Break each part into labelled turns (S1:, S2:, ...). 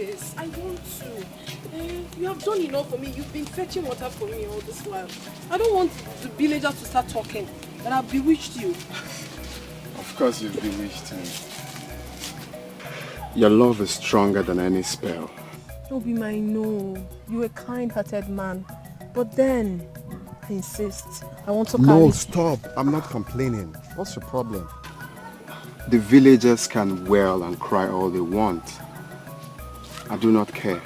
S1: this. I want to. You have done enough for me. You've been fetching water for me all this while. I don't want the villagers to start talking that I've bewitched you.
S2: Of course you've bewitched me. Your love is stronger than any spell.
S1: Obi, I know. You're a kind-hearted man. But then, I insist. I want to carry...
S2: No, stop. I'm not complaining. What's your problem? The villagers can wail and cry all they want. I do not care.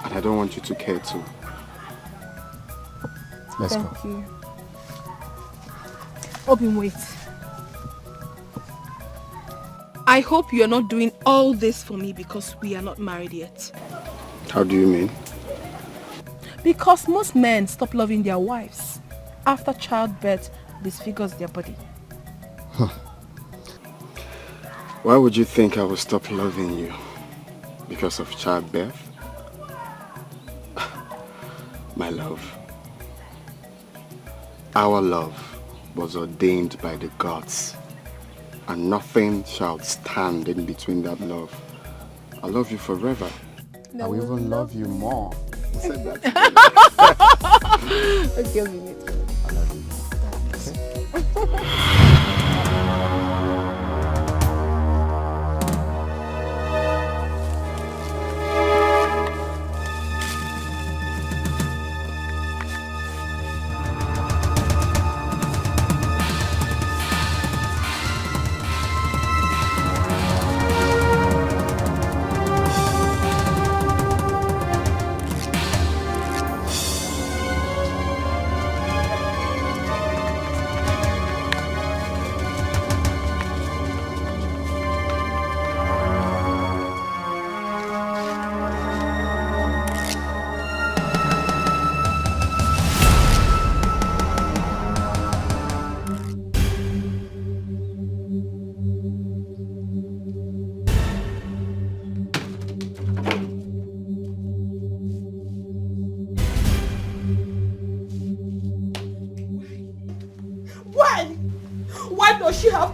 S2: And I don't want you to care too. Let's go.
S1: Thank you. Obi, wait. I hope you're not doing all this for me because we are not married yet.
S2: How do you mean?
S1: Because most men stop loving their wives after childbirth disfigures their body.
S2: Huh. Why would you think I will stop loving you? Because of childbirth? My love. Our love was ordained by the gods. And nothing shall stand in between that love. I love you forever. I will even love you more. You said that.
S1: Okay, I'll be with you.
S2: I love you more. Okay?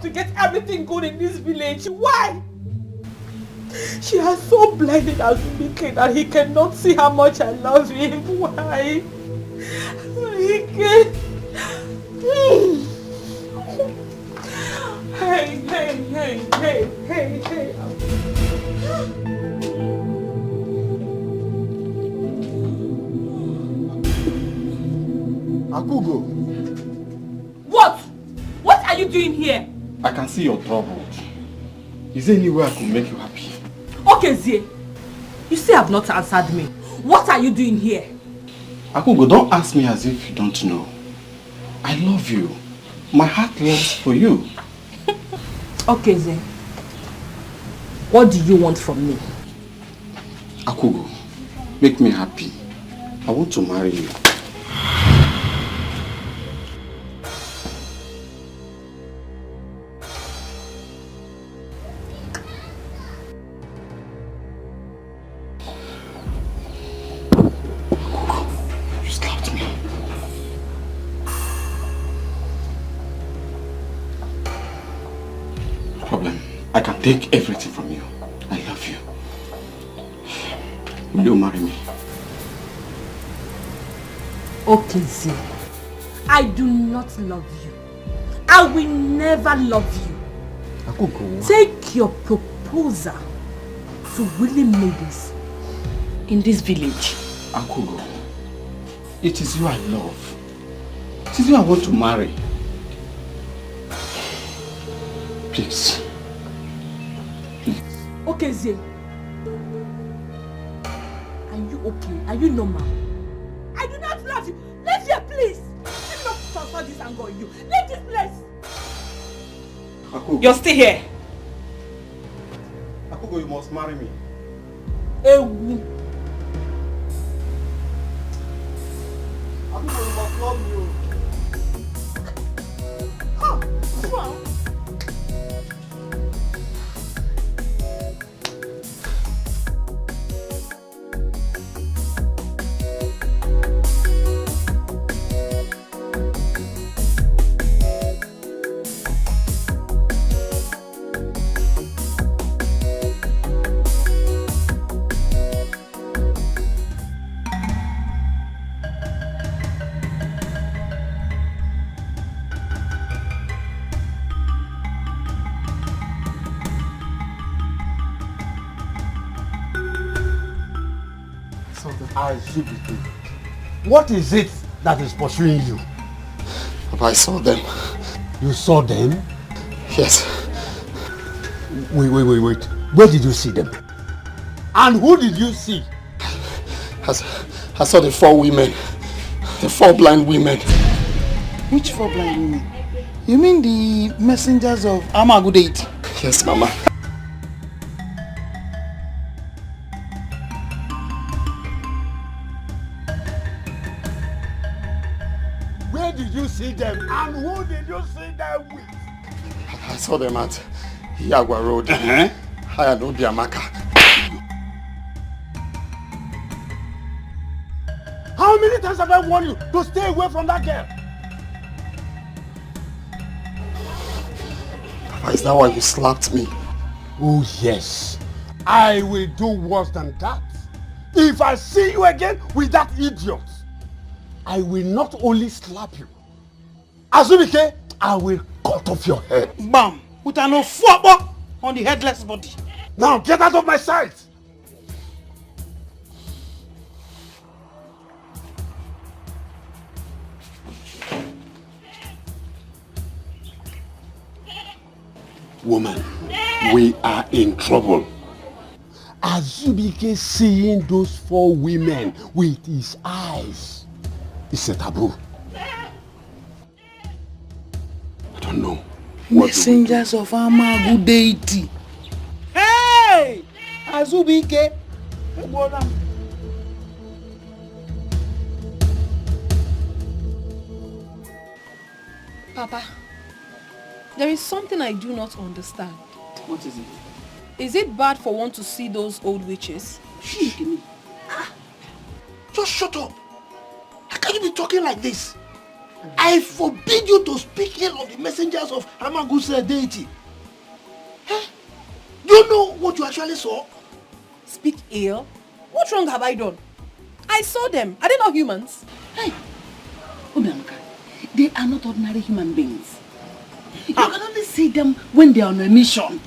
S1: To get everything good in this village. Why? She has so blinded as wicked that he cannot see how much I love him. Why? He can. Hey.
S2: Akugo.
S1: What? What are you doing here?
S2: I can see you're troubled. Is there any way I could make you happy?
S1: Okay, Zie. You still have not answered me. What are you doing here?
S2: Akugo, don't ask me as if you don't know. I love you. My heart longs for you.
S1: Okay, Zie. What do you want from me?
S2: Akugo, make me happy. I want to marry you. I can take everything from you. I love you. Will you marry me?
S1: Okay, Z. I do not love you. I will never love you.
S2: Akugo.
S1: Take your proposal to willing maidens in this village.
S2: Akugo, it is you I love. It is you I want to marry. Please.
S1: Okay, Zay. Are you okay? Are you normal? I do not love you. Leave here, please. Let me not transfer this anger on you. Leave this place.
S2: Akugo.
S1: You're still here.
S2: Akugo, you must marry me.
S1: Ewu.
S2: Akugo, you must love me.
S1: Huh? Wow.
S3: Azubike, what is it that is pursuing you?
S2: Papa, I saw them.
S3: You saw them?
S2: Yes.
S3: Wait. Where did you see them? And who did you see?
S2: I saw the 4 women. The 4 blind women.
S4: Which 4 blind women? You mean the messengers of Amagudate?
S2: Yes, Mama.
S3: Where did you see them? And who did you see them with?
S2: I saw them at Yagwa Road. I had Obiamaka.
S3: How many times have I warned you to stay away from that girl?
S2: Papa, is that why you slapped me?
S3: Oh yes. I will do worse than that. If I see you again with that idiot, I will not only slap you. Azubike, I will cut off your head.
S4: Bam! With an ofwabo on the headless body.
S3: Now get out of my sight! Woman, we are in trouble. Azubike seeing those 4 women with his eyes is a taboo. I don't know.
S4: Messengers of Amagudate. Hey! Azubike!
S1: Papa, there is something I do not understand.
S4: What is it?
S1: Is it bad for one to see those old witches?
S4: Shh, me. Just shut up. How can you be talking like this? I forbid you to speak ill of the messengers of Amagusa deity. Huh? Do you know what you actually saw?
S1: Speak ill? What wrong have I done? I saw them. Are they not humans?
S5: Hey, Obiamaka, they are not ordinary human beings. You can only see them when they are on a mission.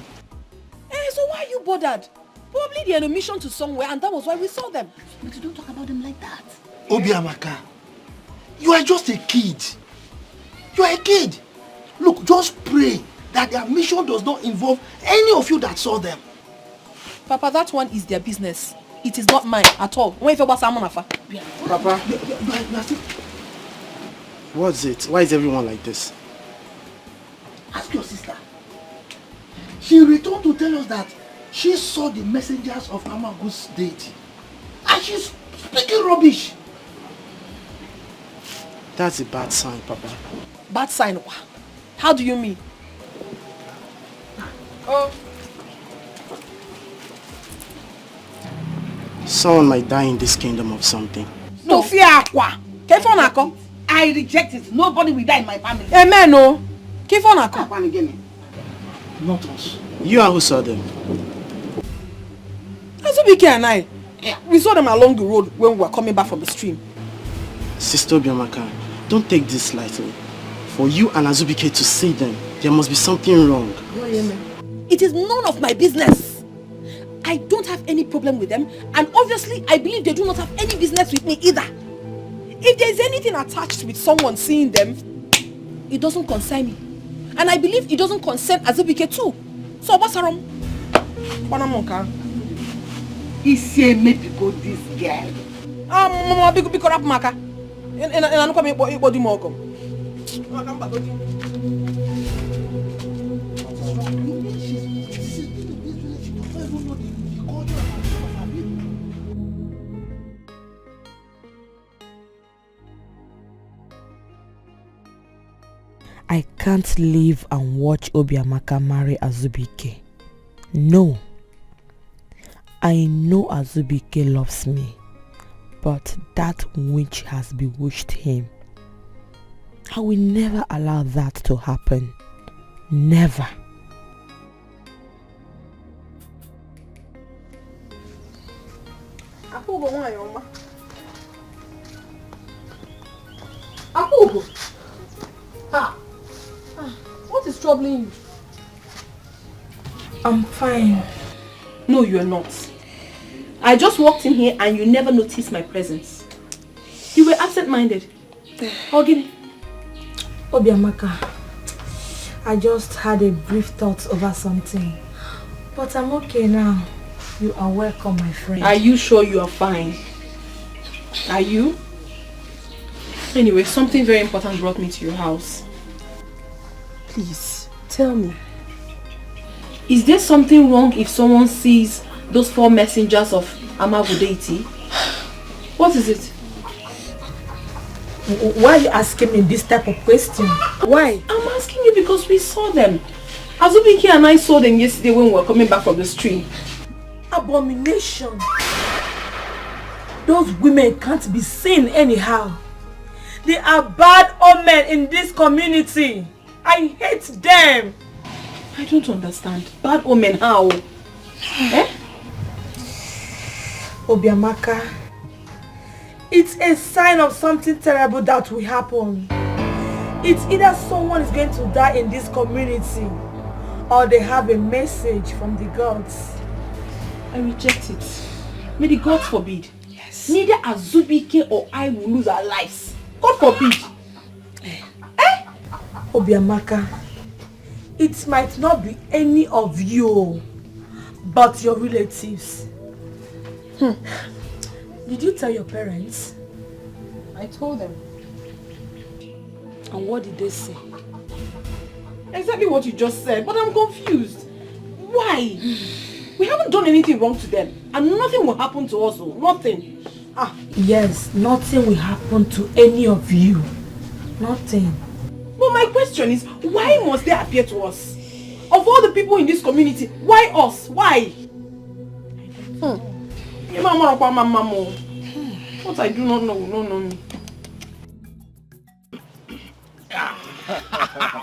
S1: So why are you bothered? Probably they're on a mission to somewhere and that was why we saw them.
S5: But you don't talk about them like that.
S4: Obiamaka, you are just a kid. You are a kid. Look, just pray that their mission does not involve any of you that saw them.
S1: Papa, that one is their business. It is not mine at all.
S6: Papa, what's it? Why is everyone like this?
S4: Ask your sister. She returned to tell us that she saw the messengers of Amagus deity. And she's speaking rubbish.
S6: That's a bad sign, Papa.
S1: Bad sign? How do you mean?
S6: Someone might die in this kingdom of something.
S5: No fear, Aqua. I reject it. Nobody will die in my family.
S1: Amen, no.
S4: Not us.
S6: You and who saw them?
S1: Azubike and I. We saw them along the road when we were coming back from the stream.
S6: Sister Obiamaka, don't take this lightly. For you and Azubike to see them, there must be something wrong.
S1: It is none of my business. I don't have any problem with them, and obviously I believe they do not have any business with me either. If there is anything attached with someone seeing them, it doesn't concern me. And I believe it doesn't concern Azubike too. So what's wrong?
S5: It's a maybe go this girl.
S1: Mama, big up Maka. And I'm coming body more.
S7: I can't live and watch Obiamaka marry Azubike. No. I know Azubike loves me, but that witch has bewitched him. I will never allow that to happen. Never.
S1: What is troubling you?
S8: I'm fine.
S1: No, you are not. I just walked in here and you never noticed my presence. You were absent-minded. Ogini.
S7: Obiamaka, I just had a brief thought over something. But I'm okay now. You are welcome, my friend.
S1: Are you sure you are fine? Are you? Anyway, something very important brought me to your house. Please, tell me. Is there something wrong if someone sees those 4 messengers of Amagu deity? What is it?
S7: Why are you asking me this type of question? Why?
S1: I'm asking you because we saw them. Azubike and I saw them yesterday when we were coming back from the stream.
S7: Abomination. Those women can't be seen anyhow. They are bad omen in this community. I hate them.
S1: I don't understand. Bad omen how? Eh?
S7: Obiamaka, it's a sign of something terrible that will happen. It's either someone is going to die in this community or they have a message from the gods.
S1: I reject it. May the gods forbid. Yes. Neither Azubike or I will lose our lives. God forbid.
S7: Obiamaka, it might not be any of you, but your relatives. Did you tell your parents?
S1: I told them.
S7: And what did they say?
S1: Exactly what you just said, but I'm confused. Why? We haven't done anything wrong to them, and nothing will happen to us. Nothing.
S7: Yes, nothing will happen to any of you. Nothing.
S1: But my question is, why must they appear to us? Of all the people in this community, why us? Why? What I do not know will not know me.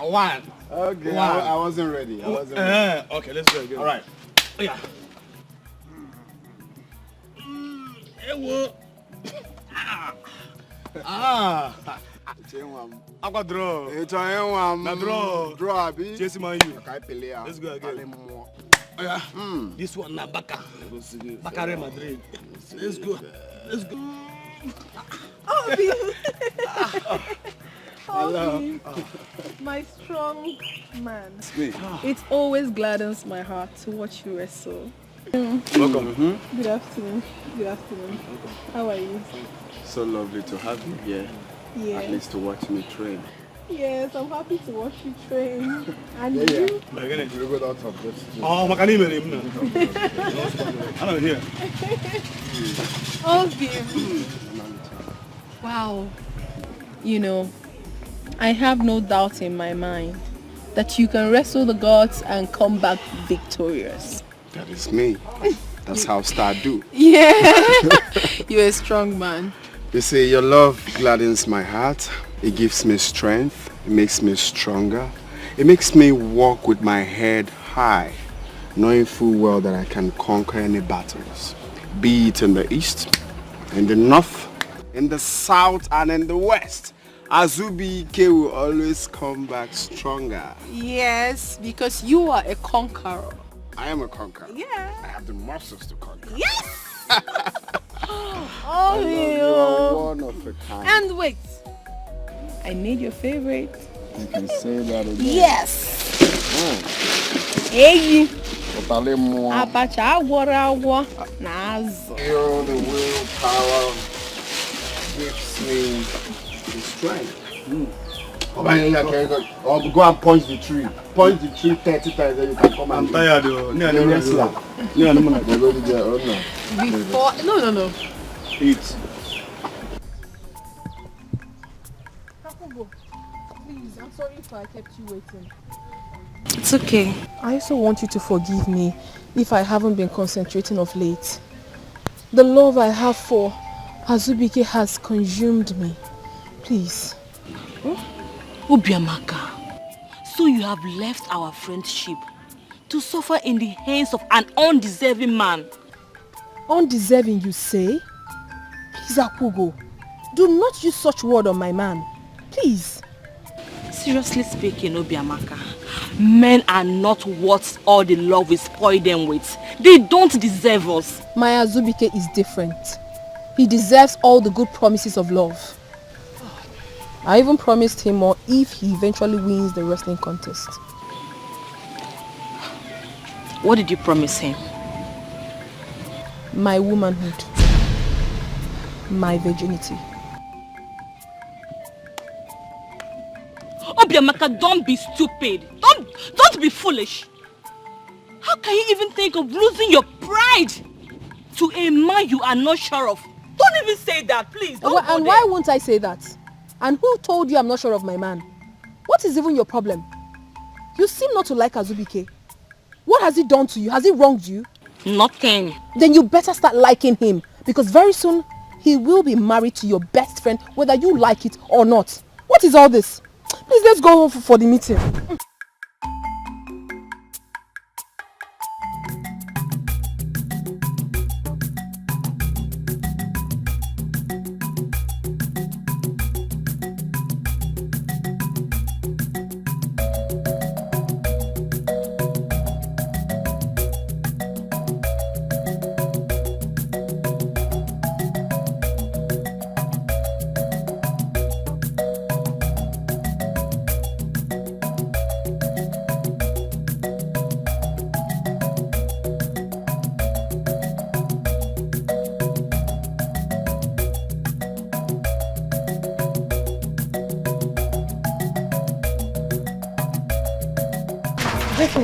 S3: One.
S2: Okay,
S3: One.
S2: I wasn't ready.
S3: Okay, let's go again. All right. Yeah. Aqua draw.
S2: It's a
S3: draw.
S2: Draw, abi.
S3: Chase man you. Let's go again. Oh yeah. This one na Baka. Bakare Madrid. Let's go. Let's go.
S8: Hello. My strong man. It always gladdens my heart to watch you wrestle.
S3: Welcome.
S8: Good afternoon. Good afternoon. How are you?
S2: So lovely to have you here.
S8: Yes.
S2: At least to watch me train.
S8: Yes, I'm happy to watch you train. And you?
S3: Oh, Makani Merim. I'm here.
S8: Obi. Wow. You know, I have no doubt in my mind that you can wrestle the gods and come back victorious.
S2: That is me. That's how Star do.
S8: Yeah. You're a strong man.
S2: You see, your love gladdens my heart. It gives me strength. It makes me stronger. It makes me walk with my head high, knowing full well that I can conquer any battles. Be it in the east, in the north, in the south, and in the west. Azubike will always come back stronger.
S8: Yes, because you are a conqueror.
S2: I am a conqueror.
S8: Yeah.
S2: I have the muscles to conquer.
S8: Yes!
S2: I love you are one of a kind.
S8: And wait, I need your favorite.
S2: You can say that again.
S8: Yes! Hey!
S2: Otalemo.
S8: Abacha agwara nazo.
S2: Feel the willpower gives me the strength. Or go and punch the tree. Punch the tree 30 times, then you can come and...
S3: I'm tired though.
S8: Before... No.
S3: Eat.
S8: Please, I'm sorry if I kept you waiting.
S7: It's okay.
S8: I also want you to forgive me if I haven't been concentrating of late. The love I have for Azubike has consumed me. Please.
S5: Obiamaka, so you have left our friendship to suffer in the hands of an undeserving man.
S8: Undeserving, you say? Please, Akugo, do not use such word on my man. Please.
S5: Seriously speaking, Obiamaka, men are not worth all the love we spoil them with. They don't deserve us.
S8: My Azubike is different. He deserves all the good promises of love. I even promised him more if he eventually wins the wrestling contest.
S5: What did you promise him?
S8: My womanhood. My virginity.
S5: Obiamaka, don't be stupid. Don't be foolish. How can you even think of losing your pride to a man you are not sure of? Don't even say that, please.
S8: And why won't I say that? And who told you I'm not sure of my man? What is even your problem? You seem not to like Azubike. What has he done to you? Has he wronged you?
S5: Nothing.
S8: Then you better start liking him, because very soon he will be married to your best friend, whether you like it or not. What is all this? Please, let's go home for the meeting.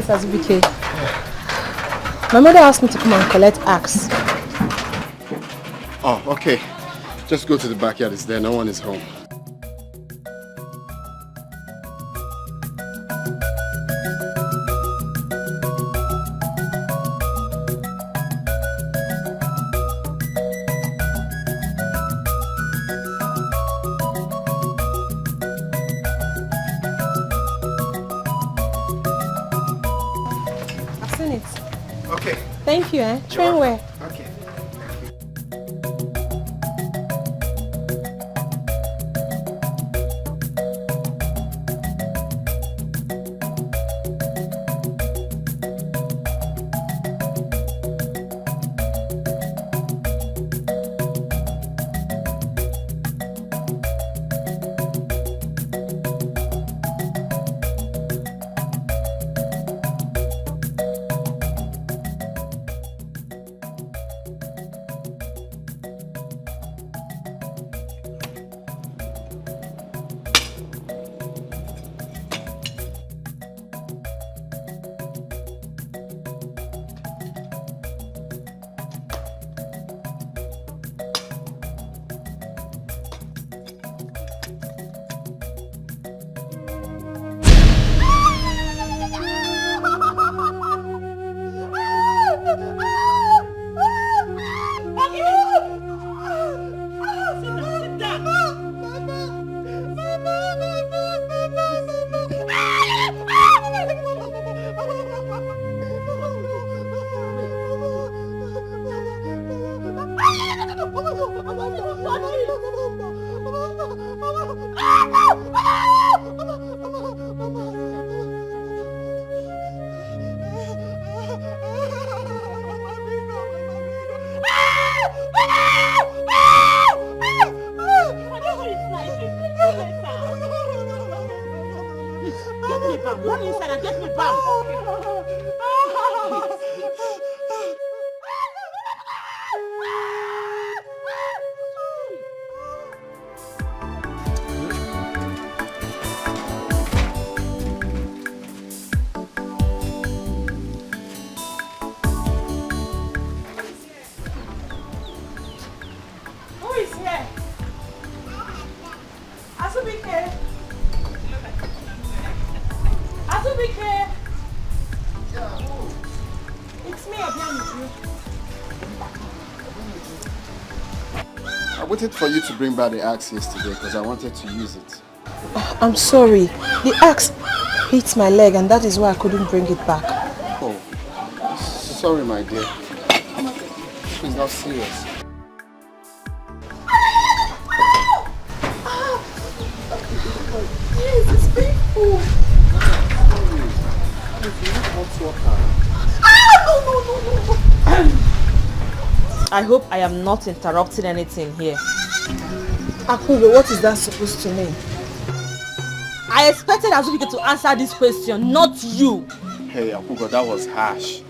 S8: Azubike. My mother asked me to come and collect axe.
S2: Oh, okay. Just go to the backyard. It's there. No one is home.
S8: Thank you, eh? Train where?
S2: Okay.
S1: Run inside and get me back. Who is here? Azubike. Azubike! It's me, Obiamaka.
S2: I waited for you to bring back the axe yesterday because I wanted to use it.
S8: I'm sorry. The axe hit my leg and that is why I couldn't bring it back.
S2: Oh, sorry my dear. It's not serious.
S1: Yes, it's painful. No. I hope I am not interrupting anything here.
S7: Akugo, what is that supposed to mean?
S1: I expected Azubike to answer this question, not you.
S2: Hey, Akugo, that was harsh.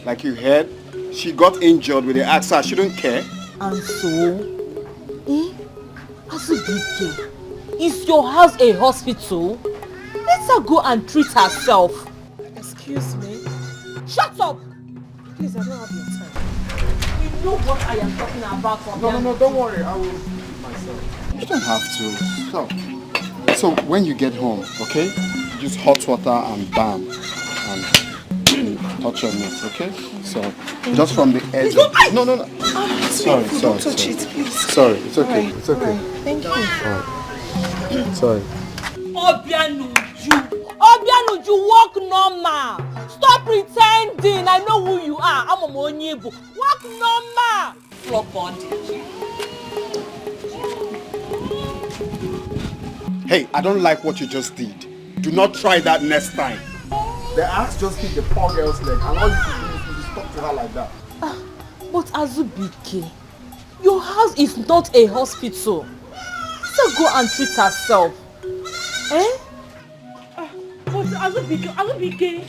S2: Like you heard, she got injured with the axe. I shouldn't care.
S1: And so, Azubike, is your house a hospital? Let her go and treat herself.
S7: Excuse me?
S1: Shut up!
S7: Please, I don't have your time.
S1: You know what I am talking about.
S2: No, don't worry. I will do it myself. You don't have to. Stop. So when you get home, okay? Use hot water and balm and touch your meat, okay? So just from the edge. No. Sorry.
S7: Touch it, please.
S2: Sorry, it's okay.
S7: Right.
S2: It's okay.
S7: Right. Thank you.
S2: Sorry.
S1: Obianuju, walk normal. Stop pretending. I know who you are. I'm a Monyebu. Walk normal. Flop body.
S2: Hey, I don't like what you just did. Do not try that next time. The axe just hit the poor girl's leg, and all you can do is to talk to her like that.
S1: But Azubike, your house is not a hospital. So go and treat herself.
S5: But Azubike.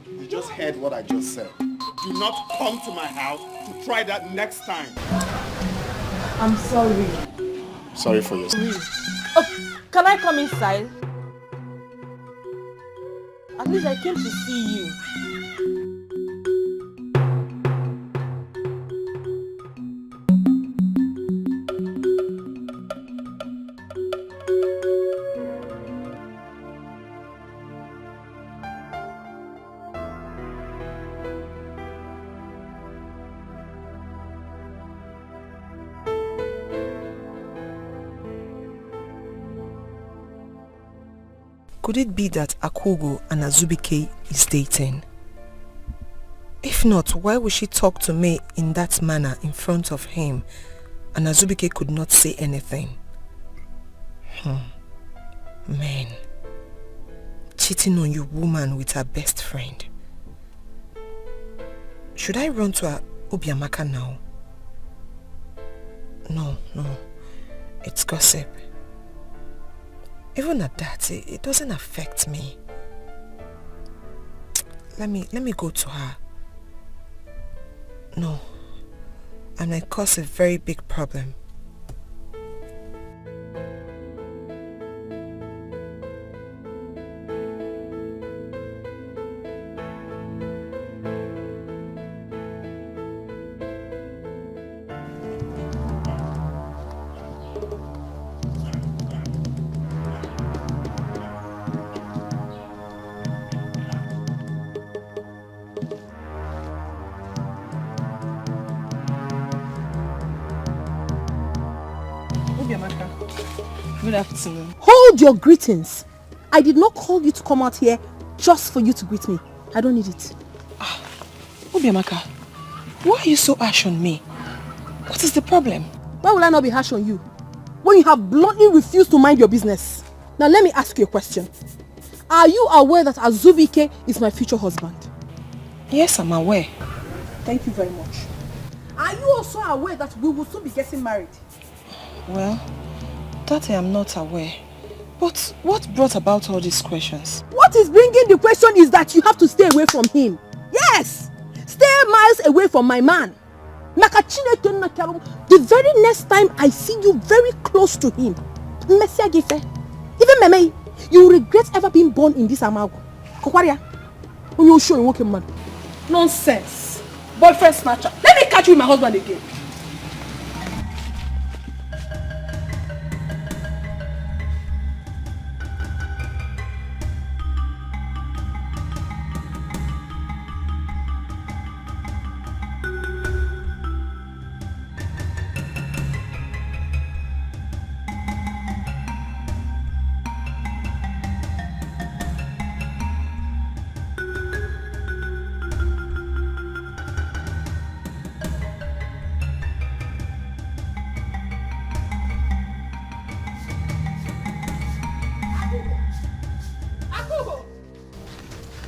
S2: You just heard what I just said. Do not come to my house to try that next time.
S1: I'm sorry.
S2: Sorry for your...
S1: Can I come inside? At least I came to see you.
S7: Could it be that Akugo and Azubike is dating? If not, why would she talk to me in that manner in front of him and Azubike could not say anything? Man, cheating on your woman with her best friend. Should I run to Obiamaka now? No, it's gossip. Even at that, it doesn't affect me. Let me go to her. No, I might cause a very big problem.
S5: Good afternoon.
S8: Hold your greetings. I did not call you to come out here just for you to greet me. I don't need it.
S7: Obiamaka, why are you so harsh on me? What is the problem?
S8: Why will I not be harsh on you when you have bluntly refused to mind your business? Now let me ask you a question. Are you aware that Azubike is my future husband?
S7: Yes, I'm aware.
S8: Thank you very much. Are you also aware that we will soon be getting married?
S7: Well, that I am not aware. But what brought about all these questions?
S8: What is bringing the question is that you have to stay away from him. Yes! Stay miles away from my man. The very next time I see you very close to him, even Meme, you will regret ever being born in this Amago. Nonsense. Boyfriend snatcher. Let me catch you with my husband again.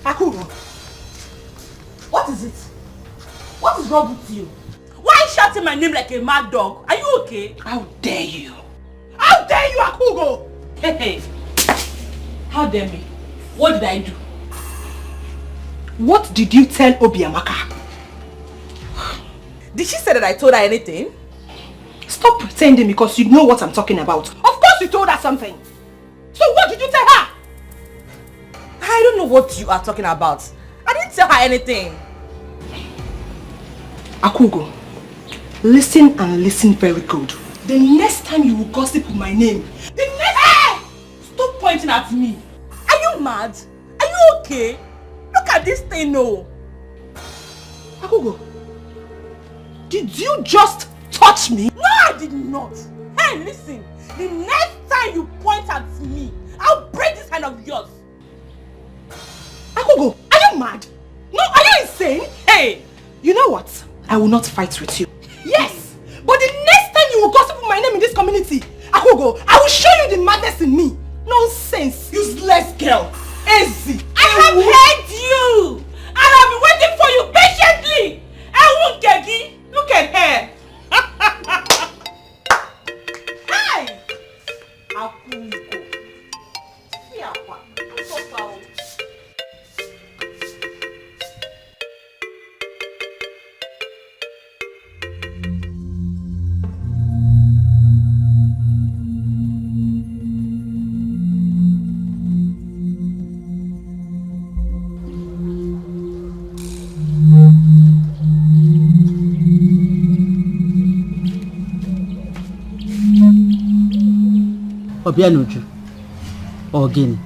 S1: Akugo, what is it? What is wrong with you?
S5: shouting my name like a mad dog? Are you okay?
S1: How dare you? How dare you, Akugo?
S5: Hey. How dare me? What did I do?
S1: What did you tell Obiamaka? Did she say that I told her anything? Stop pretending because you know what I'm talking about. Of course you told her something. So what did you tell her? I don't know what you are talking about. I didn't tell her anything. Akugo, listen and listen very good. The next time you will gossip with my name, the next time...
S5: Stop pointing at me. Are you mad? Are you okay? Look at this thing, no.
S1: Akugo, did you just touch me?
S5: No, I did not. Hey, listen. The next time you point at me, I'll break this hand of yours.
S1: Akugo, are you mad? No, are you insane?
S5: Hey!
S1: You know what? I will not fight with you. Yes! But the next time you will gossip with my name in this community, Akugo, I will show you the madness in me. Nonsense. Useless girl. Easy.
S5: I have heard you! And I've been waiting for you patiently! I won't get it. Look at her. Hi! Akugo. See Aqua. I'm so proud.
S9: Obianoju, or again,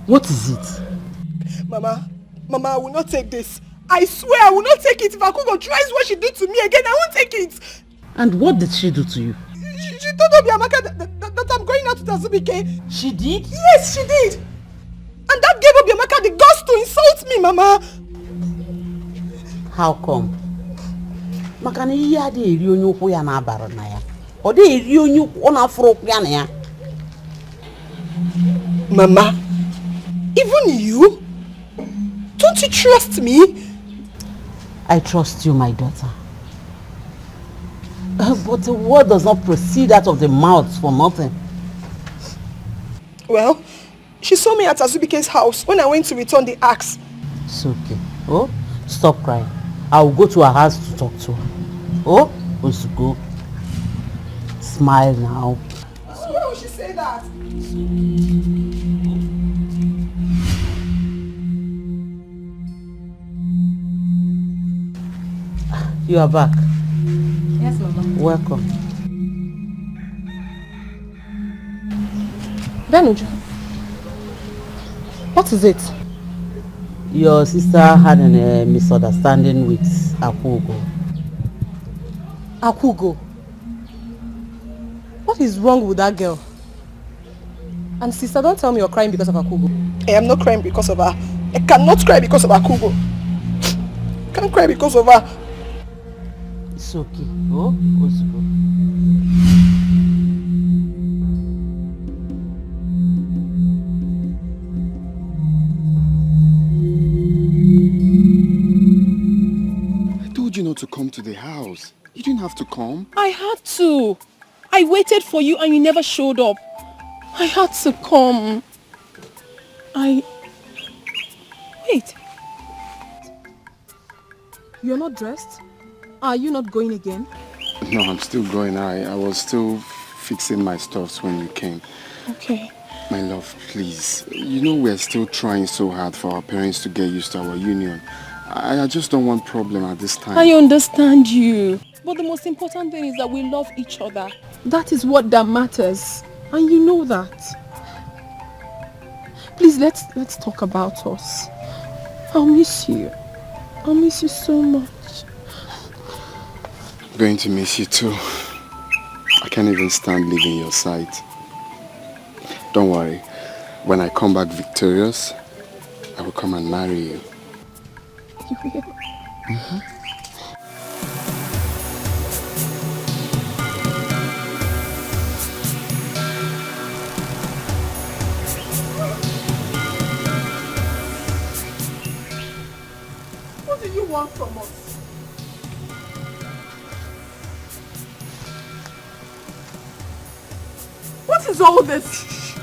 S9: what is it?
S1: Mama, I will not take this. I swear I will not take it. If Akugo tries what she did to me again, I won't take it.
S9: And what did she do to you?
S1: She told Obiamaka that I'm going out with Azubike.
S9: She did?
S1: Yes, she did. And that gave Obiamaka the guts to insult me, Mama.
S9: How come? Makana ihe ade eri onye ukwu ya na abara na ya. O de eri onye ukwu na afro ya na ya.
S1: Mama, even you? Don't you trust me?
S9: I trust you, my daughter. But the word does not proceed out of the mouth for nothing.
S1: Well, she saw me at Azubike's house when I went to return the axe.
S9: It's okay. Oh, stop crying. I will go to her house to talk to her. Oh, let's go. Smile now.
S1: Why would she say that?
S9: You are back.
S5: Yes, Mama.
S9: Welcome.
S8: Benuju, what is it?
S9: Your sister had a misunderstanding with Akugo.
S8: Akugo. What is wrong with that girl? And sister, don't tell me you're crying because of Akugo.
S1: I am not crying because of her. I cannot cry because of Akugo. I can't cry because of her.
S9: It's okay. Oh, let's go.
S2: I told you not to come to the house. You didn't have to come.
S8: I had to. I waited for you and you never showed up. I had to come. Wait. You're not dressed? Are you not going again?
S2: No, I'm still going. I was still fixing my stuffs when you came.
S8: Okay.
S2: My love, please. You know we're still trying so hard for our parents to get used to our union. I just don't want problem at this time.
S8: I understand you. But the most important thing is that we love each other. That is what that matters. And you know that. Please, let's talk about us. I'll miss you. I'll miss you so much.
S2: I'm going to miss you too. I can't even stand leaving your side. Don't worry. When I come back victorious, I will come and marry you.
S8: You will?
S2: Mm-hmm.
S1: What do you want from us?
S8: is all this?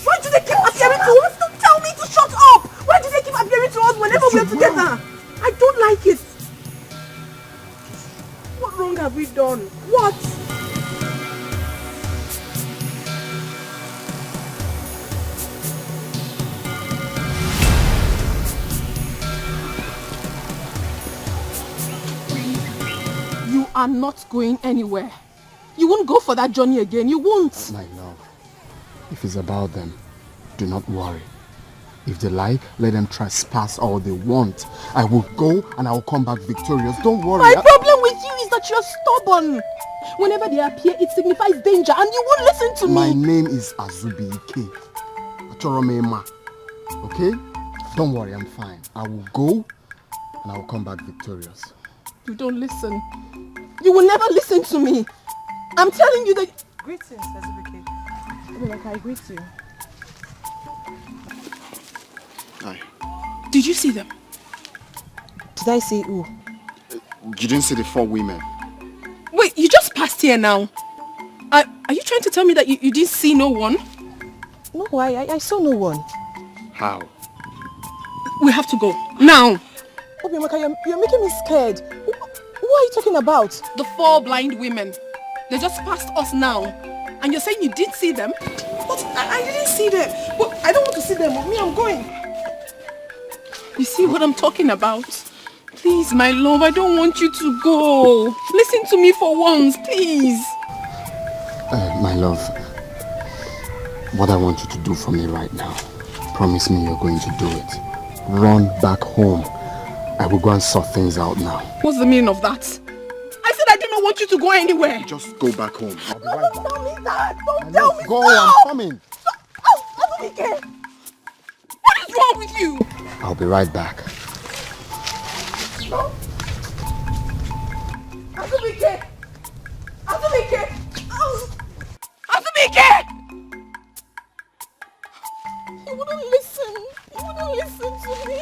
S8: Why do they keep appearing to us? Don't tell me to shut up! Why do they keep appearing to us whenever we're together? I don't like it. What wrong have we done? What? You are not going anywhere. You won't go for that journey again. You won't.
S2: My love, if it's about them, do not worry. If they lie, let them trespass all they want. I will go and I will come back victorious. Don't worry.
S8: My problem with you is that you're stubborn. Whenever they appear, it signifies danger and you won't listen to me.
S2: My name is Azubike. Atoromema. Okay? Don't worry, I'm fine. I will go and I will come back victorious.
S8: You don't listen. You will never listen to me. I'm telling you that...
S1: Greetings, Azubike. Obiamaka, I greet you.
S2: Hi.
S8: Did you see them?
S1: Did I see who?
S2: You didn't see the 4 women?
S8: Wait, you just passed here now. Are you trying to tell me that you didn't see no one?
S1: No, I saw no one.
S2: How?
S8: We have to go. Now.
S1: Obiamaka, you're making me scared. Who are you talking about?
S8: The 4 blind women. They just passed us now. And you're saying you did see them?
S1: But I didn't see them. But I don't want to see them. Me, I'm going.
S8: You see what I'm talking about? Please, my love, I don't want you to go. Listen to me for once, please.
S2: My love, what I want you to do for me right now, promise me you're going to do it. Run back home. I will go and sort things out now.
S8: What's the meaning of that? I said I do not want you to go anywhere.
S2: Just go back home. I'll be right back.
S1: Don't tell me that. Don't tell me.
S2: Go,
S1: Stop.
S2: I'm coming.
S1: Azubike.
S8: What is wrong with you?
S2: I'll be right back.
S1: Azubike. Azubike.
S8: Azubike! You wouldn't listen. You wouldn't listen to me.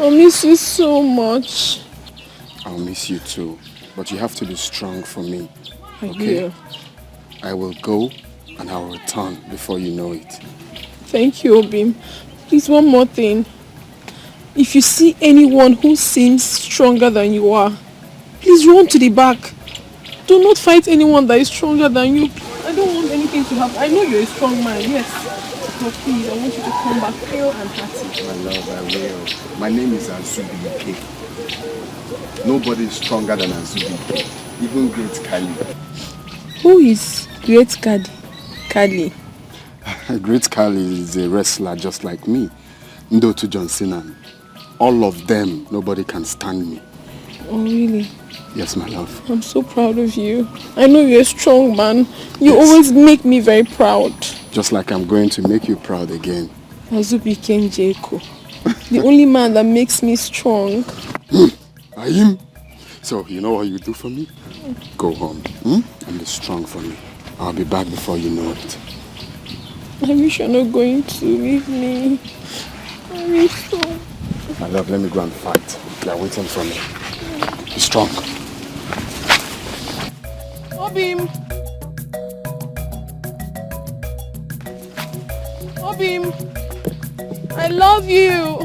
S8: I'll miss you so much.
S2: I'll miss you too. But you have to be strong for me.
S8: Okay?
S2: will. I will go and I will return before you know it.
S8: Thank you, Obim. Please, one more thing. If you see anyone who seems stronger than you are, please run to the back. Do not fight anyone that is stronger than you. I don't want anything to happen. I know you're a strong man, yes. But please, I want you to come back pale and happy.
S2: My love, I will. My name is Azubike. Nobody is stronger than Azubike. Even Great Kali.
S8: Who is Great Kali?
S2: Great Kali is a wrestler just like me. Ndotu John Cena. All of them, nobody can stand me.
S8: Oh, really?
S2: Yes, my love.
S8: I'm so proud of you. I know you're a strong man. You
S2: Yes.
S8: always make me very proud.
S2: Just like I'm going to make you proud again.
S8: Azubike Njeko. The only man that makes me strong.
S2: I am. So, you know what you do for me? Go home and be strong for me. I'll be back before you know it.
S8: I wish you're not going to leave me. I wish so.
S2: My love, let me go and fight. They're waiting for me. Be strong.
S8: Obim! Obim! I love you!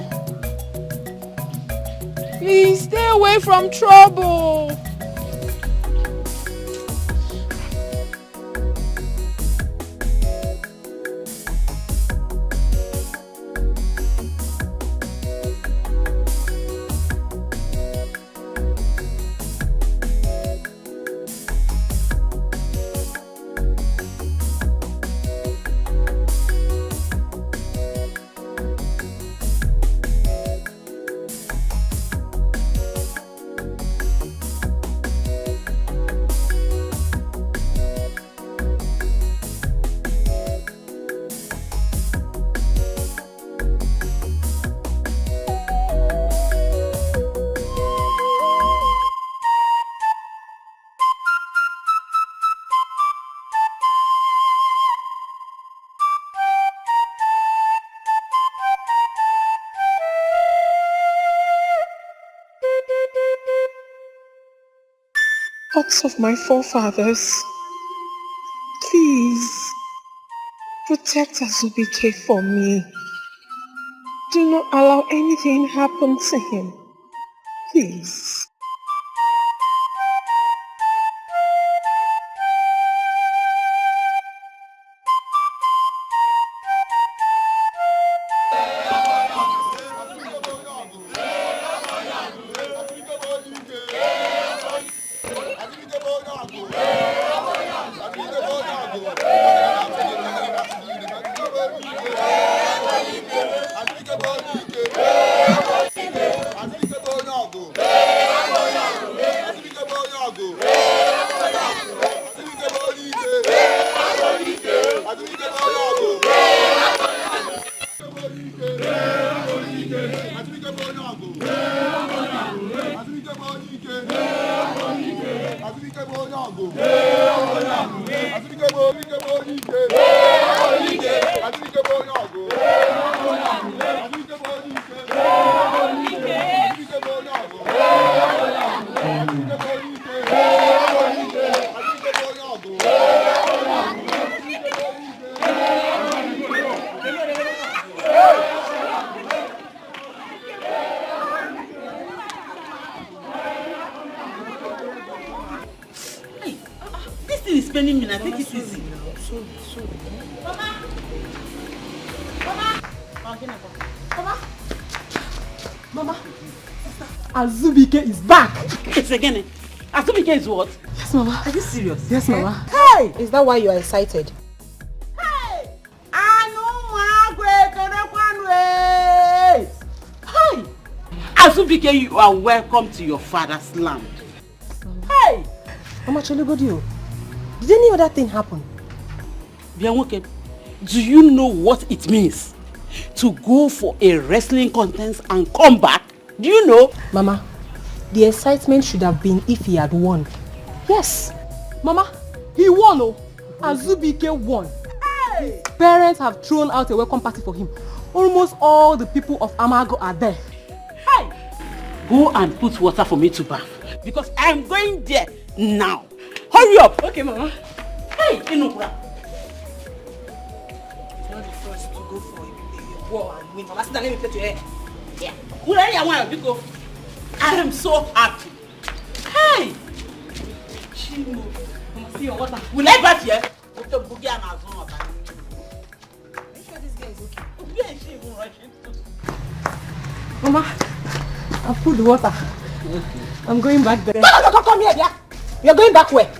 S8: Please stay away from trouble! Thoughts of my forefathers, please protect Azubike for me. Do not allow anything happen to him. Please.
S1: Azubike is back!
S9: It's again. Azubike is what?
S1: Yes, Mama.
S9: Are you serious?
S1: Yes, Mama.
S10: Hey! Is that why you are excited?
S9: Hey! Azubike, you are welcome to your father's land. Hey!
S10: Mama Cholugodio, did any other thing happen?
S9: Bianwoke, do you know what it means to go for a wrestling contest and come back? Do you know?
S10: Mama, the excitement should have been if he had won. Yes.
S1: Mama, he won, oh. Azubike won.
S10: Hey! Parents have thrown out a welcome party for him. Almost all the people of Amago are there.
S9: Hey! Go and put water for me to bath. Because I am going there now. Hurry up.
S10: Okay, Mama.
S9: Hey, Inukura.
S10: It's not the first to go for a war and win. Mama, sit down, let me play to your hair.
S9: Yeah. Where you want to go? I am so happy. Hey.
S10: Chimo. Mama, see your water.
S9: Will I bath here? With the boogie and I'll go back.
S10: Are you sure this girl is okay?
S9: Where is she even rushing to?
S10: Mama, I've put the water. I'm going back there.
S1: No, come here, yeah. You're going back where?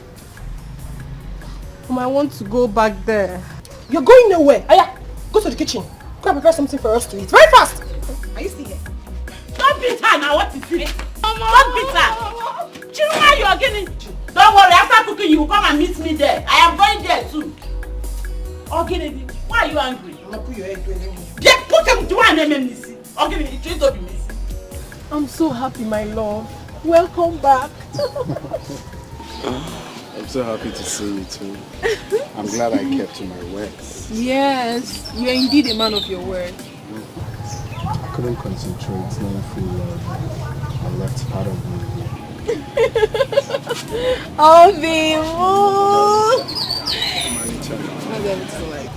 S10: Mama, I want to go back there.
S1: You're going nowhere. Aya, go to the kitchen. Go and prepare something for us to eat. Very fast. Are you still here?
S9: Don't beat her now. What is it? Don't beat her. Children, you are getting. Don't worry. After cooking, you will come and meet me there. I am going there too. Okay, why are you angry?
S1: Mama, put your head to enemy.
S9: Yeah, put them to one enemy. Okay, it treat to be missing.
S10: I'm so happy, my love. Welcome back.
S2: I'm so happy to see you too. I'm glad I kept to my words.
S10: Yes, you are indeed a man of your word.
S2: I couldn't concentrate, knowing full love. I left part of me.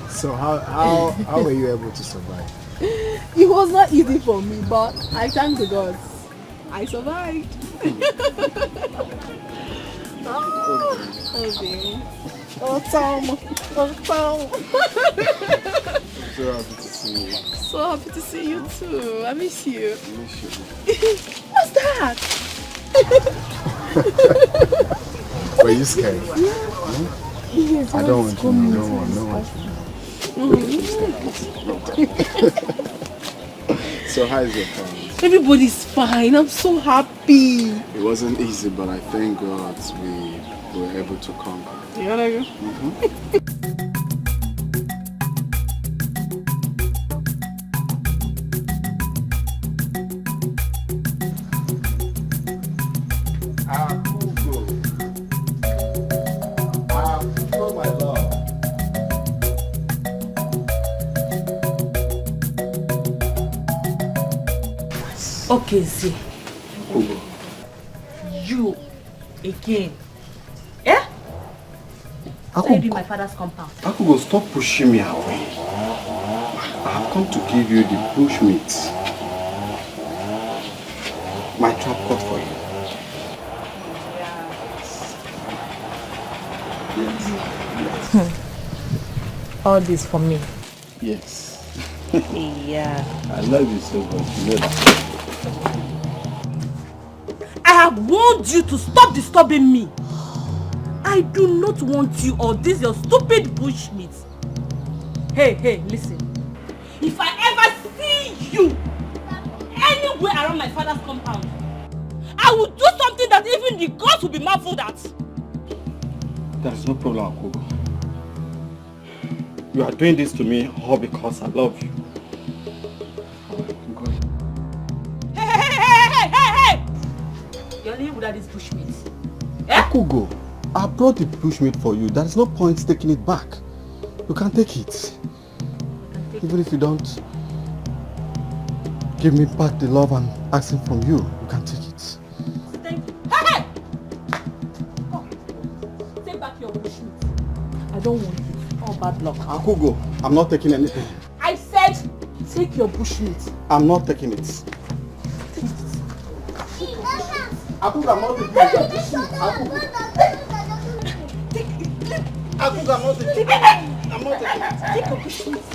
S2: So how were you able to survive?
S10: It was not easy for me, but I thank the gods. I survived. Oh, Tom.
S2: So happy to see you.
S10: So happy to see you too. I miss you.
S2: I miss you.
S10: What's that?
S2: Were you scared?
S10: Yes,
S2: I don't want to know. No one. So how is your family?
S10: Everybody's fine. I'm so happy.
S2: It wasn't easy, but I thank God we were able to conquer.
S10: You wanna go?
S2: My love.
S9: Okay, see.
S2: Akugo.
S9: You again. Eh? Inside in my father's compound.
S2: Akugo, stop pushing me away. I have come to give you the bushmeat. My trap cut for you.
S9: All this for me.
S2: Yes.
S9: Yeah.
S2: I love you so much. You know that.
S5: I have warned you to stop disturbing me. I do not want you or this your stupid bushmeat. Hey, listen. If I ever see you anywhere around my father's compound, I will do something that even the gods will be marveled at.
S2: There is no problem, Akugo. You are doing this to me all because I love you.
S5: Hey! You're leaving without this bushmeat. Eh?
S2: Akugo, I brought the bushmeat for you. There is no point taking it back. You can't take it. Even if you don't give me back the love I'm asking from you, you can't take it.
S5: Thank you. Hey! Come. Take back your bushmeat. I don't want it. Oh, bad luck.
S2: Akugo, I'm not taking anything.
S5: I said, take your bushmeat.
S2: I'm not taking it. Akugo, I'm not taking it. Akugo, I'm not taking it. I'm not taking it.
S5: Take your bushmeat.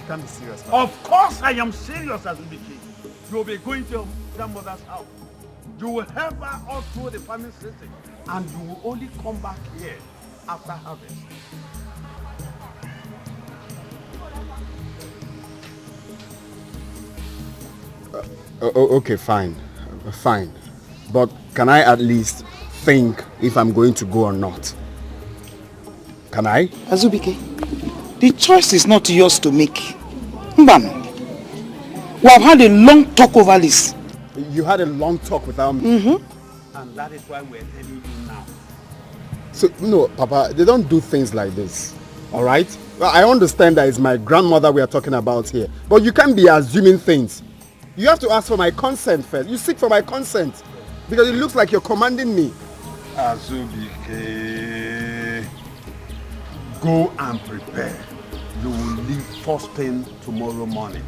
S3: Can't be serious. Of course I am serious, Azubike. You will be going to your grandmother's house. You will help her all through the farming season. And you will only come back here after harvest.
S2: Okay, fine. Fine. But can I at least think if I'm going to go or not? Can I?
S11: Azubike, the choice is not yours to make. Mbam, we have had a long talk over this.
S2: You had a long talk without me?
S3: And that is why we're telling you now.
S2: So, no, Papa, they don't do things like this. Alright? Well, I understand that it's my grandmother we are talking about here. But you can't be assuming things. You have to ask for my consent first. You seek for my consent. Because it looks like you're commanding me.
S3: Azubike, go and prepare. You will leave first thing tomorrow morning.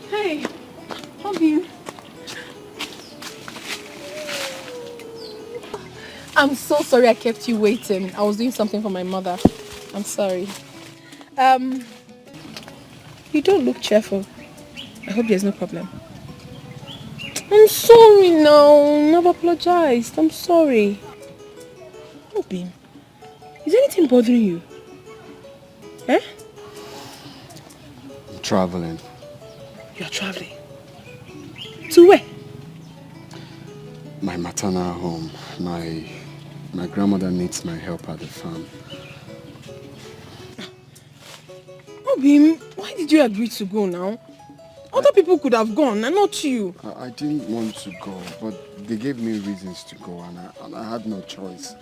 S8: Hey, Obi. I'm so sorry I kept you waiting. I was doing something for my mother. I'm sorry. You don't look cheerful. I hope there's no problem. I'm sorry now. I've apologized. I'm sorry. Obi, is anything bothering you? Eh?
S2: I'm traveling.
S8: You're traveling? To where?
S2: My maternal home. My grandmother needs my help at the farm.
S8: Obi, why did you agree to go now? Other people could have gone and not you.
S2: I didn't want to go, but they gave me reasons to go and I had no choice.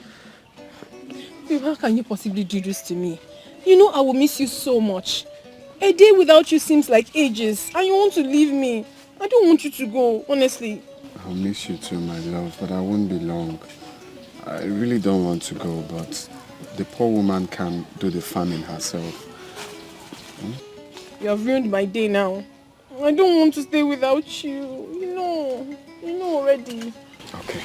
S8: Babe, how can you possibly do this to me? You know I will miss you so much. A day without you seems like ages and you want to leave me. I don't want you to go, honestly.
S2: I'll miss you too, my love, but I won't be long. I really don't want to go, but the poor woman can do the farming herself.
S8: You have ruined my day now. I don't want to stay without you. You know already.
S2: Okay.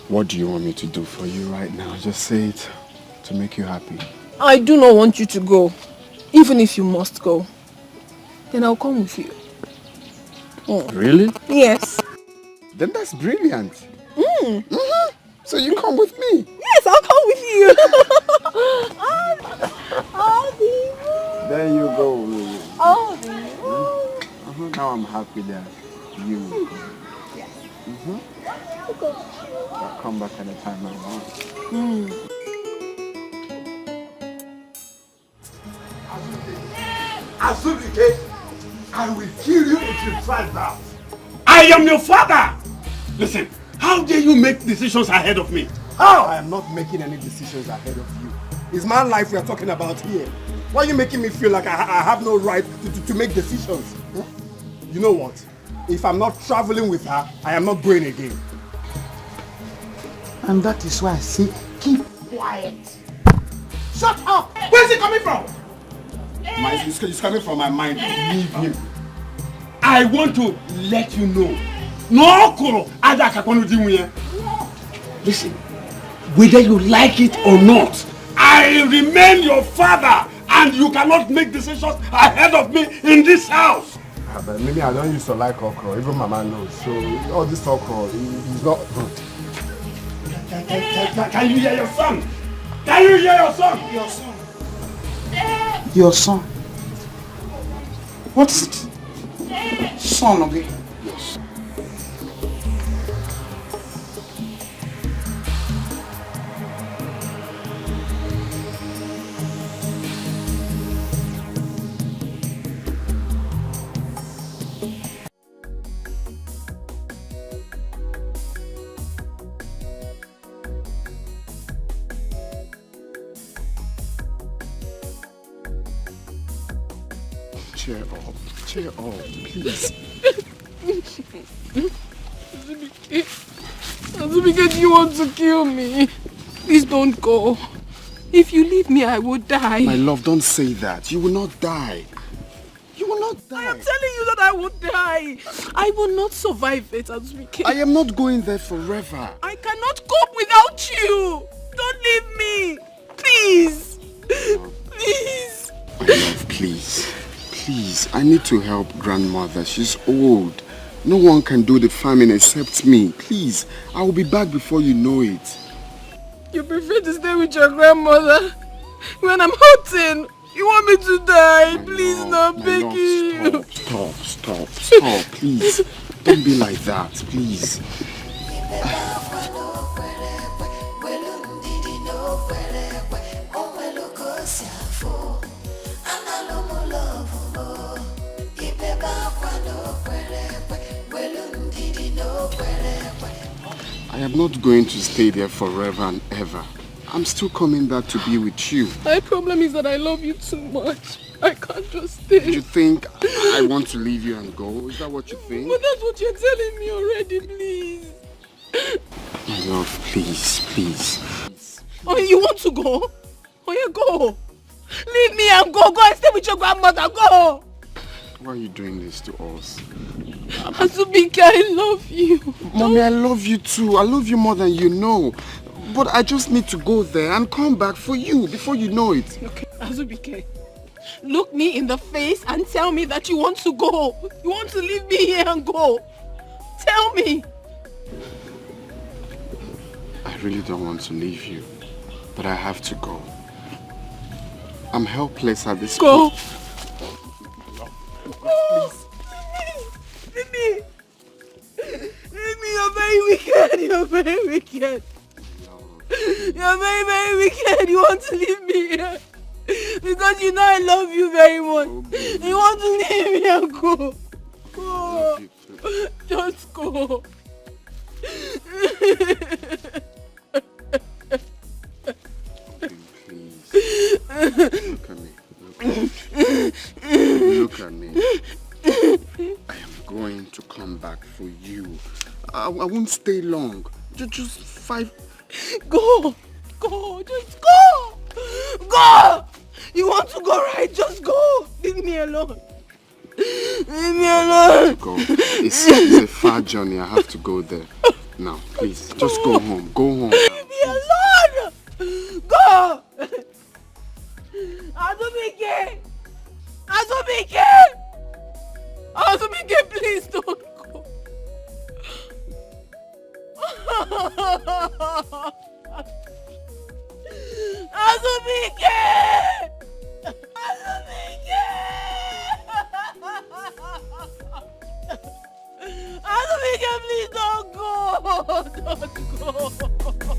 S2: What do you want me to do for you right now? Just say it to make you happy.
S8: I do not want you to go. Even if you must go. Then I'll come with you.
S2: Really?
S8: Yes.
S2: Then that's brilliant. So you come with me?
S8: Yes, I'll come with you.
S2: There you go. Now I'm happy that you will come.
S8: Yes.
S2: I'll come back at the time I want.
S3: Azubike, I will kill you if you try that. I am your father! Listen, how dare you make decisions ahead of me?
S4: How? I am not making any decisions ahead of you. It's my life we are talking about here. Why are you making me feel like I have no right to make decisions? Huh? You know what? If I'm not traveling with her, I am not going again.
S2: And that is why I say, keep
S4: Quiet. Shut up! Where's it coming from? It's coming from my mind. Leave him.
S3: I want to let you know. No koro listen, whether you like it or not, I remain your father and you cannot make decisions ahead of me in this house.
S4: But maybe I don't used to like okra. Even Mama knows. So all this okra is not good.
S3: Can you hear your son? Can you hear your son?
S11: Your son. Your son? What is it? Son, okay?
S2: Yes. Cheer up, please.
S8: Azubike, do you want to kill me? Please don't go. If you leave me, I will die.
S2: My love, don't say that. You will not die. You will not die.
S8: I am telling you that I will die. I will not survive it, Azubike.
S2: I am not going there forever.
S8: I cannot cope without you. Don't leave me. Please. Please.
S2: My love, please. Please, I need to help grandmother. She's old. No one can do the farming except me. Please, I will be back before you know it.
S8: You prefer to stay with your grandmother when I'm hurting. You want me to die? Please, not begging you.
S2: Stop, please. Don't be like that, please. I am not going to stay there forever and ever. I'm still coming back to be with you.
S8: My problem is that I love you too much. I can't just stay.
S2: You think I want to leave you and go? Is that what you think?
S8: But that's what you're telling me already, please.
S2: My love, please.
S8: Oh, you want to go? Oh, yeah, go. Leave me and go. Go and stay with your grandmother. Go.
S2: Why are you doing this to us?
S8: Azubike, I love you.
S2: Mommy, I love you too. I love you more than you know. But I just need to go there and come back for you before you know it.
S8: Okay, Azubike, look me in the face and tell me that you want to go. You want to leave me here and go. Tell me.
S2: I really don't want to leave you, but I have to go. I'm helpless at this point.
S8: Please. Leave me. Leave me, you're very wicked. You're very wicked. You're very, very wicked. You want to leave me here. Because you know I love you very much. You want to leave me and go. Go. Just go.
S2: Please. Look at me. Look Look at me. I am going to come back for you. I won't stay long. Just 5...
S8: Go! Just go! Go! You want to go, right? Just go! Leave me alone. Leave me alone.
S2: Go. It's a far journey. I have to go there. Now, please, just go home. Go home.
S8: Leave me alone! Go! Azubike, please don't go. Azubike, please don't go. Don't go.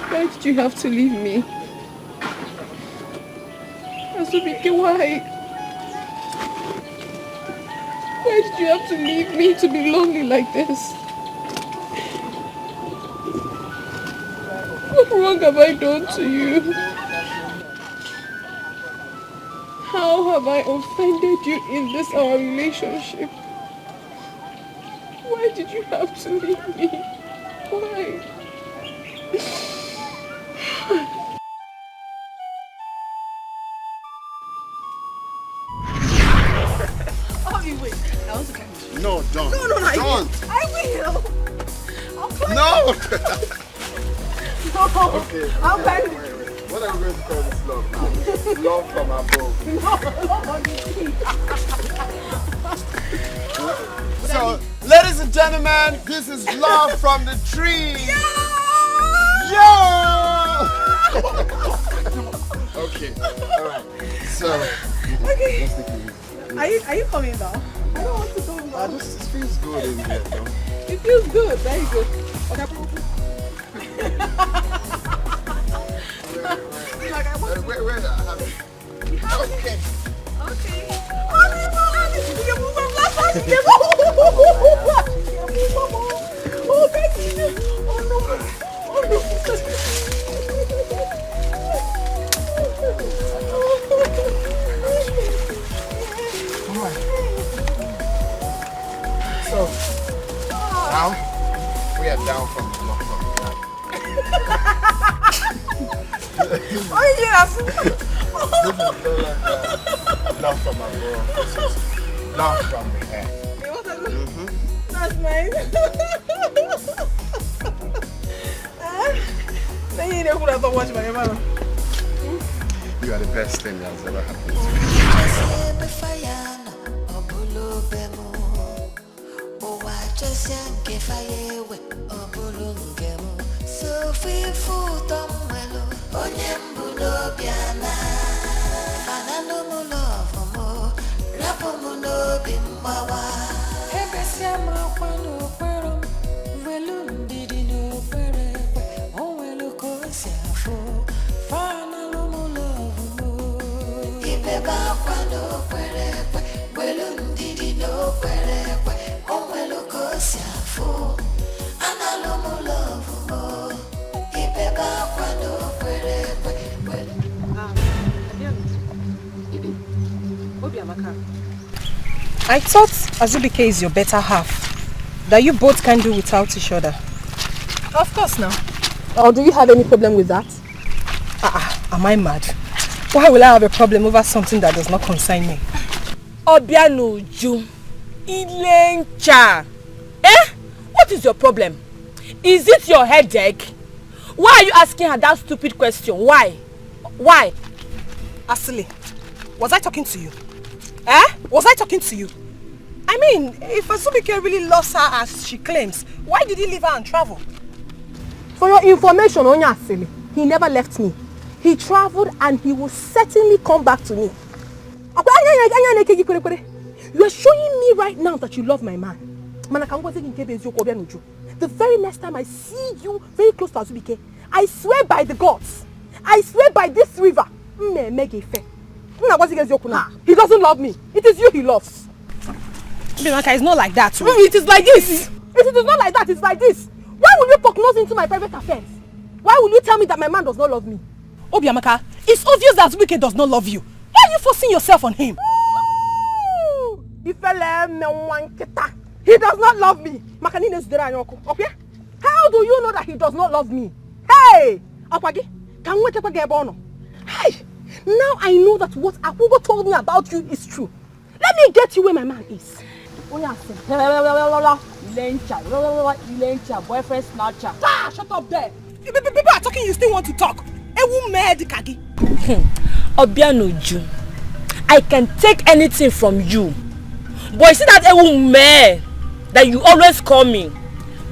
S8: Why did you have to leave me? Azubike, why? Why did you have to leave me to be lonely like this? What wrong have I done to you? How have I offended you in this our relationship? Why did you have to leave me? Why?
S2: No, don't.
S8: No,
S2: don't.
S8: I will. I'll play.
S2: No.
S8: No.
S2: Okay.
S8: I'll play.
S2: What are we going to call this love now? Love from above. So, ladies and gentlemen, this is love from the tree. Yeah! Okay. All right. So.
S8: Okay.
S2: Let's take it easy.
S8: Are you coming down? I don't want to come down.
S2: It feels good in here, though.
S8: It feels good. Very good. Okay.
S2: Wait, okay.
S8: Okay.
S2: So, now we are down from the block from
S8: Oh yes!
S2: love from above. This is love from the air.
S8: That's nice.
S2: You are the best thing that has ever happened to
S10: I thought Azubike is your better half. That you both can do without each other.
S8: Of course now. Or do you have any problem with that?
S10: Am I mad? Why will I have a problem over something that does not concern me?
S5: Obianuju, Ilencha. What is your problem? Is it your headache? Why are you asking her that stupid question? Why? Why?
S10: Asili, was I talking to you? Was I talking to you? I mean, if Azubike really lost her as she claims, why did he leave her and travel?
S8: For your information, Onya Asili, he never left me. He traveled and he will certainly come back to me. You are showing me right now that you love my man. The very next time I see you very close to Azubike, I swear by the gods, I swear by this river, he doesn't love me. It is you he loves.
S10: Obiamaka, it's not like that.
S8: It is like this. It is not like that, it's like this. Why will you poke nose into my private affairs? Why will you tell me that my man does not love me?
S10: Obiamaka, it's obvious that Azubike does not love you. Why are you forcing yourself on him?
S8: He does not love me. How do you know that he does not love me? Hey! Hey! Now I know that what Akugo told me about you is true. Let me get you where my man is.
S5: Lencha, boyfriend snatcher.
S10: Shut up there. People are talking, you still want to talk.
S5: Obianuju, I can take anything from you. But you see that Ewume that you always call me?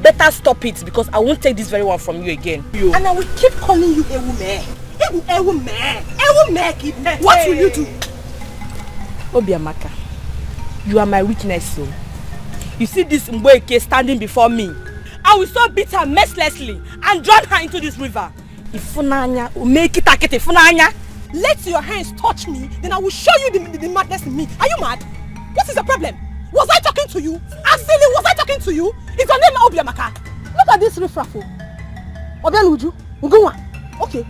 S5: Better stop it because I won't take this very one from you again.
S10: And I will keep calling you Ewume. Ewume. What will you do?
S5: Obiamaka, you are my weakness. So. You see this Mboeke standing before me. I will so beat her mercilessly and drown her into this river. Ifunanya, Ifunanya.
S10: Let your hands touch me, then I will show you the madness in me. Are you mad? What is the problem? Was I talking to you? Asili, was I talking to you? Is your name Obiamaka?
S8: Look at this riffraff. Obianuju, Ugunwa. Okay,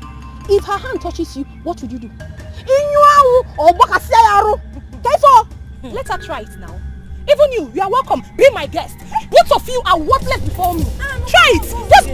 S8: if her hand touches you, what would you do? Let her try it now. Even you are welcome. Be my guest. Both of you are worthless before me. Try it. Just...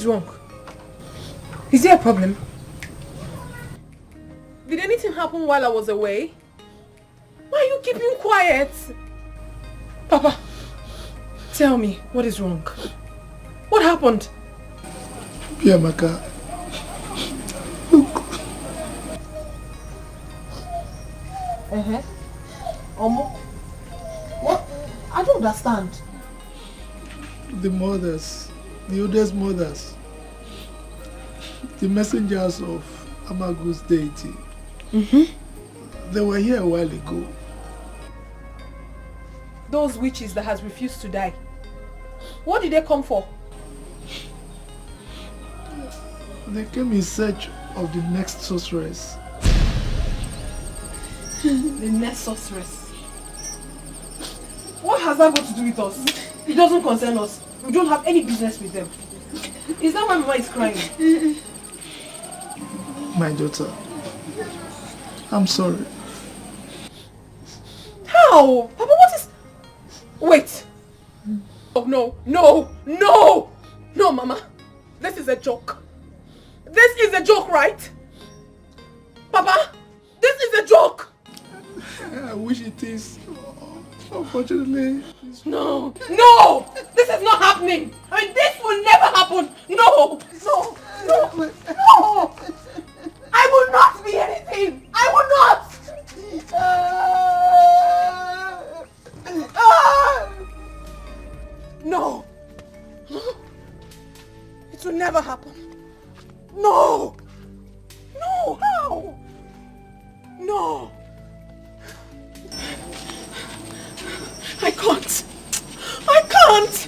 S8: Wrong? Is there a problem? Did anything happen while I was away? Why are you keeping quiet? Papa, tell me, what is wrong? What happened?
S4: Obiamaka, look.
S8: What? I don't understand.
S4: The mothers, the oldest mothers, the messengers of Amagu's deity. They were here a while ago.
S8: Those witches that has refused to die. What did they come for?
S4: They came in search of the next sorceress.
S8: The next sorceress? What has that got to do with us? It doesn't concern us. We don't have any business with them. Is that why Mama is crying?
S4: My daughter, I'm sorry.
S8: How? Papa, what is... Wait. Oh, no, no, no! No, Mama. This is a joke. This is a joke, right? Papa, this is a joke!
S4: I wish it is. Unfortunately...
S8: No! No! This is not happening! I mean, this will never happen! No! No! No! No! I will not be anything! I will not! No! It will never happen. No! No! How? No! I can't! I can't!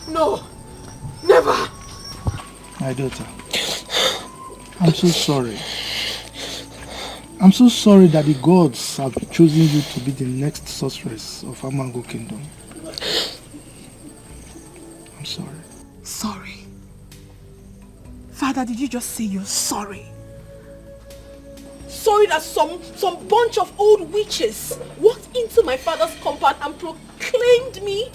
S8: No! Never!
S4: My daughter, I'm so sorry. I'm so sorry that the gods have chosen you to be the next sorceress of Amago Kingdom. I'm sorry.
S8: Sorry? Father, did you just say you're sorry? Sorry that some bunch of old witches walked into my father's compound and proclaimed me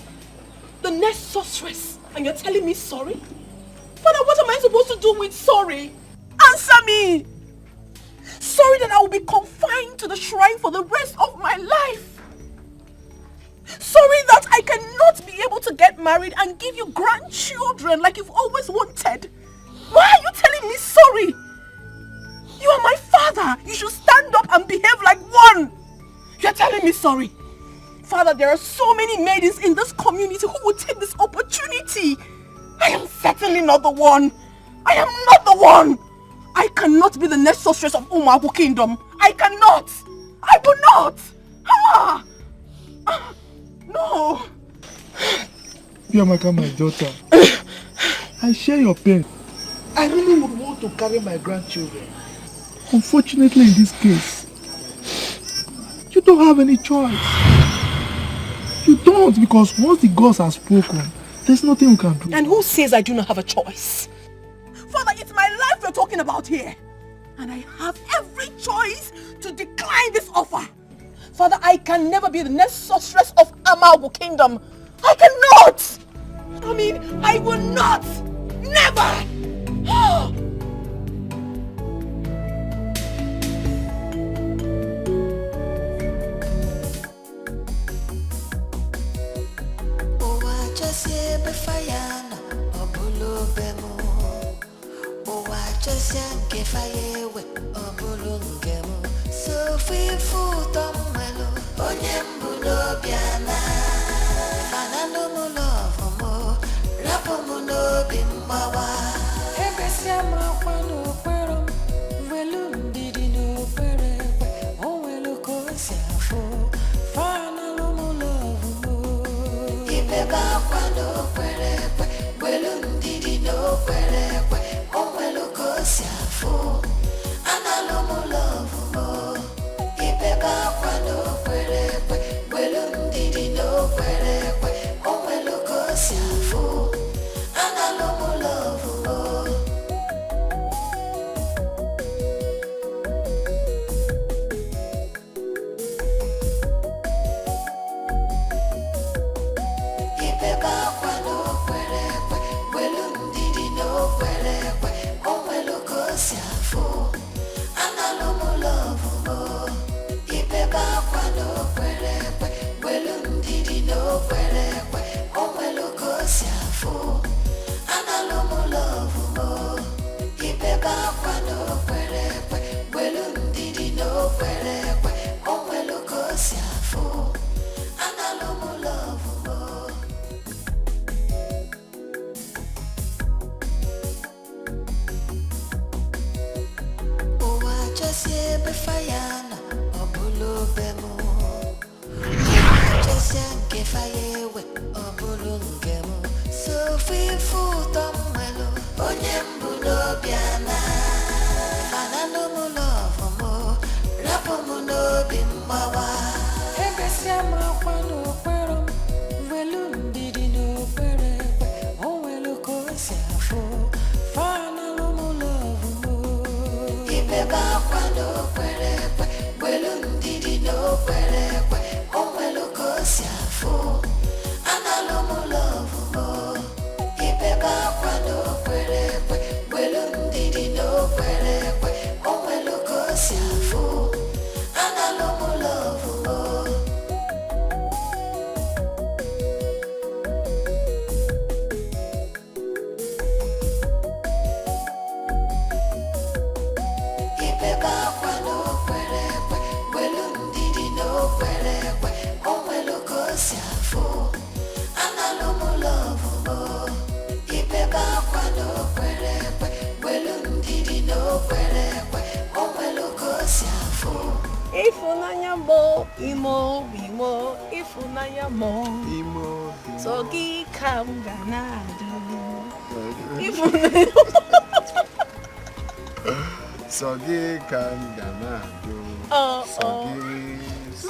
S8: the next sorceress, and you're telling me sorry? Father, what am I supposed to do with sorry? Answer me! Sorry that I will be confined to the shrine for the rest of my life. Sorry that I cannot be able to get married and give you grandchildren like you've always wanted. Why are you telling me sorry? You are my father. You should stand up and behave like one. You're telling me sorry. Father, there are so many maidens in this community who will take this opportunity. I am certainly not the one. I am not the one. I cannot be the next sorceress of Umagu Kingdom. I cannot. I will not. No.
S4: Obiamaka, my daughter, I share your pain. I really would want to carry my grandchildren. Unfortunately, in this case, you don't have any choice. You don't, because once the gods have spoken, there's nothing you can do.
S8: And who says I do not have a choice? Father, it's my life we're talking about here. And I have every choice to decline this offer. Father, I can never be the next sorceress of Amago Kingdom. I cannot! I mean, I will not! Never!
S12: So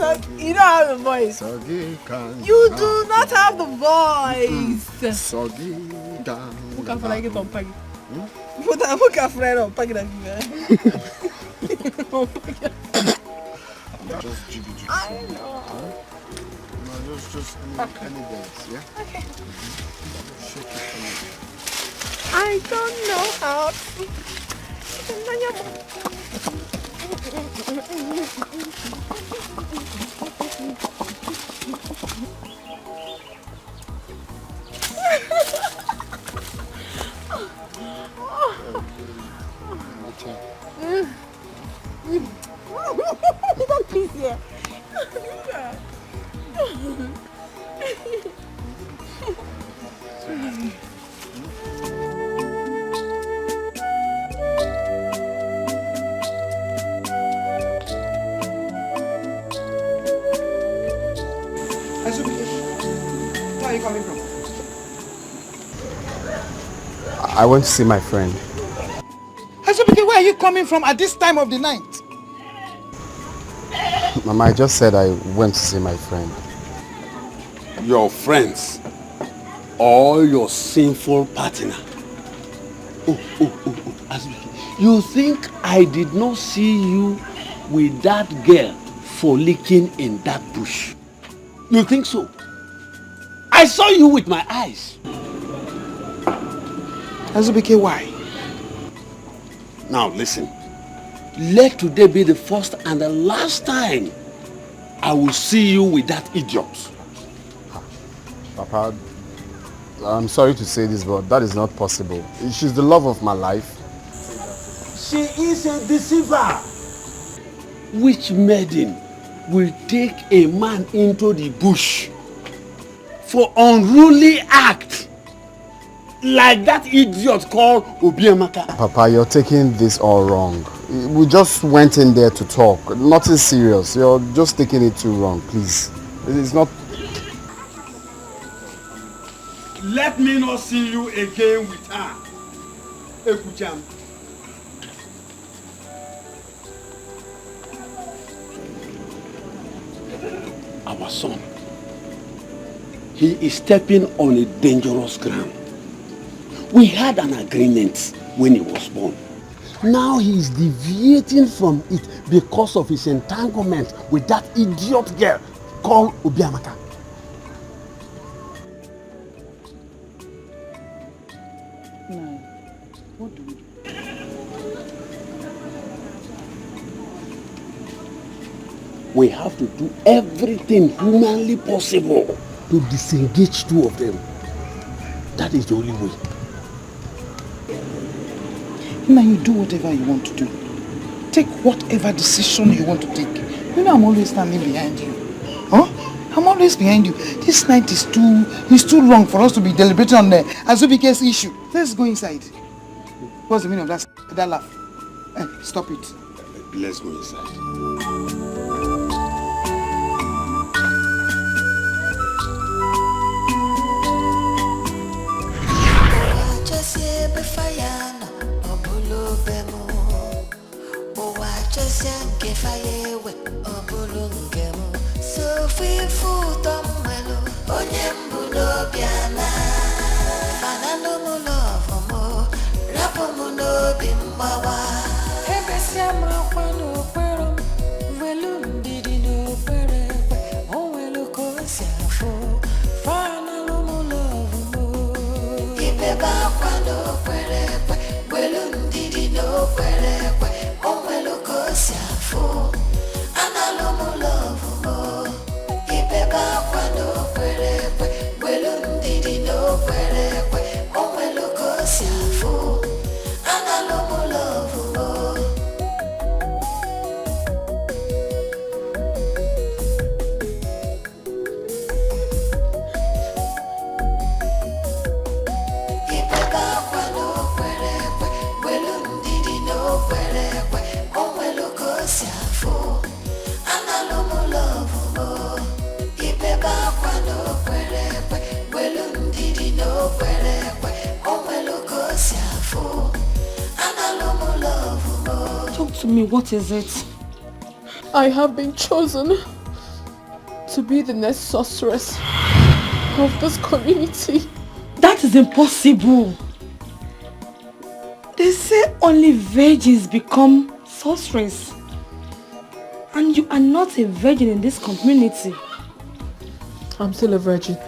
S10: You don't have the voice. You do not have the voice. Just
S2: GBG.
S10: I know.
S2: No, just any dance, yeah?
S10: Okay.
S2: Shake it for me.
S10: I don't know how Don't kiss here.
S11: Where are you coming from?
S2: I went to see my friend.
S11: Azubike, where are you coming from at this time of the night?
S2: Mama, I just said I went to see my friend.
S3: Your friends or your sinful partner. Azubike, you think I did not see you with that girl frolicking in that bush? You think so? I saw you with my eyes.
S11: Azubike, why?
S3: Now listen. Let today be the first and the last time I will see you with that idiot.
S2: Papa, I'm sorry to say this, but that is not possible. She's the love of my life.
S4: She is a deceiver.
S3: Which maiden will take a man into the bush for unruly act like that idiot called Obiamaka?
S2: Papa, you're taking this all wrong. We just went in there to talk. Nothing serious. You're just taking it too wrong, please. It's not...
S3: let me not see you again with her. Ekucham. Our son, he is stepping on a dangerous ground. We had an agreement when he was born. Now he is deviating from it because of his entanglement with that idiot girl called Obiamaka.
S11: No. What do we do?
S3: We have to do everything humanly possible to disengage two of them. That is the only way.
S11: Now you do whatever you want to do. Take whatever decision you want to take. You know I'm always standing behind you. Huh? I'm always behind you. This night is too long for us to be deliberating on the Azubike's issue. Let's go inside. What's the meaning of that laugh? Stop it.
S3: Let's go inside.
S5: To me, what is it?
S8: I have been chosen to be the next sorceress of this community.
S5: That is impossible. They say only virgins become sorcerers. And you are not a virgin in this community.
S8: I'm still a virgin.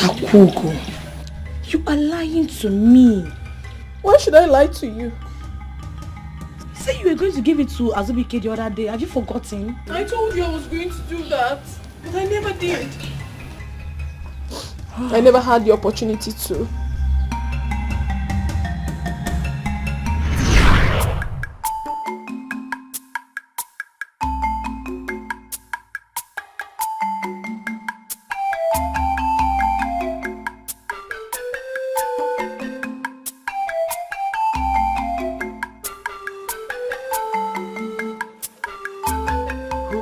S5: Akwugo, you are lying to me.
S8: Why should I lie to you?
S5: You said you were going to give it to Azubike the other day. Have you forgotten?
S8: I told you I was going to do that, but I never did. I never had the opportunity to.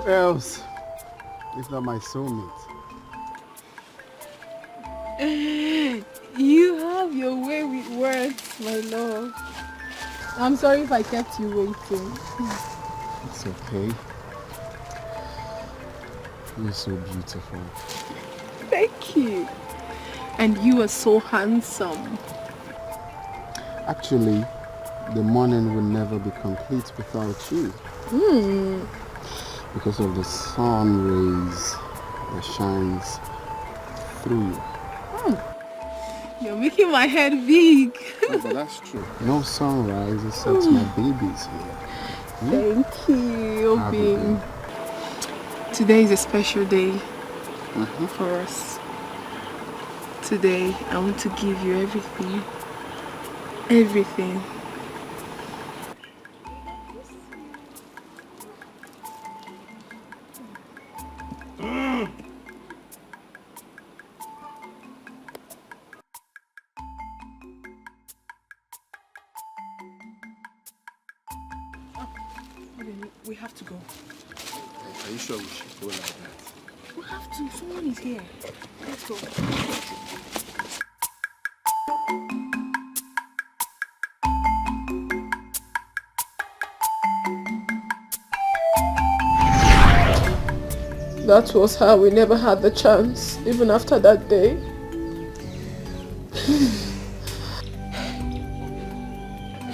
S2: Else, if not my soulmate.
S8: You have your way with words, my love. I'm sorry if I kept you waiting.
S2: It's okay. You're so beautiful.
S8: Thank you. And you are so handsome.
S2: Actually, the morning will never be complete without you. Because of the sun rays that shines through you.
S8: You're making my head big.
S2: Oh, but that's true. No sunrise except my baby's here.
S8: Thank you, Obim. Today is a special day for us. Today, I want to give you everything. Everything.
S5: We have to go.
S2: Are you sure we should go like that?
S8: We have to. Someone is here. Let's go. That was how we never had the chance, even after that day.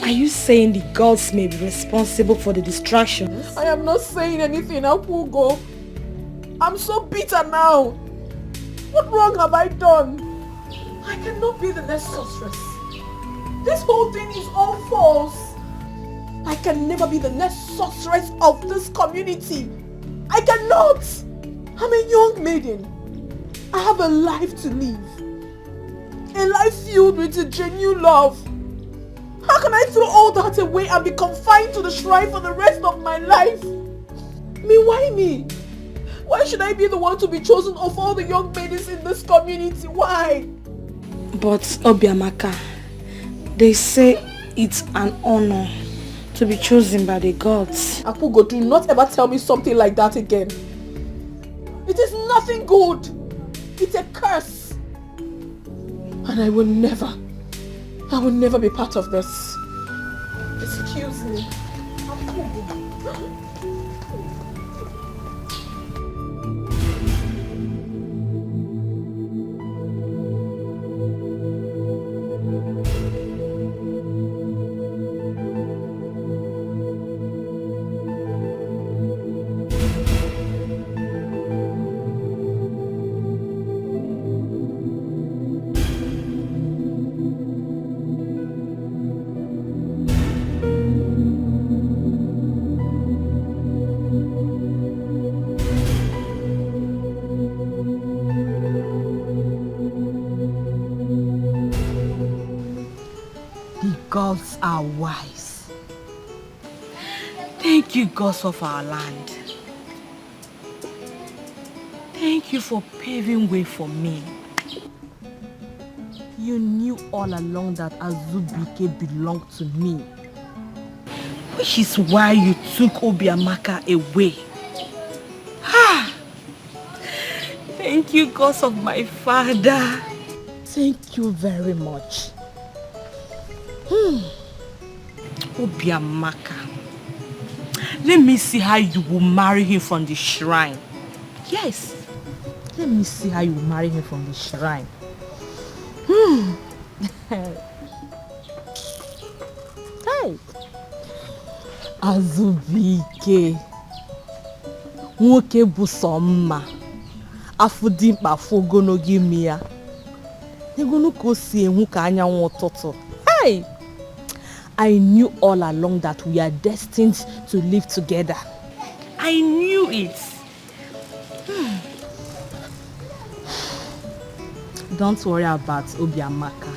S7: Are you saying the gods may be responsible for the distractions?
S8: I am not saying anything, Akugo. I'm so bitter now. What wrong have I done?
S1: I cannot be the next sorceress. This whole thing is all false. I can never be the next sorceress of this community. I cannot. I'm a young maiden. I have a life to live. A life filled with a genuine love. How can I throw all that away and be confined to the shrine for the rest of my life? Why me? Why should I be the one to be chosen of all the young maidens in this community? Why?
S7: But Obiamaka, they say it's an honor to be chosen by the gods.
S1: Akugo, do not ever tell me something like that again. It is nothing good. It's a curse. And I will never be part of this. Excuse me. Akugo.
S5: Gods are wise. Thank you, gods of our land. Thank you for paving way for me. You knew all along that Azubike belonged to me, which is why you took Obiamaka away. Thank you, gods of my father. Thank you very much. Obiamaka, let me see how you will marry him from the shrine. Yes, let me see how you will marry him from the shrine. Hey, Azubike, nwoke bụ sọ mma, afọ dị mkpa afọ ogologo imi ya. N'egonu ka o si enwu ka anyanwụ ụtụtụ. Hey! I knew all along that we are destined to live together. I knew it. Don't worry about Obiamaka.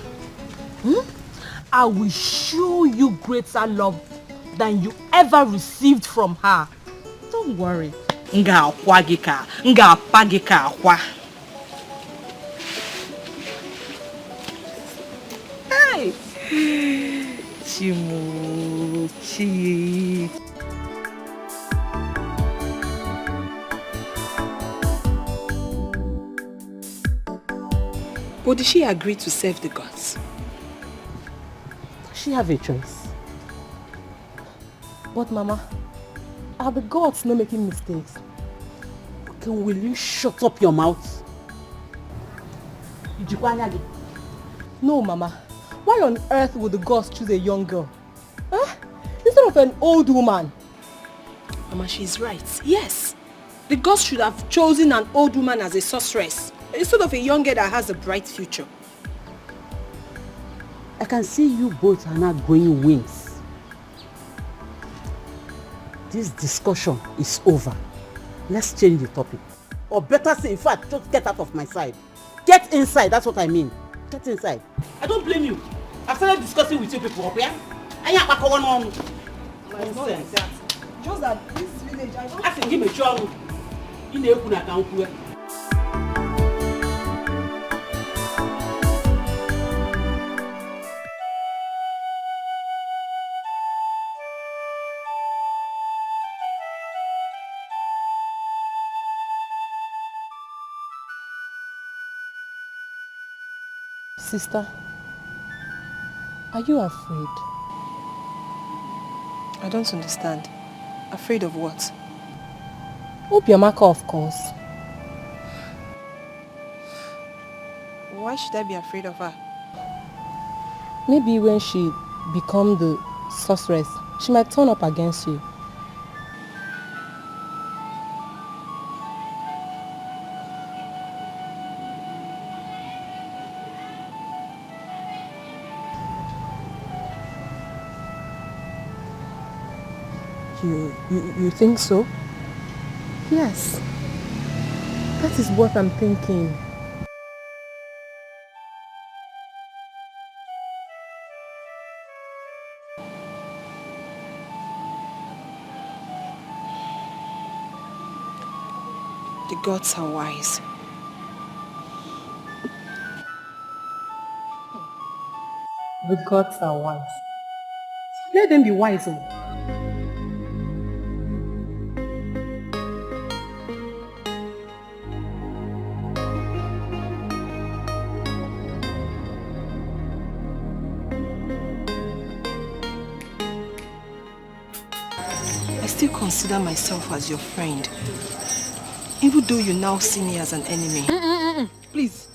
S5: I will show you greater love than you ever received from her. Don't worry. Nga akwa gị ka, nga apa gị ka akwa. Hey! Chimuchi.
S10: But did she agree to serve the gods?
S1: She have a choice. But Mama, are the gods not making mistakes?
S9: Okay, will you shut up your mouth?
S1: No, Mama. Why on earth would the gods choose a young girl? Instead of an old woman?
S10: Mama, she's right. Yes. The gods should have chosen an old woman as a sorceress, instead of a young girl that has a bright future.
S9: I can see you both are now growing wings. This discussion is over. Let's change the topic. Or better say, in fact, just get out of my side. Get inside, that's what I mean. Get inside. I don't blame you. I've started discussing with you people up here. I ain't back on. Nonsense.
S10: Just that this village, I don't...
S9: I can give me a job. You know, you can't.
S1: Sister, are you afraid?
S10: I don't understand. Afraid of what?
S1: Obiamaka, of course.
S10: Why should I be afraid of her?
S1: Maybe when she becomes the sorceress, she might turn up against you. You think so? Yes. That is what I'm thinking.
S10: The gods are wise.
S1: The gods are wise. Let them be wise.
S10: I still consider myself as your friend. Even though you now see me as an enemy.
S8: Please,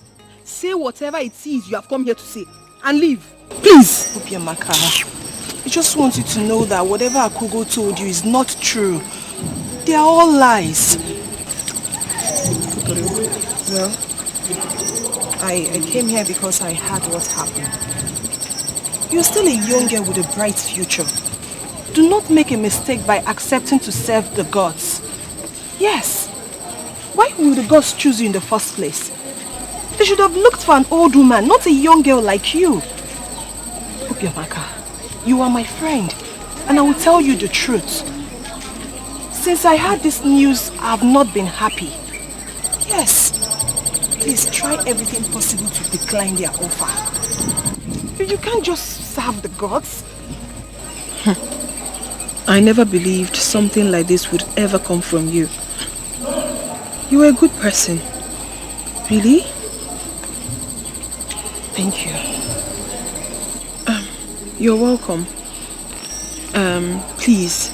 S8: say whatever it is you have come here to say and leave. Please!
S10: Obiamaka, I just want you to know that whatever Akugo told you is not true. They are all lies. Well, I came here because I heard what happened. You're still a young girl with a bright future. Do not make a mistake by accepting to serve the gods. Yes. Why will the gods choose you in the first place? They should have looked for an old woman, not a young girl like you. Obiamaka, you are my friend, and I will tell you the truth. Since I heard this news, I have not been happy. Yes. Please try everything possible to decline their offer. You can't just serve the gods.
S8: I never believed something like this would ever come from you. You were a good person. Really?
S10: Thank you.
S8: You're welcome. Please,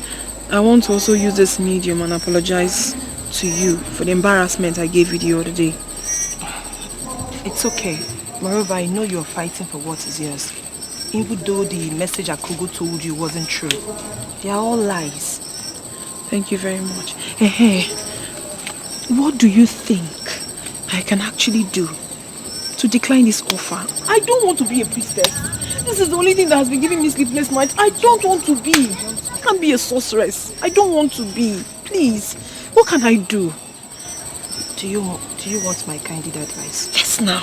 S8: I want to also use this medium and apologize to you for the embarrassment I gave you the other day.
S10: It's okay. Moreover, I know you're fighting for what is yours. Even though the message Akugo told you wasn't true. They are all lies.
S8: Thank you very much. Hey, what do you think I can actually do to decline this offer? I don't want to be a priestess. This is the only thing that has been giving me sleepless nights. I don't want to be. I can't be a sorceress. I don't want to be. Please, what can I do?
S10: Do you want my candid advice?
S8: Yes, now.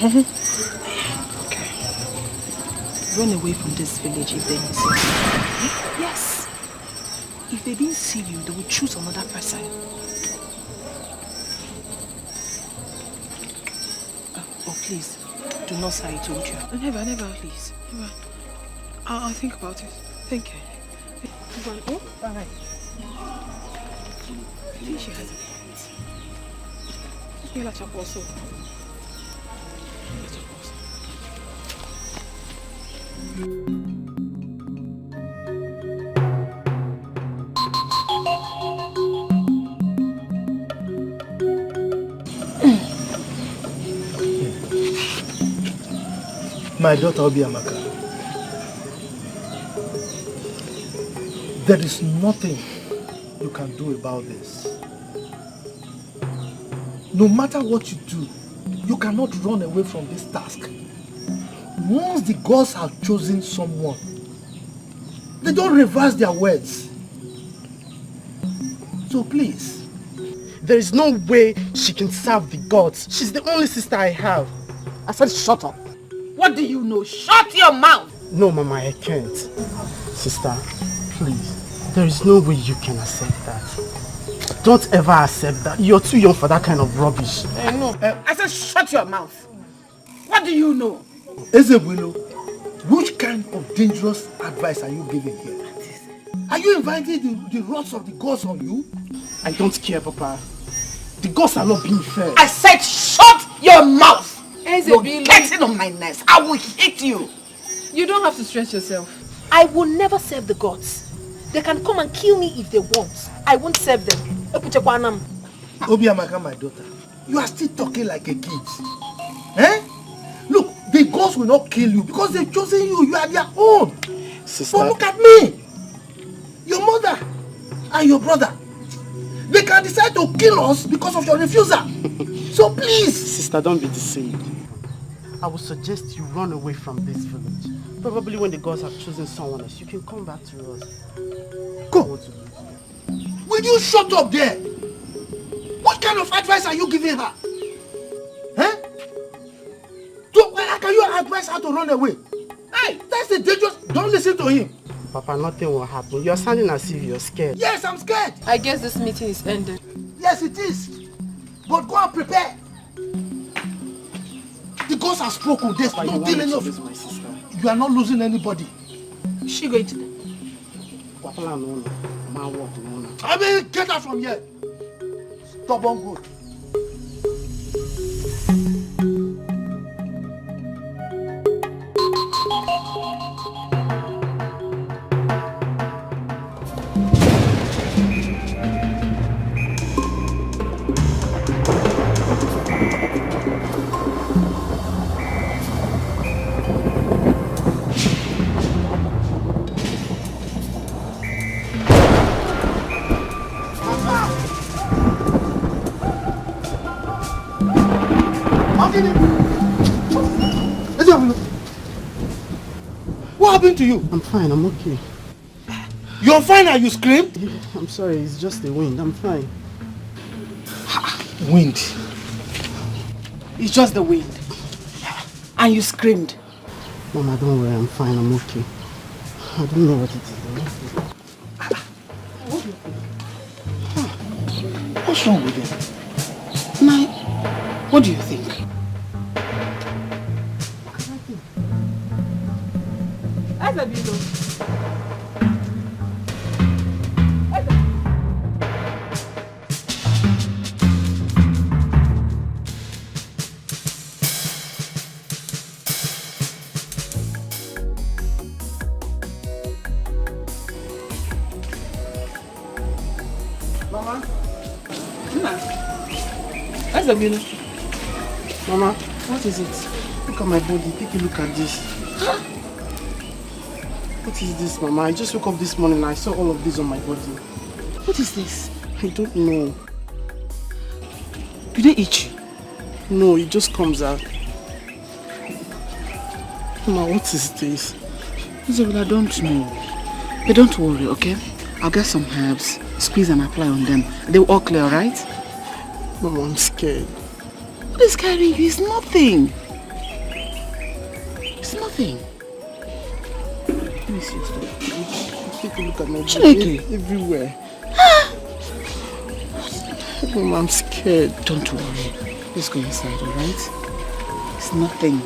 S10: Okay. Run away from this village if they didn't see you. Yes. If they didn't see you, they will choose another person. Oh, please. Do not say I told you.
S8: Never, please. Never. I'll think about it. Thank you.
S10: Oh, alright. I think she has a point.
S8: You'll have to also.
S4: My daughter Obiamaka, there is nothing you can do about this. No matter what you do, you cannot run away from this task. Once the gods have chosen someone, they don't reverse their words. So please.
S6: There is no way she can serve the gods. She's the only sister I have. I said shut up.
S9: What do you know? Shut your mouth!
S6: No, Mama, I can't. Sister, please. There is no way you can accept that. Don't ever accept that. You're too young for that kind of rubbish.
S9: I know. I said shut your mouth. What do you know?
S4: Ezebwilo, which kind of dangerous advice are you giving here? Are you inviting the wrath of the gods on you?
S6: I don't care, Papa. The gods are not being fair.
S9: I said shut your mouth!
S11: You're getting on my nerves. I will hit you.
S8: You don't have to stress yourself.
S10: I will never serve the gods. They can come and kill me if they want. I won't serve them.
S4: Obiamaka, my daughter, you are still talking like a kid. Eh? Look, the gods will not kill you because they've chosen you. You are their own.
S6: Sister.
S4: But look at me. Your mother and your brother. They can decide to kill us because of your refusal. So please.
S6: Sister, don't be deceived. I would suggest you run away from this village. Probably when the gods have chosen someone else, you can come back to us.
S4: Go. Will you shut up there? What kind of advice are you giving her? Eh? So, how can you advise her to run away? Hey, that's a dangerous. Don't listen to him.
S6: Papa, nothing will happen. You are sounding as if you're scared.
S4: Yes, I'm scared.
S8: I guess this meeting is ended.
S4: Yes, it is. But go and prepare. The gods have spoken. There's no dealing of it.
S6: My sister.
S4: You are not losing anybody.
S10: Is she going to them?
S6: Papa, no. My word, no.
S4: I mean, get her from here. Stubborn good. What happened to you?
S6: I'm fine, I'm okay.
S4: You're fine and you scream?
S6: I'm sorry, it's just the wind. I'm fine.
S4: Wind.
S10: It's just the wind. And you screamed.
S6: Mama, don't worry, I'm fine, I'm okay. I don't know what it is.
S11: What's wrong with him?
S10: What do you think?
S6: Mama? Mama, what is it? Look at my body. Take a look at this. What is this, Mama? I just woke up this morning and I saw all of this on my body.
S10: What is this?
S6: I don't know.
S10: Did they eat you?
S6: No, it just comes out. Mama, what is this?
S11: Isabel, I don't know. But don't worry, okay? I'll get some herbs, squeeze and apply on them. They will all clear, alright?
S6: Mama, I'm scared.
S11: What is scaring you? It's nothing. It's nothing.
S6: Let me see. Take a look at my body.
S11: Chineke.
S6: Everywhere. Mama, I'm scared.
S11: Don't worry. Let's go inside, alright? It's nothing.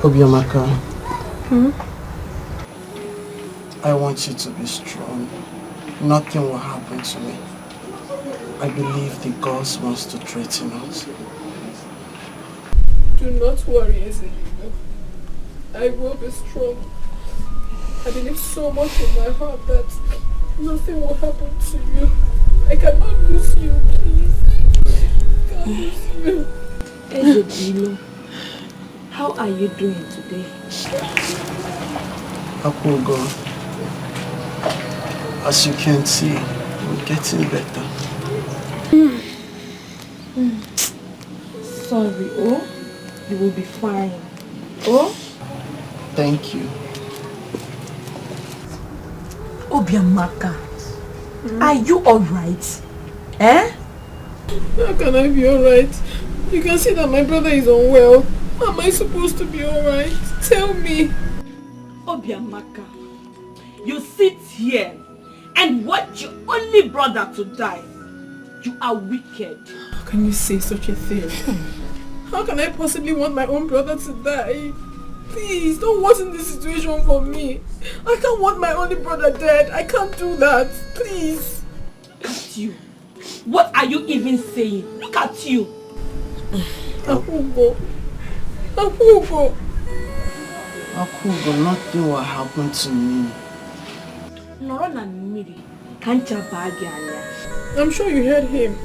S6: Obiamaka,
S8: Hmm?
S6: I want you to be strong. Nothing will happen to me. I believe the gods wants to threaten us.
S8: Do not worry, Ezelino. I will be strong. I believe so much in my heart that nothing will happen to you. I cannot lose you, please. I can't lose you.
S5: Ezelino, how are you doing today?
S6: Akugo, as you can see, I'm getting better.
S5: Sorry, oh? You will be fine. Oh?
S6: Thank you.
S5: Obiamaka, are you alright? Eh?
S8: How can I be alright? You can see that my brother is unwell. How am I supposed to be alright? Tell me.
S5: Obiamaka, you sit here and watch your only brother to die. You are wicked.
S8: How can you say such a thing? How can I possibly want my own brother to die? Please, don't worsen this situation for me. I can't want my only brother dead. I can't do that. Please.
S5: Look at you. What are you even saying? Look at you.
S8: Akugo. Akugo.
S6: Akugo, nothing will happen to me.
S8: I'm sure you heard him.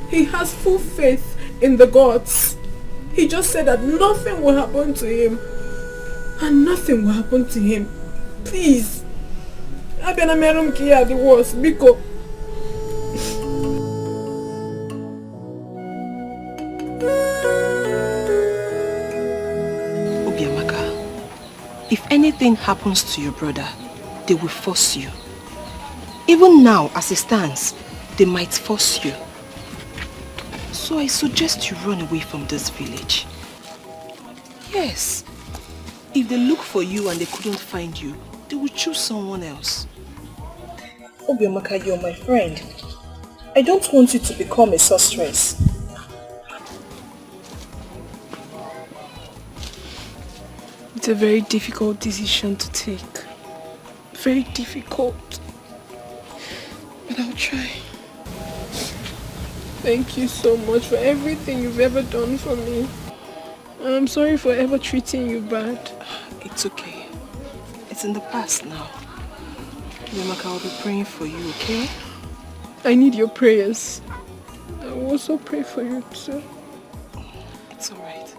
S8: He has full faith in the gods. He just said that nothing will happen to him. And nothing will happen to him. Please. Abena meron kia the worst. Biko.
S10: Obiamaka, if anything happens to your brother, they will force you. Even now, as it stands, they might force you. So I suggest you run away from this village. Yes. If they look for you and they couldn't find you, they will choose someone else. Obiamaka, you're my friend. I don't want you to become a sorceress.
S8: It's a very difficult decision to take. Very difficult. But I'll try. Thank you so much for everything you've ever done for me. And I'm sorry for ever treating you bad.
S10: It's okay. It's in the past now. Obiamaka, I'll be praying for you, okay?
S8: I need your prayers. I will also pray for you too.
S10: It's alright.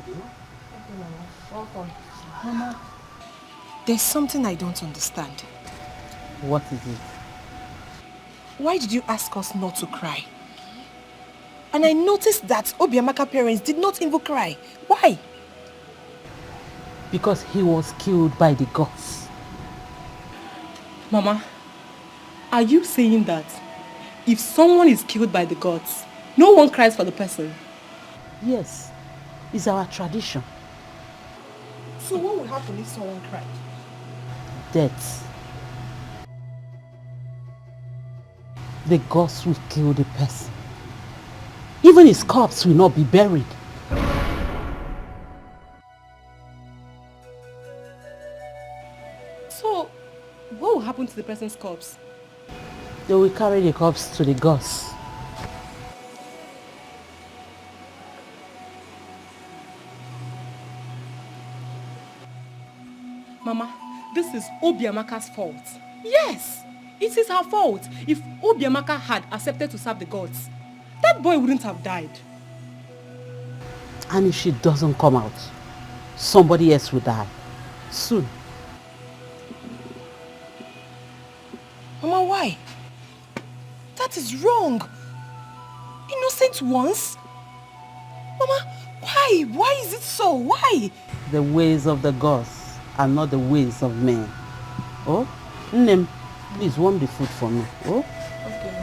S3: food,
S10: Welcome. Mama, there's something I don't understand.
S9: What is it?
S10: Why did you ask us not to cry? And I noticed that Obiamaka parents did not even cry. Why?
S9: Because he was killed by the gods.
S5: Mama, are you saying that if someone is killed by the gods, no one cries for the person?
S9: Yes, it's our tradition.
S10: So what would happen if someone cried?
S9: Death. The gods will kill the person. Even his corpse will not be buried.
S5: So, what will happen to the person's corpse?
S9: They will carry the corpse to the gods.
S5: Mama, this is Obiamaka's fault. Yes, it is her fault. If Obiamaka had accepted to serve the gods, that boy wouldn't have died.
S9: And if she doesn't come out, somebody else will die. Soon.
S10: Mama, why? That is wrong. Innocent ones? Mama, why? Why is it so? Why?
S9: The ways of the gods are not the ways of men. Oh, Nnem, please warm the food for me. Oh?
S10: Okay.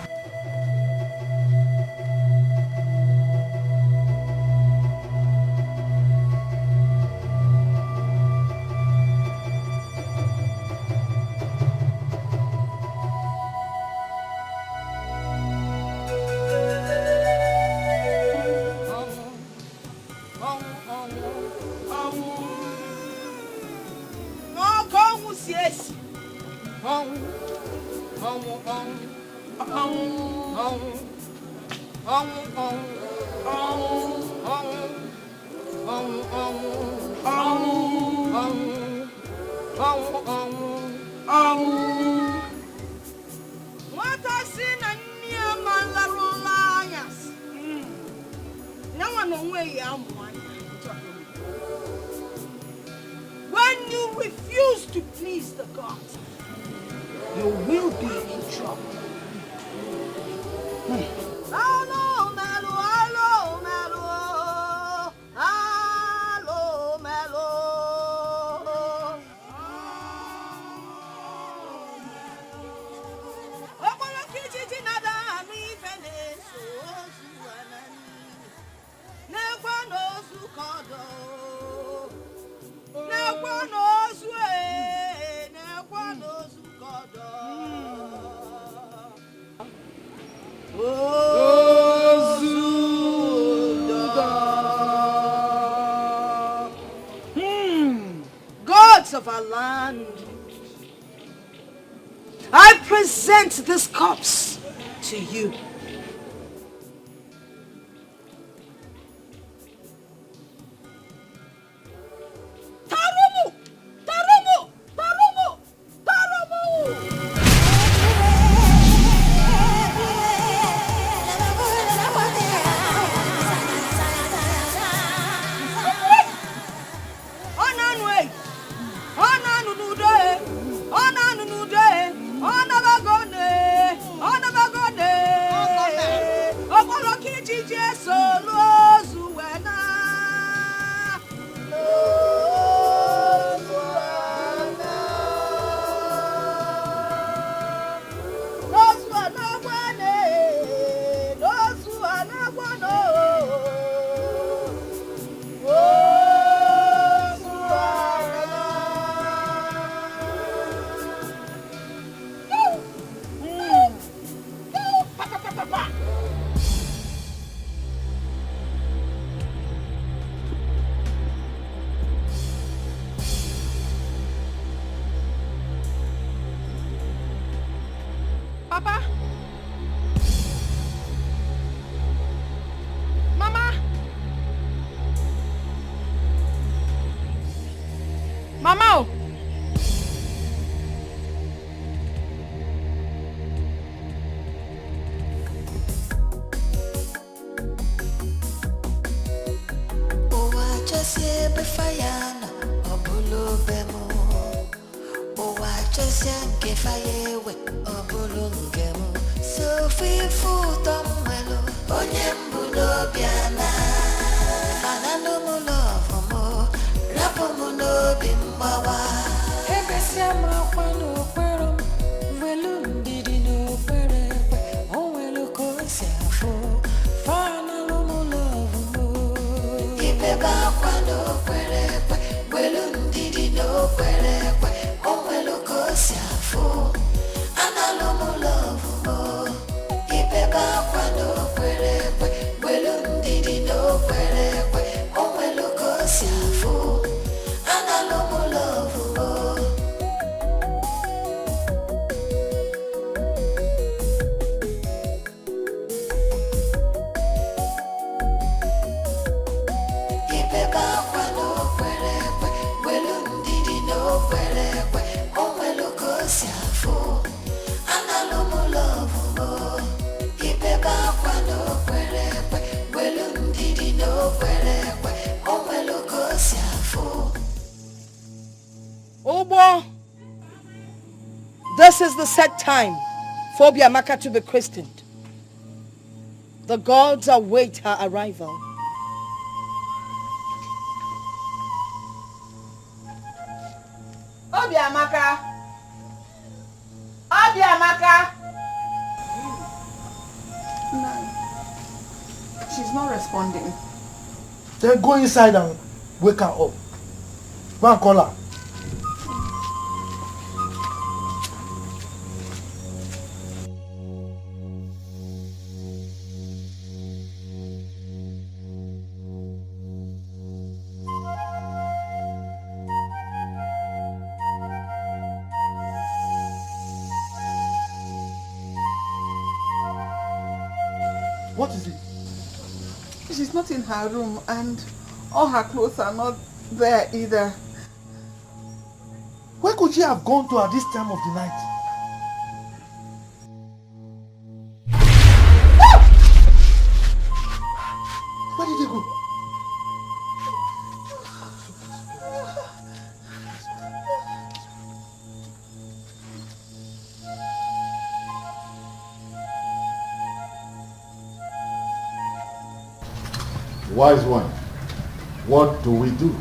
S12: When you refuse to please the gods, you will be in trouble. Hello, Melo, hello, Melo, hello, Melo. Okola kijiji nada mi fene so suanani. Nekwa no su kodo. Nekwa no su nekwa no su kodo. Gods of our land, I present this corpse to you. Tarumu! Tarumu! Tarumu! Tarumu! Papa? Mama? Mama?
S13: Oh, I just
S12: Obo, this is the set time for Obiamaka to be christened. The gods await her arrival.
S9: Obiamaka! Obiamaka!
S11: No. She's not responding.
S4: Then go inside and wake her up. Go and call her. What is it?
S11: She's not in her room and all her clothes are not there either.
S4: Where could she have gone to at this time of the night? Where did they go?
S3: Wise one, what do we do?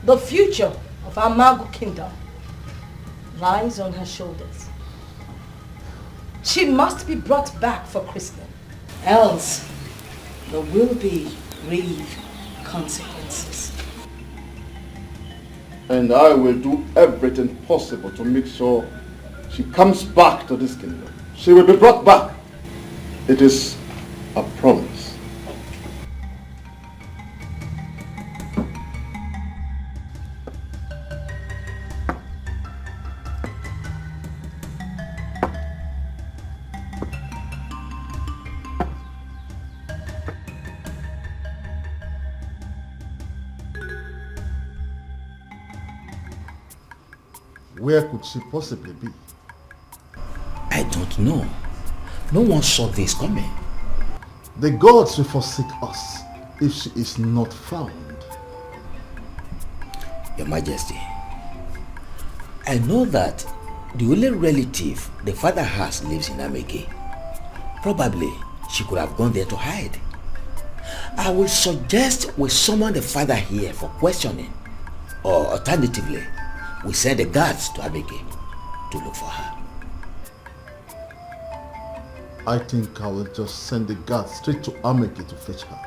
S12: The future of our Magu kingdom lies on her shoulders. She must be brought back for christening, else there will be grave consequences.
S3: And I will do everything possible to make sure she comes back to this kingdom. She will be brought back. It is a promise. Where could she possibly be?
S13: I don't know. No one saw this coming.
S3: The gods will forsake us if she is not found.
S13: Your Majesty, I know that the only relative the father has lives in Ameke. Probably she could have gone there to hide. I will suggest we summon the father here for questioning, or alternatively, we send the guards to Ameke to look for her.
S3: I think I will just send the guards straight to Ameke to fetch her.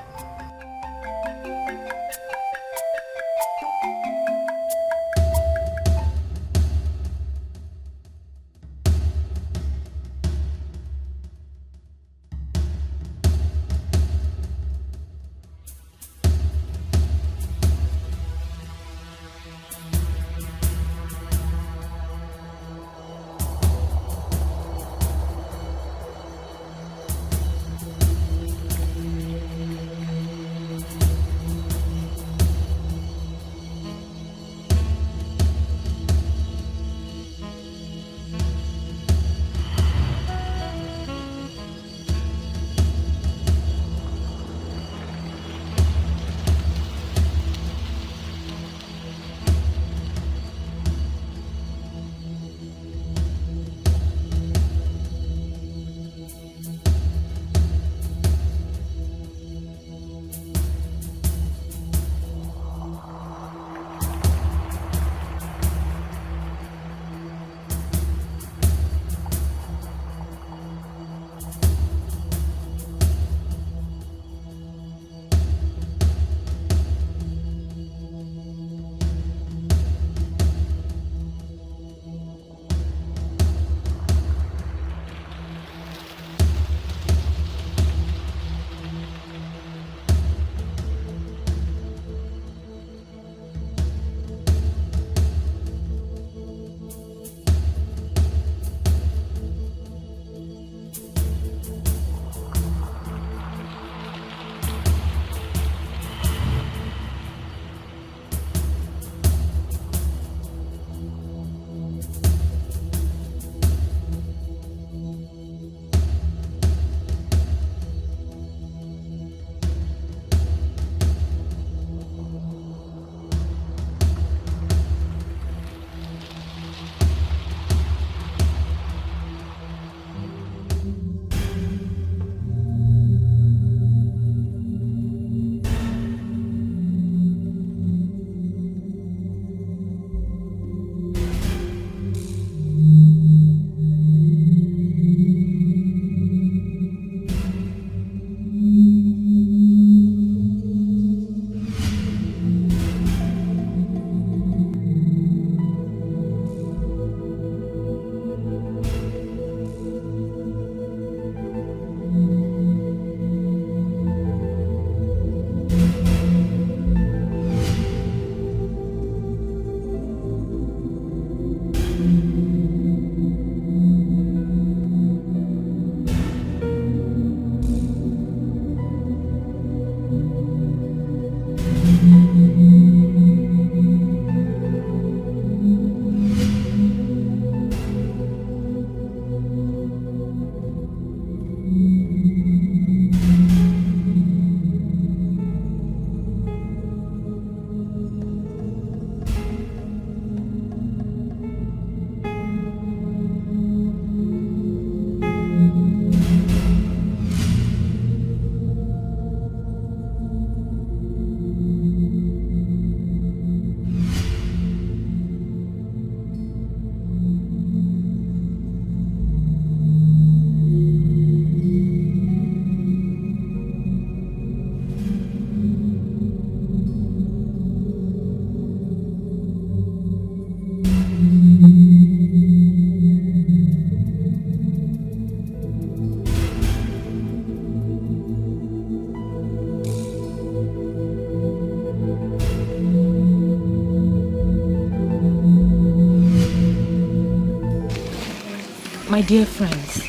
S5: My dear friends,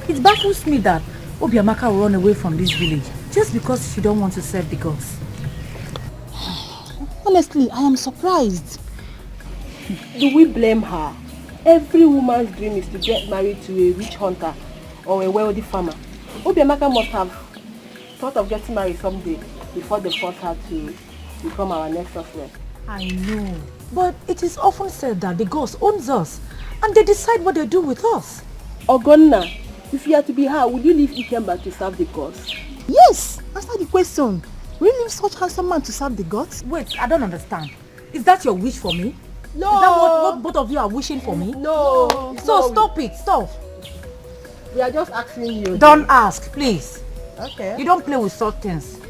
S5: it baffles me that Obiamaka will run away from this village just because she don't want to serve the gods.
S6: Honestly, I am surprised.
S12: Do we blame her? Every woman's dream is to get married to a witch hunter or a wealthy farmer. Obiamaka must have thought of getting married someday before they forced her to become our next husband.
S5: I know, but it is often said that the gods owns us and they decide what they do with us.
S12: Ogonna, if you are to be her, would you leave Ikemba to serve the gods?
S6: Yes, answer the question. Will you leave such handsome man to serve the gods?
S5: Wait, I don't understand. Is that your wish for me?
S12: No.
S5: Is that what both of you are wishing for me?
S12: No.
S5: So stop it, stop.
S12: We are just asking you.
S5: Don't ask, please.
S12: Okay.
S5: You don't play with such things.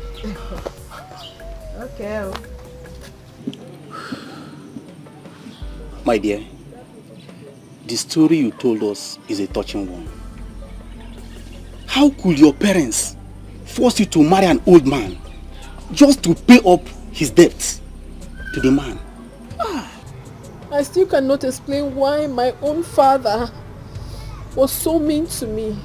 S12: Okay.
S4: My dear, the story you told us is a touching one. How could your parents force you to marry an old man just to pay up his debts to the man?
S8: I still cannot explain why my own father was so mean to me,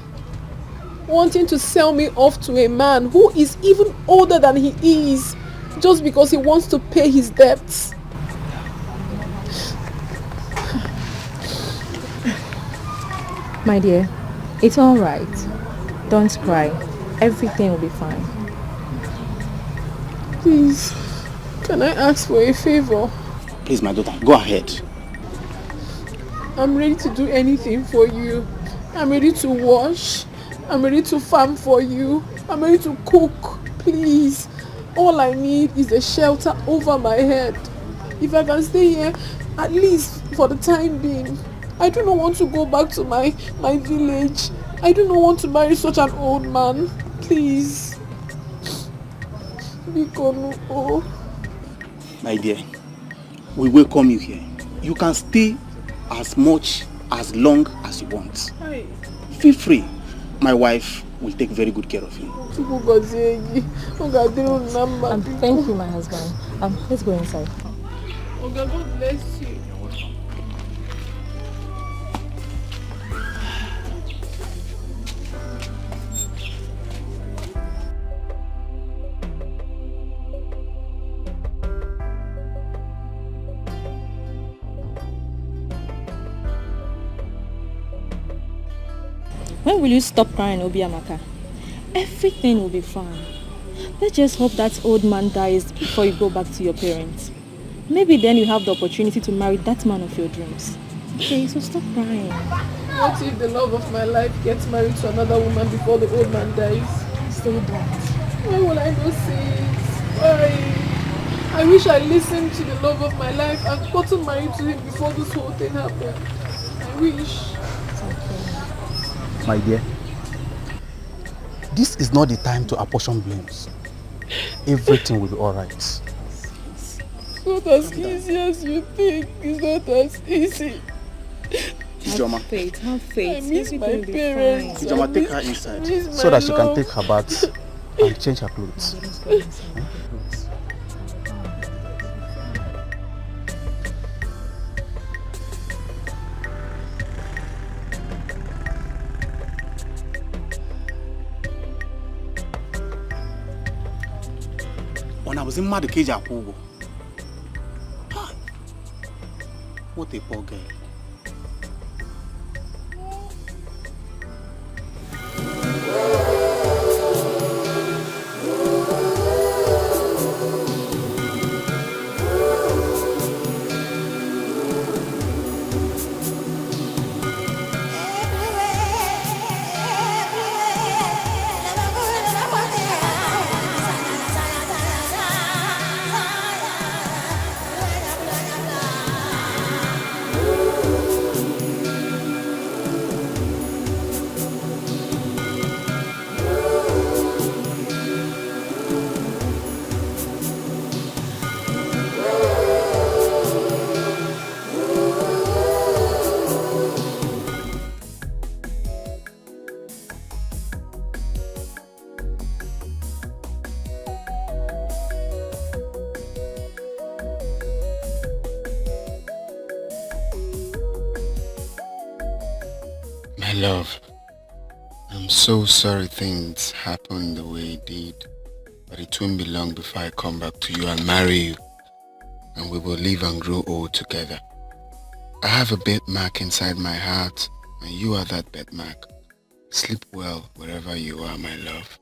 S8: wanting to sell me off to a man who is even older than he is, just because he wants to pay his debts.
S14: My dear, it's all right. Don't cry. Everything will be fine.
S8: Please, can I ask for a favor?
S4: Please, my daughter, go ahead.
S8: I'm ready to do anything for you. I'm ready to wash. I'm ready to farm for you. I'm ready to cook. Please. All I need is a shelter over my head. If I can stay here, at least for the time being. I do not want to go back to my village. I do not want to marry such an old man. Please. Bikono.
S4: My dear, we welcome you here. You can stay as long as you want.
S8: Hi.
S4: Feel free. My wife will take very good care of you.
S14: Thank you, my husband. Let's go inside.
S8: Oh God, God bless you.
S14: When will you stop crying, Obiamaka? Everything will be fine. Let's just hope that old man dies before you go back to your parents. Maybe then you have the opportunity to marry that man of your dreams. Okay, so stop crying.
S8: What if the love of my life gets married to another woman before the old man dies?
S14: Say that.
S8: Why will I not say it? Why? I wish I listened to the love of my life and gotten married to him before this whole thing happened. I wish.
S6: My dear, this is not the time to apportion blames. Everything will be alright.
S8: It's not as easy as you think. It's not as easy.
S4: Ijoma.
S14: Have faith.
S8: I miss my parents.
S4: Ijoma, take her inside.
S6: So that she can take her bath and change her clothes.
S4: When I was in mad cage at Kugo. What a poor girl.
S2: My love, I'm so sorry things happened the way it did. But it won't be long before I come back to you and marry you. And we will live and grow old together. I have a birthmark inside my heart, and you are that birthmark. Sleep well wherever you are, my love.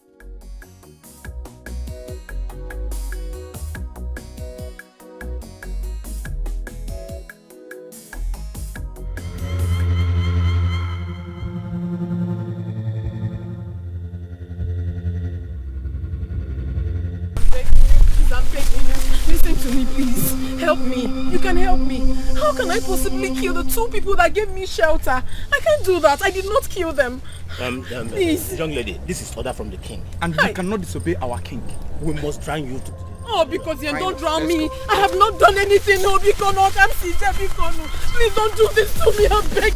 S8: Listen to me, please. Help me. You can help me. How can I possibly kill the 2 people that gave me shelter? I can't do that. I did not kill them.
S4: Please. Young lady, this is order from the king.
S11: And we cannot disobey our king.
S4: We must drown you to
S8: Oh, because you don't drown me. I have not done anything. No, because no, I'm sincere. Because no. Please don't do this to me. I beg.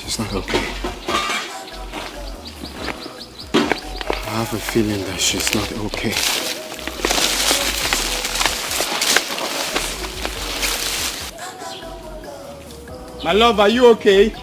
S2: She's not okay. I have a feeling that she's not okay.
S11: My love, are you okay?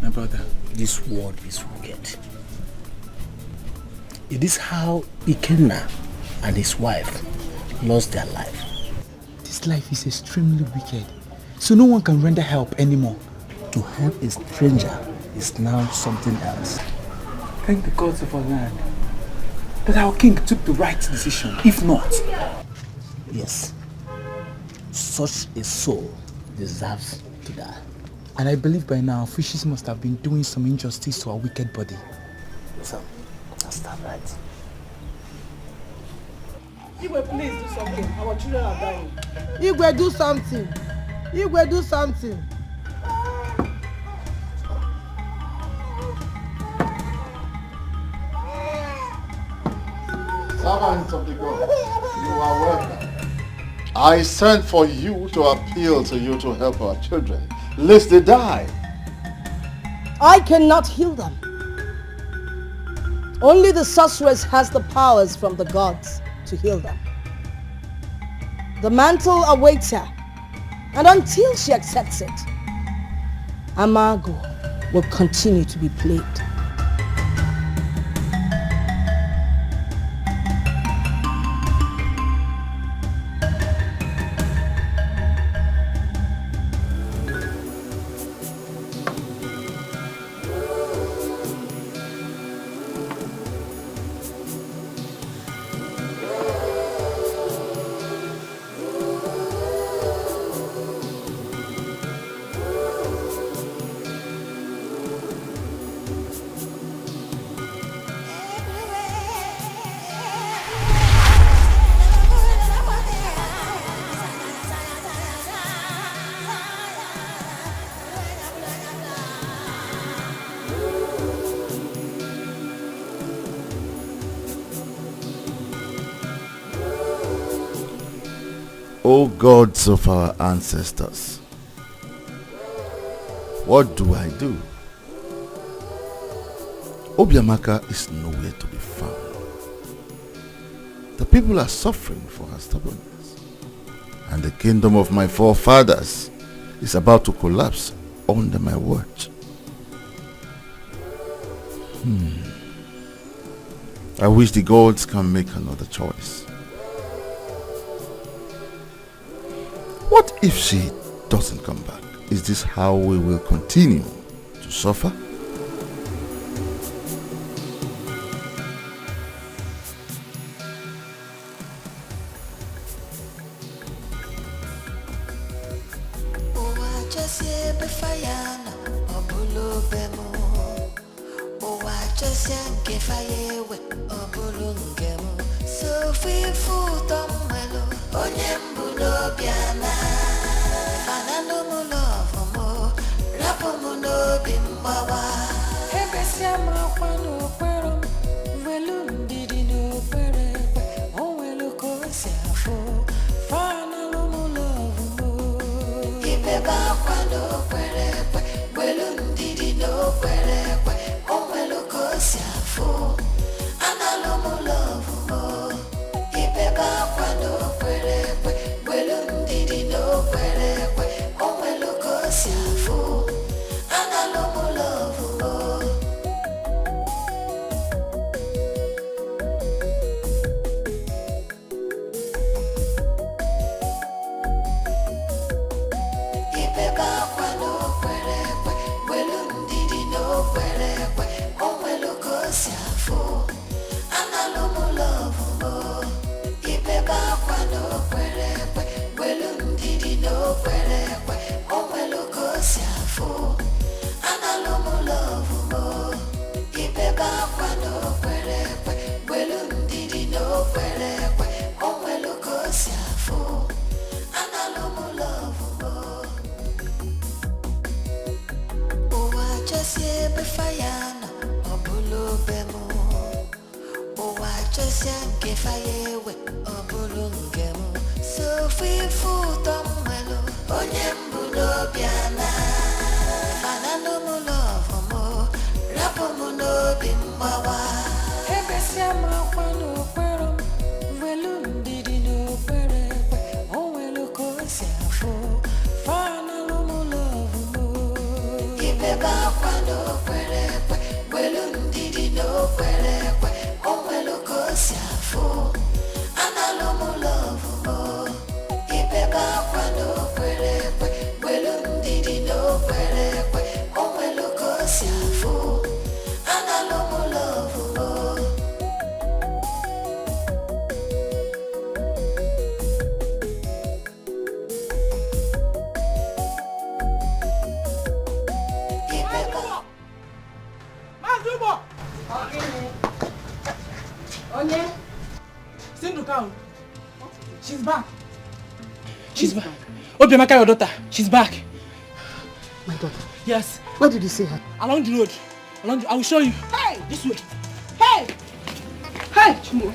S11: My brother.
S4: This world is wicked. It is how Ikenna and his wife lost their life.
S11: This life is extremely wicked, so no one can render help anymore.
S4: To help a stranger is now something else.
S11: Thank the gods of our land that our king took the right decision. If not...
S4: Yes. Such a soul deserves to die.
S11: And I believe by now, fishes must have been doing some injustice to our wicked body.
S4: So, that's that right.
S1: Igwe, please do something. Our children are dying.
S15: Igwe, do something. Igwe, do something.
S2: Servants of the God, you are welcome. I sent for you to appeal to you to help our children, lest they die.
S12: I cannot heal them. Only the sorceress has the powers from the gods to heal them. The mantle awaits her, And until she accepts it, Amago will continue to be played.
S4: O gods of our ancestors, what do I do? Obiamaka is nowhere to be found. The people are suffering for her stubbornness, and the kingdom of my forefathers is about to collapse under my watch. I wish the gods can make another choice. What if she doesn't come back? Is this how we will continue to suffer?
S15: She's back. She's back. Obiamaka, your daughter. She's back.
S6: My daughter?
S15: Yes.
S6: Where did you see her?
S15: Along the road. I will show you. Hey! This way. Hey! Hey! Chimo.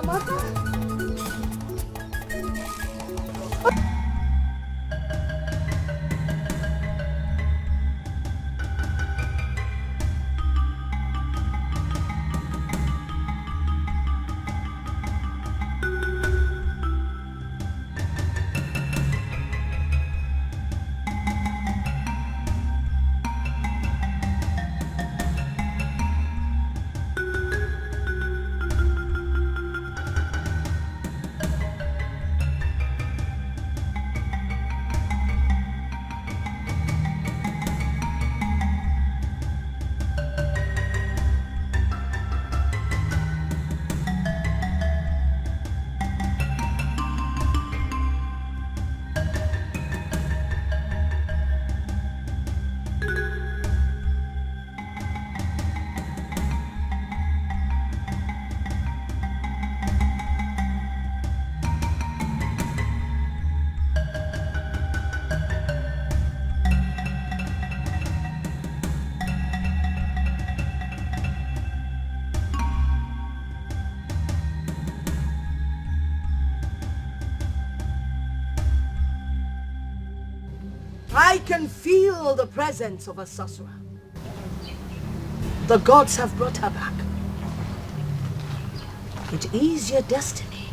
S12: Obiamaka. I can feel the presence of a sorcerer. The gods have brought her back. It is your destiny.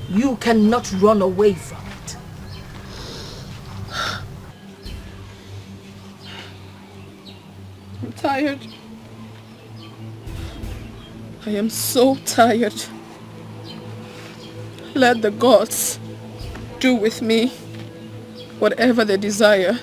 S12: You cannot run away from it.
S8: I'm tired. I am so tired. Let the gods do with me whatever they desire.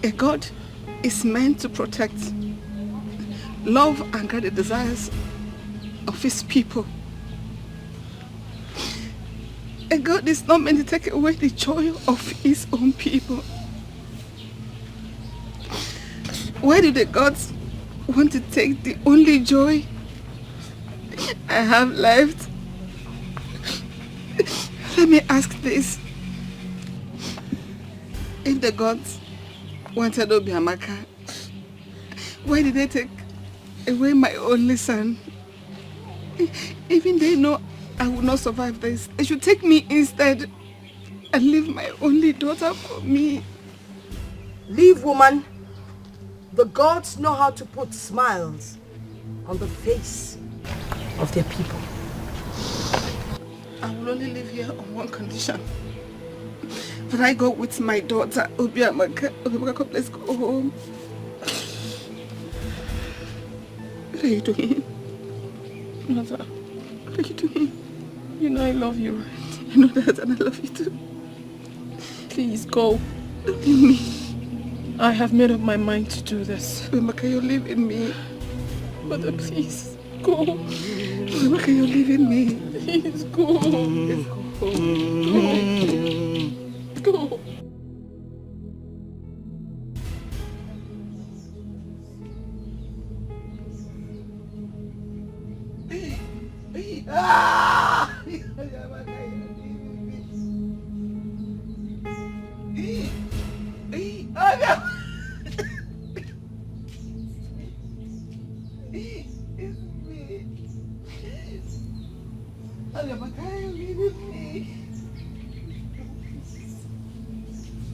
S8: A god is meant to protect, love and guard the desires of his people. A god is not meant to take away the joy of his own people. Why do the gods want to take the only joy I have left? Let me ask this. If the gods wanted Obiamaka, why did they take away my only son? Even they know I will not survive this. They should take me instead and leave my only daughter for me.
S12: Leave, woman. The gods know how to put smiles on the face of their people.
S8: I will only live here on one condition. But I go with my daughter, Obiamaka. Obiamaka, let's go home. What are you doing? Mother, what are you doing? You know I love you, right? You know that, and I love you too. Please go. Don't leave me. I have made up my mind to do this. Obiamaka, you're leaving me. Mother, please, go. Obiamaka, you're leaving me. Please, go. Please, go. Go.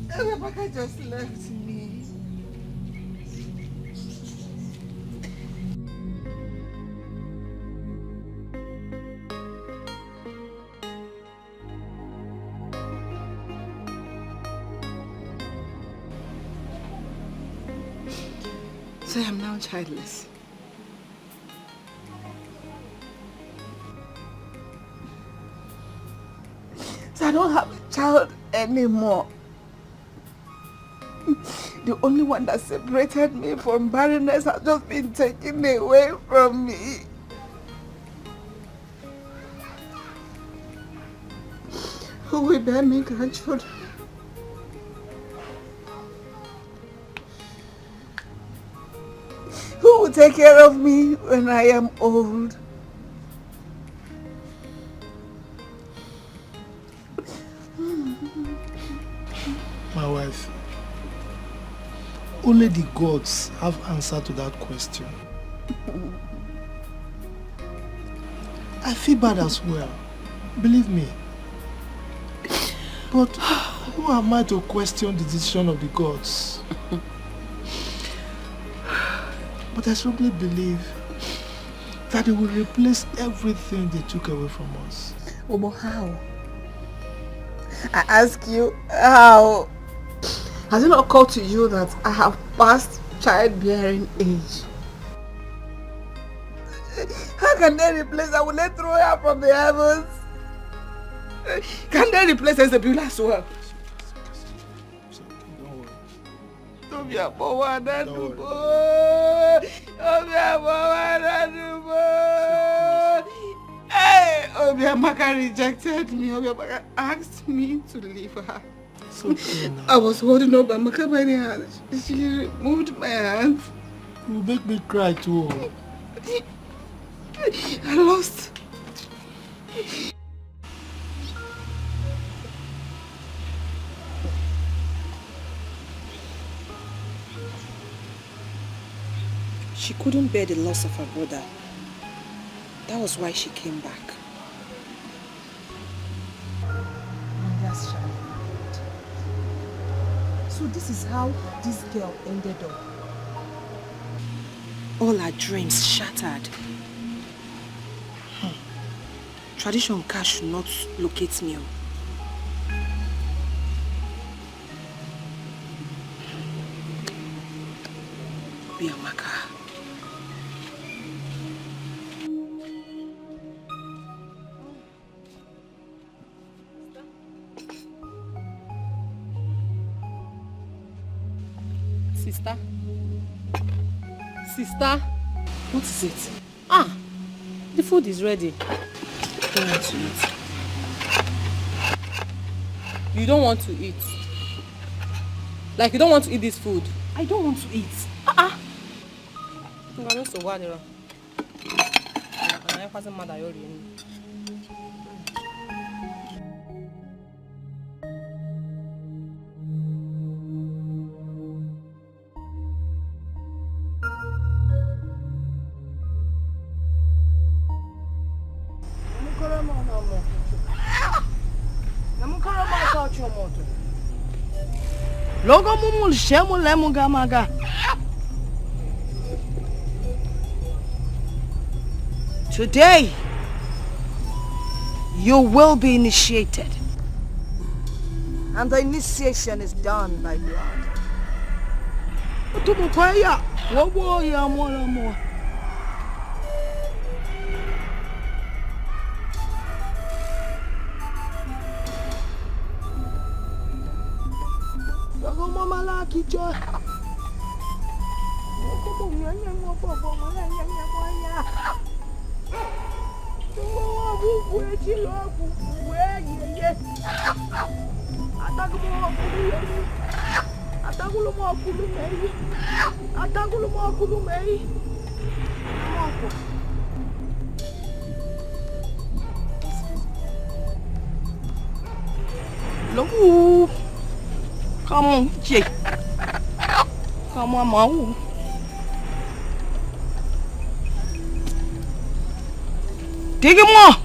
S8: Obiamaka just left me. So I am now childless. So I don't have a child anymore.
S11: The only one that separated me from barrenness has just been taken away from me. Who will bear me grandchildren? Who will take care of me when I am old?
S4: My wife, only the gods have answer to that question. I feel bad as well, believe me. But who am I to question the decision of the gods? But I strongly believe that they will replace everything they took away from us.
S11: Oh, but how? I ask you, how? Has it not occurred to you that I have passed childbearing age? How can they replace her? Will they throw her from the heavens? Can they replace Isabella as well? Don't be a boy, don't boy. Hey, Obiamaka rejected me. Obiamaka asked me to leave her. I was holding Obiamaka by the hand. She removed my hands.
S4: You make me cry too.
S11: I lost.
S10: She couldn't bear the loss of her brother. That was why she came back.
S12: That's right. So this is how this girl ended up.
S10: All her dreams shattered. Tradition cash should not locate me. Obiamaka.
S5: Sister? Sister?
S10: What is it?
S5: Ah, the food is ready.
S10: I don't want to eat.
S5: You don't want to eat? Like you don't want to eat this food?
S10: I don't want to eat.
S5: I don't so what I'm mad at you.
S11: Logo mumul shemu lemu gamaga. Today, you will be initiated. And the initiation is done by blood. Come on, Jake. Come on, Mau. Dig him more.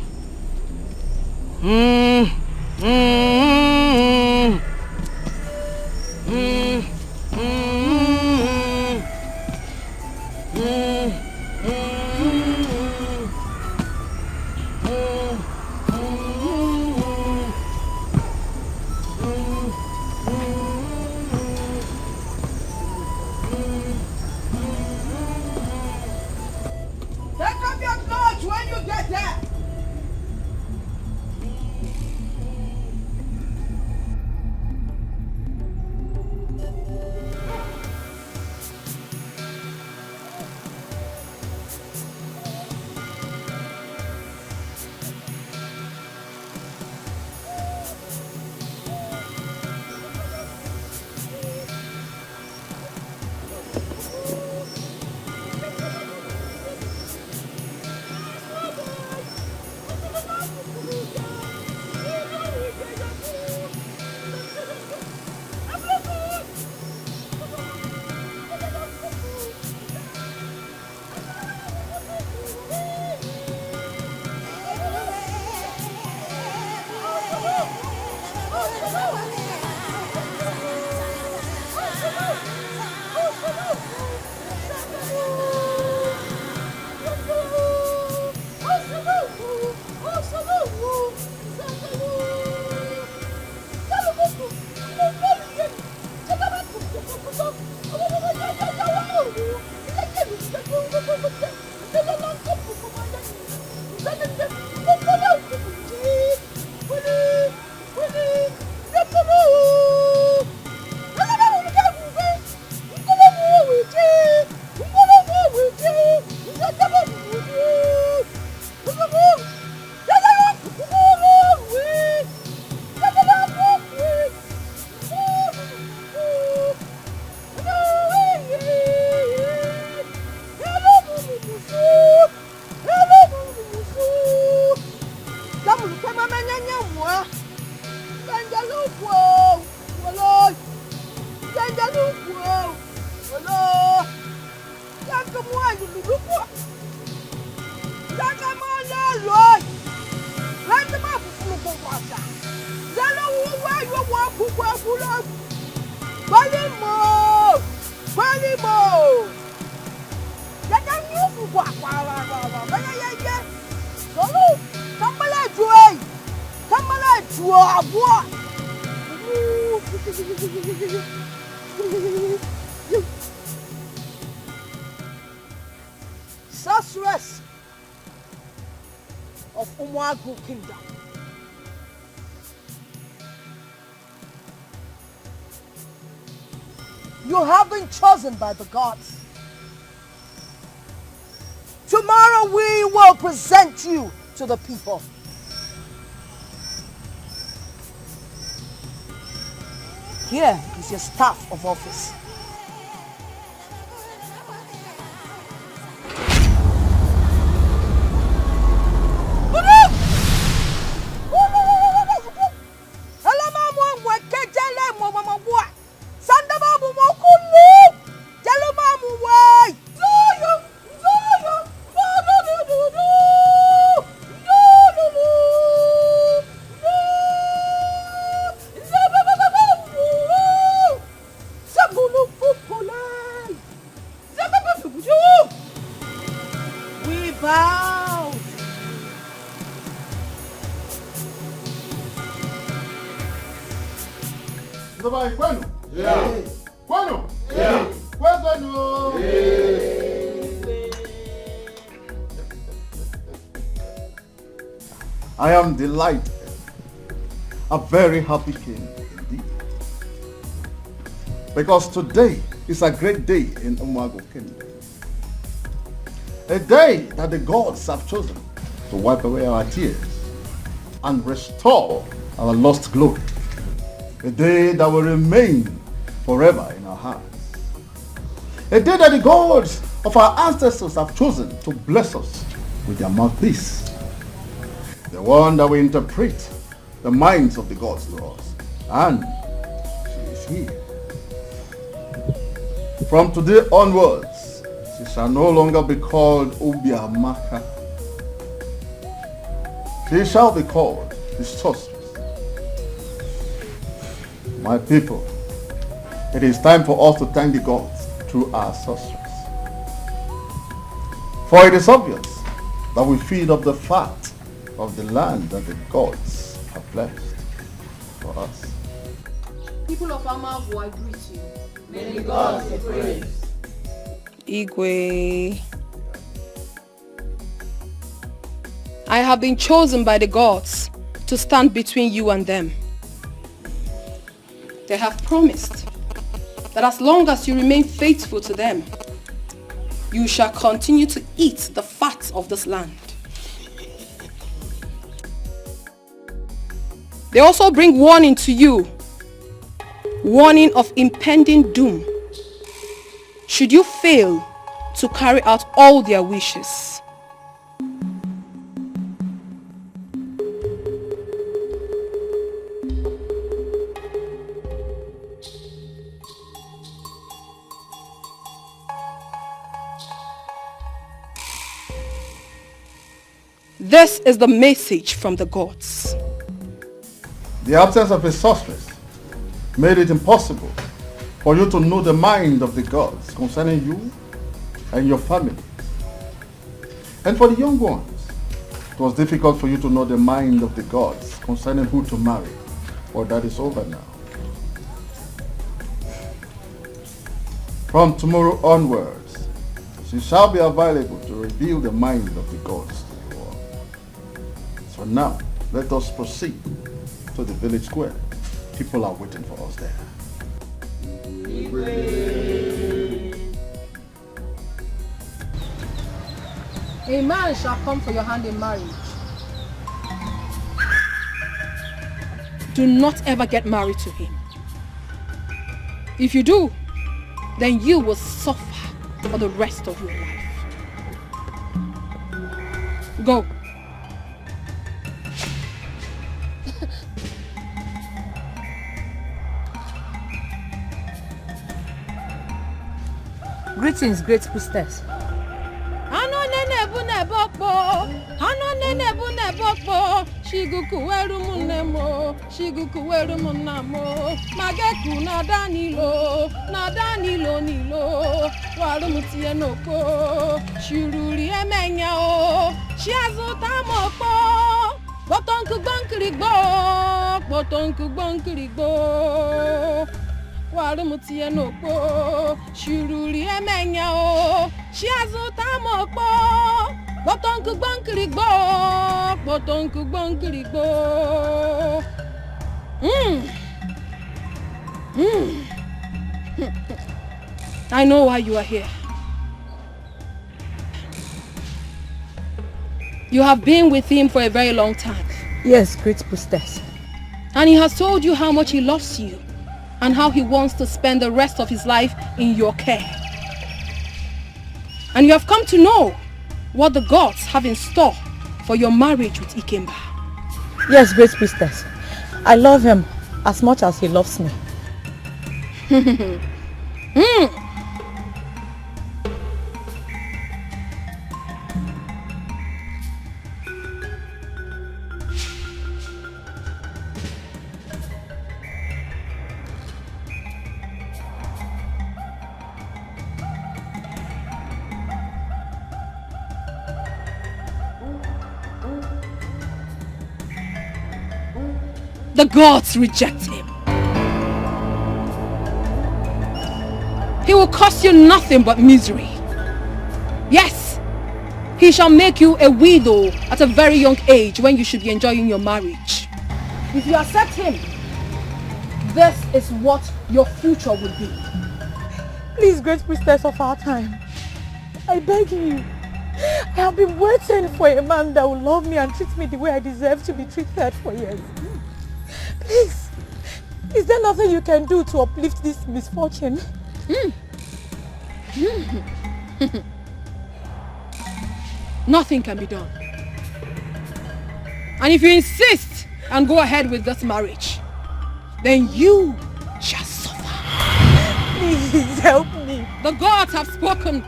S12: Sorceress of Umwagu Kingdom. You have been chosen by the gods. Tomorrow we will present you to the people. Here is your staff of office.
S4: I am delighted, a very happy king indeed. Because today is a great day in Umwagu Kingdom. A day that the gods have chosen to wipe away our tears and restore our lost glory. A day that will remain forever in our hearts. A day that the gods of our ancestors have chosen to bless us with their mouthpiece. The one that will interpret the minds of the gods to us. And she is here. From today onwards, she shall no longer be called Obiamaka. She shall be called the sorceress. My people, it is time for us to thank the gods through our sorceress. For it is obvious that we feed up the fat of the land that the gods have blessed for us.
S8: People of Amavu, I greet you.
S9: May the gods be praised.
S10: Igwe. I have been chosen by the gods to stand between you and them. They have promised that as long as you remain faithful to them, you shall continue to eat the fat of this land. They also bring warning to you, warning of impending doom, should you fail to carry out all their wishes. This is the message from the gods.
S4: The absence of a sorceress made it impossible for you to know the mind of the gods concerning you and your family. And for the young ones, it was difficult for you to know the mind of the gods concerning who to marry, for that is over now. From tomorrow onwards, she shall be available to reveal the mind of the gods to you all. So now, let us proceed to the village square. People are waiting for us there.
S8: A man shall come for your hand in marriage. Do not ever get married to him. If you do, then you will suffer for the rest of your life. Go.
S5: Greetings, great priestess.
S8: Shiguku weru munemo, shiguku weru munamo, mageku nadanilo nilo, waru mutie noko, shururi emenya o, shiazu tamoko, botonku bonkirigbo, waru mutie noko, shururi emenya o, shiazu tamoko, botonku bonkirigbo. I know why you are here. You have been with him for a very long time.
S5: Yes, great priestess.
S8: And he has told you how much he loves you and how he wants to spend the rest of his life in your care. And you have come to know what the gods have in store for your marriage with Ikemba.
S5: Yes, great priestess. I love him as much as he loves me.
S8: The gods reject him. He will cost you nothing but misery. Yes, he shall make you a widow at a very young age when you should be enjoying your marriage. If you accept him, this is what your future will be.
S5: Please, great priestess of our time, I beg you. I have been waiting for a man that will love me and treat me the way I deserve to be treated for years. Please, is there nothing you can do to uplift this misfortune?
S8: Nothing can be done. And if you insist and go ahead with this marriage, then you shall suffer.
S5: Please help me.
S8: The gods have spoken.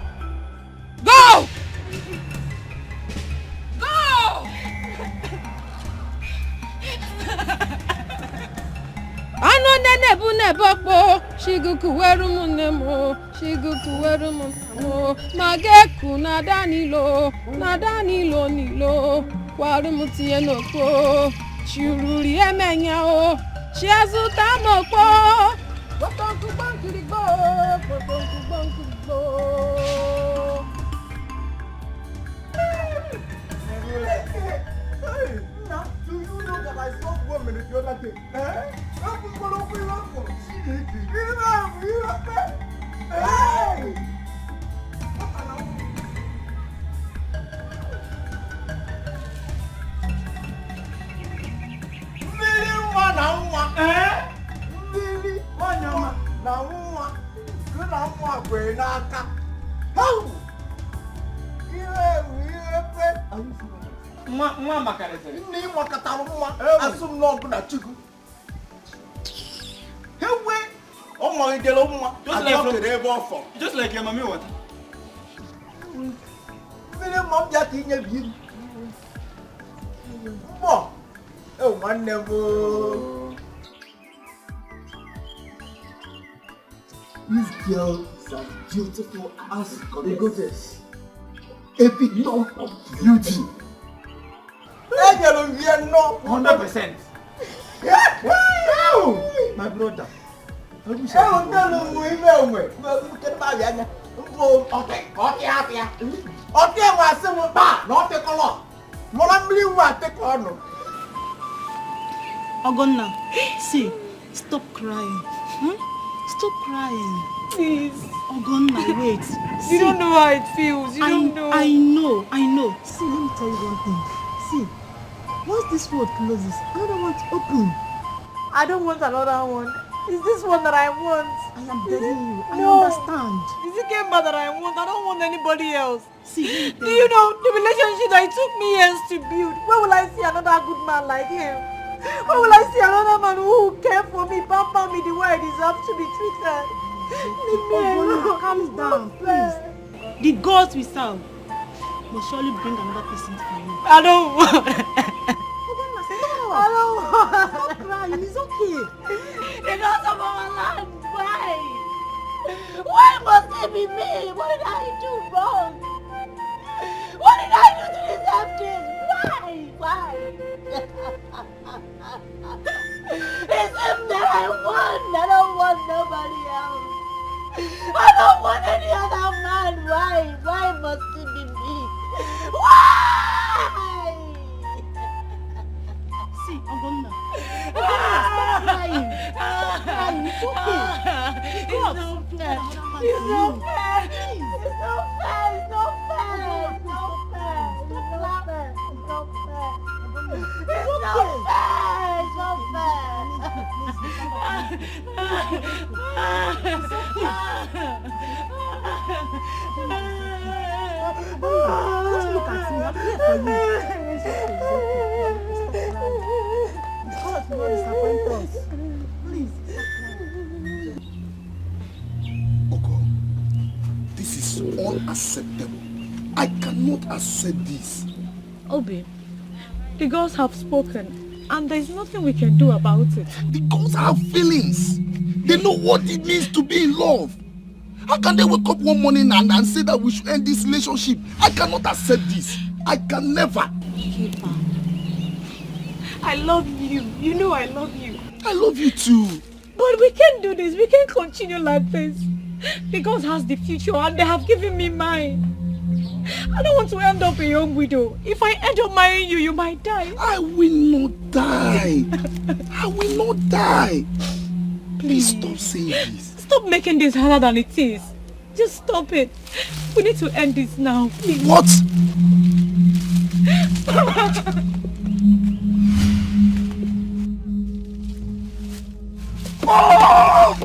S8: Go! Go! Ano nene bu nebokpo, shiguku weru munemo, mageku nadanilo nilo, waru mutie noko, shururi emenya o, shiazu tamoko, botonku bonkirigbo.
S4: Do you know that I saw 1 minute the other day?
S15: Just like your mommy water.
S4: This girl is as beautiful as the goddess. Epitome of beauty.
S15: 100%.
S4: My brother.
S10: Ogonna, see, stop crying. Stop crying.
S5: Please.
S10: Ogonna, wait.
S5: You don't know how it feels. You don't know.
S10: I know. See, let me tell you one thing. See, once this road closes, another one's open.
S5: I don't want another one.
S1: Is this one that I want?
S6: I am begging you. I
S1: No.
S6: understand.
S1: Is it Kemba that I want? I don't want anybody else.
S6: See,
S1: do you know the relationship that it took me years to build? Where will I see another good man like him? Where will I see another man who will care for me, pamper me the way I deserve to be treated? Leave me alone.
S6: Calm down, please. The gods we serve will surely bring another person for you.
S1: I don't want.
S6: I don't want. Stop crying. It's okay.
S9: Because of our land, why? Why must it be me? What did I do wrong? What did I do to deserve this? Why? It's him that I want. I don't want nobody else. I don't want any other man. Why? Why must it be me? Why?
S6: See, Ogonna. Stop crying. Stop crying. It's okay.
S9: It's not fair. It's not fair. It's not fair. It's not fair. It's not fair. It's not fair. It's not fair. It's not fair. It's not fair.
S6: Just look at me. I'm here for you. It's okay. God will not disappoint us. Please.
S4: Oko, this is unacceptable. I cannot accept this.
S14: Obi, the gods have spoken and there's nothing we can do about it.
S4: The gods have feelings. They know what it means to be in love. How can they wake up one morning and say that we should end this relationship? I cannot accept this. I can never.
S1: Keeper, I love you. You know I love you.
S4: I love you too.
S14: But we can't do this. We can't continue like this. The gods has the future and they have given me mine. I don't want to end up a young widow. If I end up marrying you, you might die.
S4: I will not die. I will not die. Please stop saying this.
S14: Stop making this harder than it is. Just stop it. We need to end this now, please.
S4: What? Oh!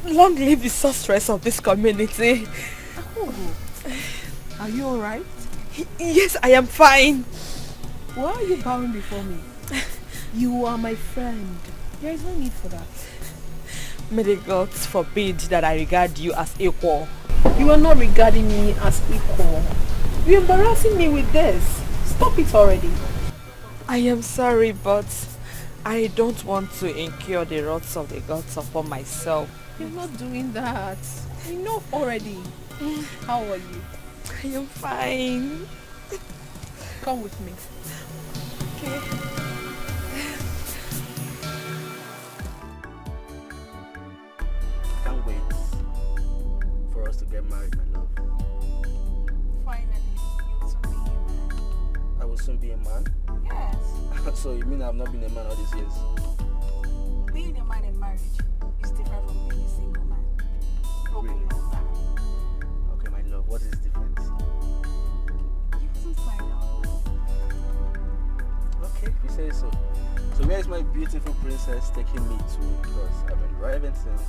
S7: Long live the sorceress of this community.
S6: Are you alright?
S7: Yes, I am fine.
S6: Why are you bowing before me? You are my friend. There is no need for that.
S7: May the gods forbid that I regard you as equal.
S6: You are not regarding me as equal. You're embarrassing me with this. Stop it already.
S7: I am sorry, but I don't want to incur the wrath of the gods upon myself.
S6: You're not doing that. Enough already. How are you?
S7: I am fine.
S6: Come with me.
S7: Okay.
S4: Can't wait for us to get married, my love.
S1: Finally, you'll soon be a man.
S4: I will soon be a man?
S1: Yes.
S4: So you mean I've not been a man all these years?
S1: Being a man in marriage is different from being a single man. Hope you know that.
S4: Okay, my love, what is the difference?
S6: beautiful princess taking me to? Because I've been driving since.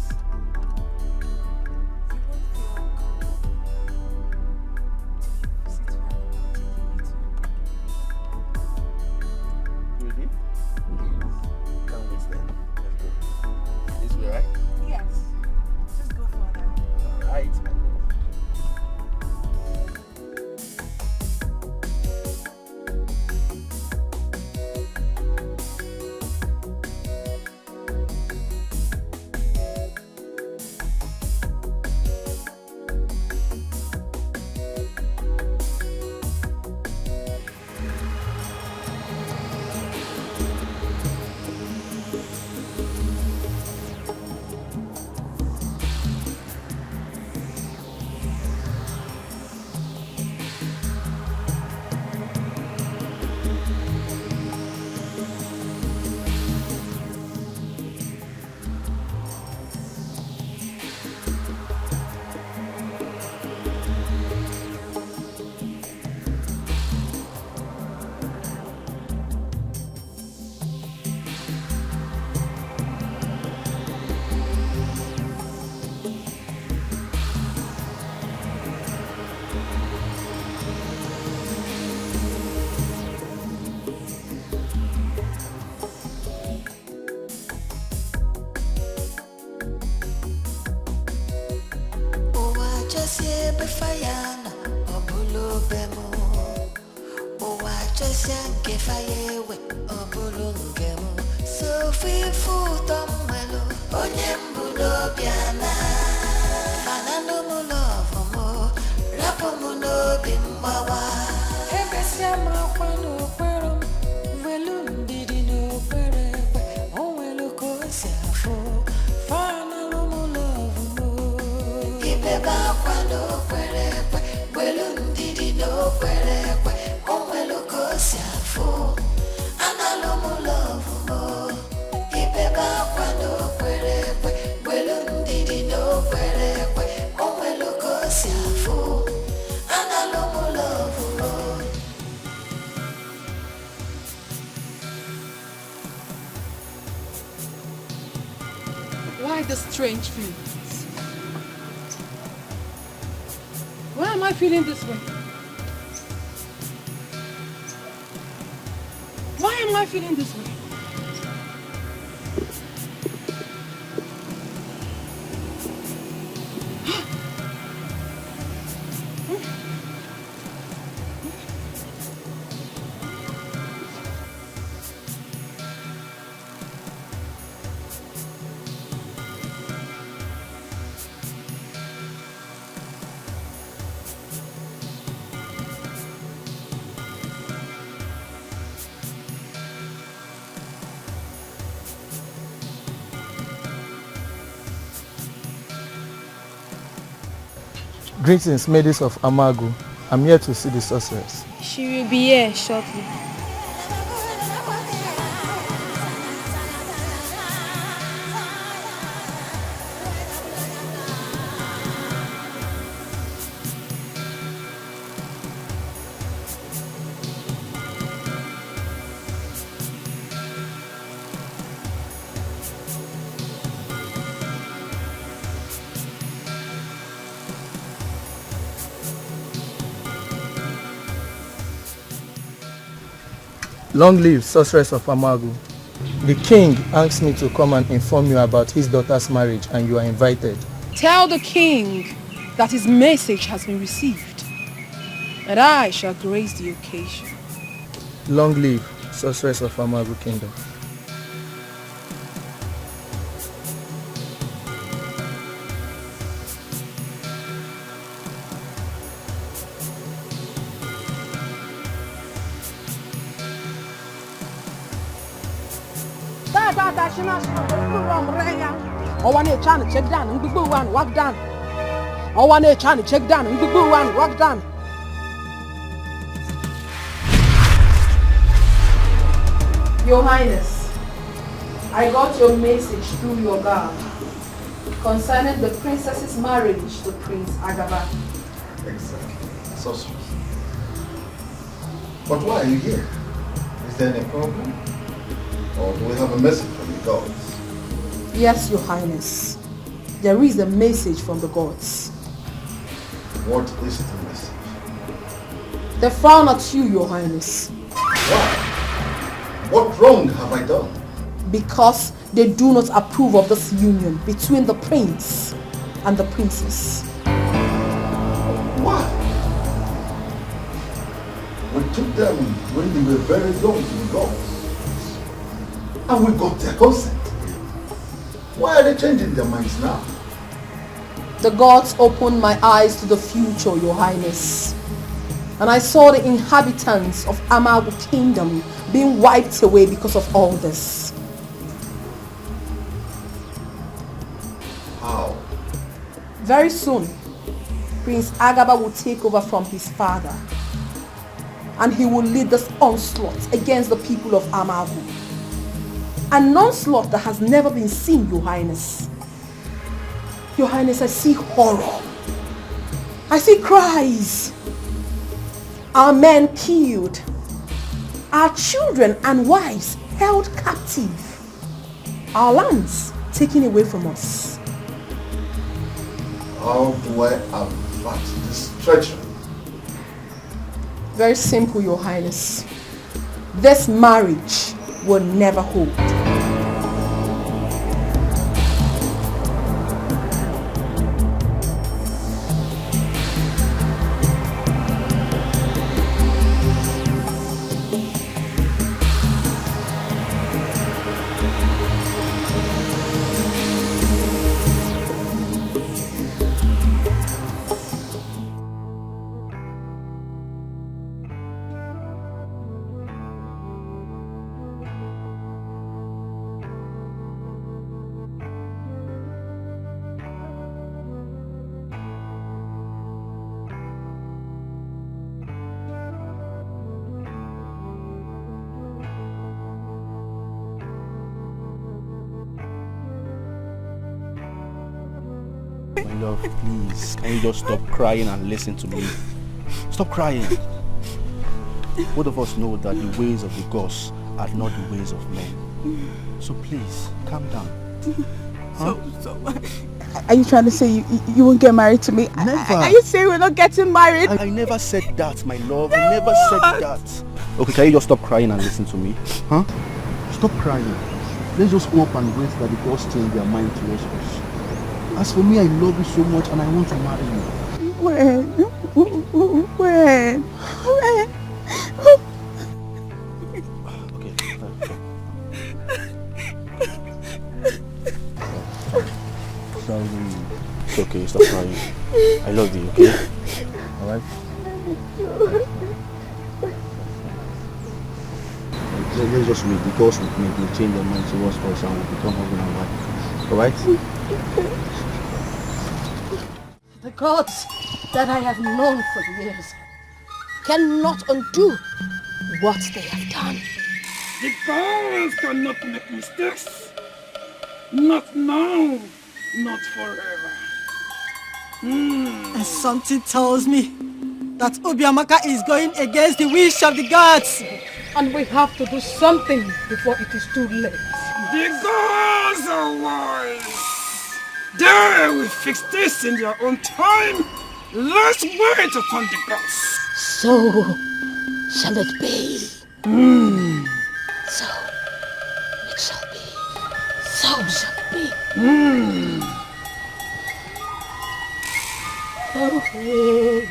S6: Really? Can't wait then. Let's go. This way, right?
S12: Yes. Just go for that.
S6: Alright, my love.
S8: Why the strange feelings? Why am I feeling this way? Why am I feeling this way?
S16: Greetings, maidens of Amagu. I'm here to see the sorceress.
S14: She will be here shortly.
S16: Long live sorceress of Amagu. The king asked me to come and inform you about his daughter's marriage, and you are invited.
S8: Tell the king that his message has been received, and I shall grace the occasion.
S16: Long live sorceress of Amagu Kingdom.
S8: Trying to check down and big boo one walk down. I want to trying to check down and big boo one walk down. Your Highness, I got your message through your guard concerning the princess's marriage to Prince Agaba.
S2: Exactly. Sorceress. But why are you here? Is there any problem?
S4: Or do we have a message from the gods?
S1: Yes, Your Highness. There is a message from the gods.
S4: What is the message?
S1: They frown at you, Your Highness.
S4: Why? What wrong have I done?
S1: Because they do not approve of this union between the prince and the princess.
S4: Why? We took them when they were very young to the gods. And we got their consent. Why are they changing their minds now?
S1: The gods opened my eyes to the future, Your Highness. And I saw the inhabitants of Amagu Kingdom being wiped away because of all this.
S4: How?
S1: Very soon, Prince Agaba will take over from his father. And he will lead this onslaught against the people of Amagu. An onslaught that has never been seen, Your Highness. Your Highness, I see horror. I see cries. Our men killed. Our children and wives held captive. Our lands taken away from us.
S4: How do I avert this treachery?
S1: Very simple, Your Highness. This marriage will never hold.
S6: My love, please, can you just stop crying and listen to me? Stop crying. Both of us know that the ways of the gods are not the ways of men. So please, calm down. Huh?
S17: Are you trying to say you won't get married to me?
S6: Never.
S17: Are you saying we're not getting married?
S6: I never said that, my love. I never said that. Okay, can you just stop crying and listen to me? Huh? Stop crying. Let's just hope and wait that the gods change their mind towards us. As for me, I love you so much and I want to marry you.
S17: When?
S6: Sorry. It's okay, stop crying. I love you, okay? Alright? Let's just wait. The gods will change their mind towards us and will become husband and wife. Alright?
S12: The gods that I have known for years cannot undo what they have done.
S18: The gods cannot make mistakes. Not now, not forever.
S19: And something tells me that Obiamaka is going against the wish of the gods.
S1: And we have to do something before it is too late.
S18: The gods are wise. They will fix this in their own time. Let's wait upon the gods.
S12: So shall it be. So it shall be. So shall it be. Okay.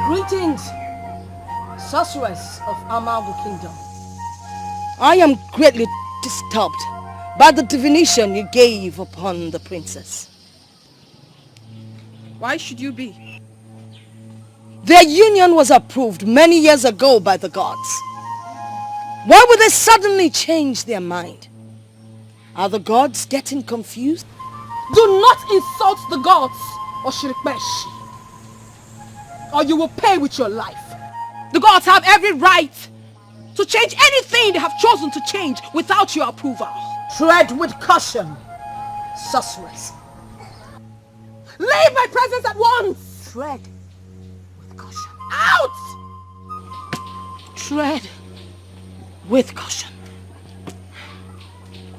S12: Greetings, sorceress of Amagu Kingdom. I am greatly disturbed by the divination you gave upon the princess.
S8: Why should you be?
S12: Their union was approved many years ago by the gods. Why would they suddenly change their mind? Are the gods getting confused?
S8: Do not insult the gods, Oshirikmesh, or you will pay with your life. The gods have every right to change anything they have chosen to change without your approval.
S9: Tread with caution, sorceress.
S8: Leave my presence at once!
S9: Tread with caution.
S8: Out!
S12: Tread with caution.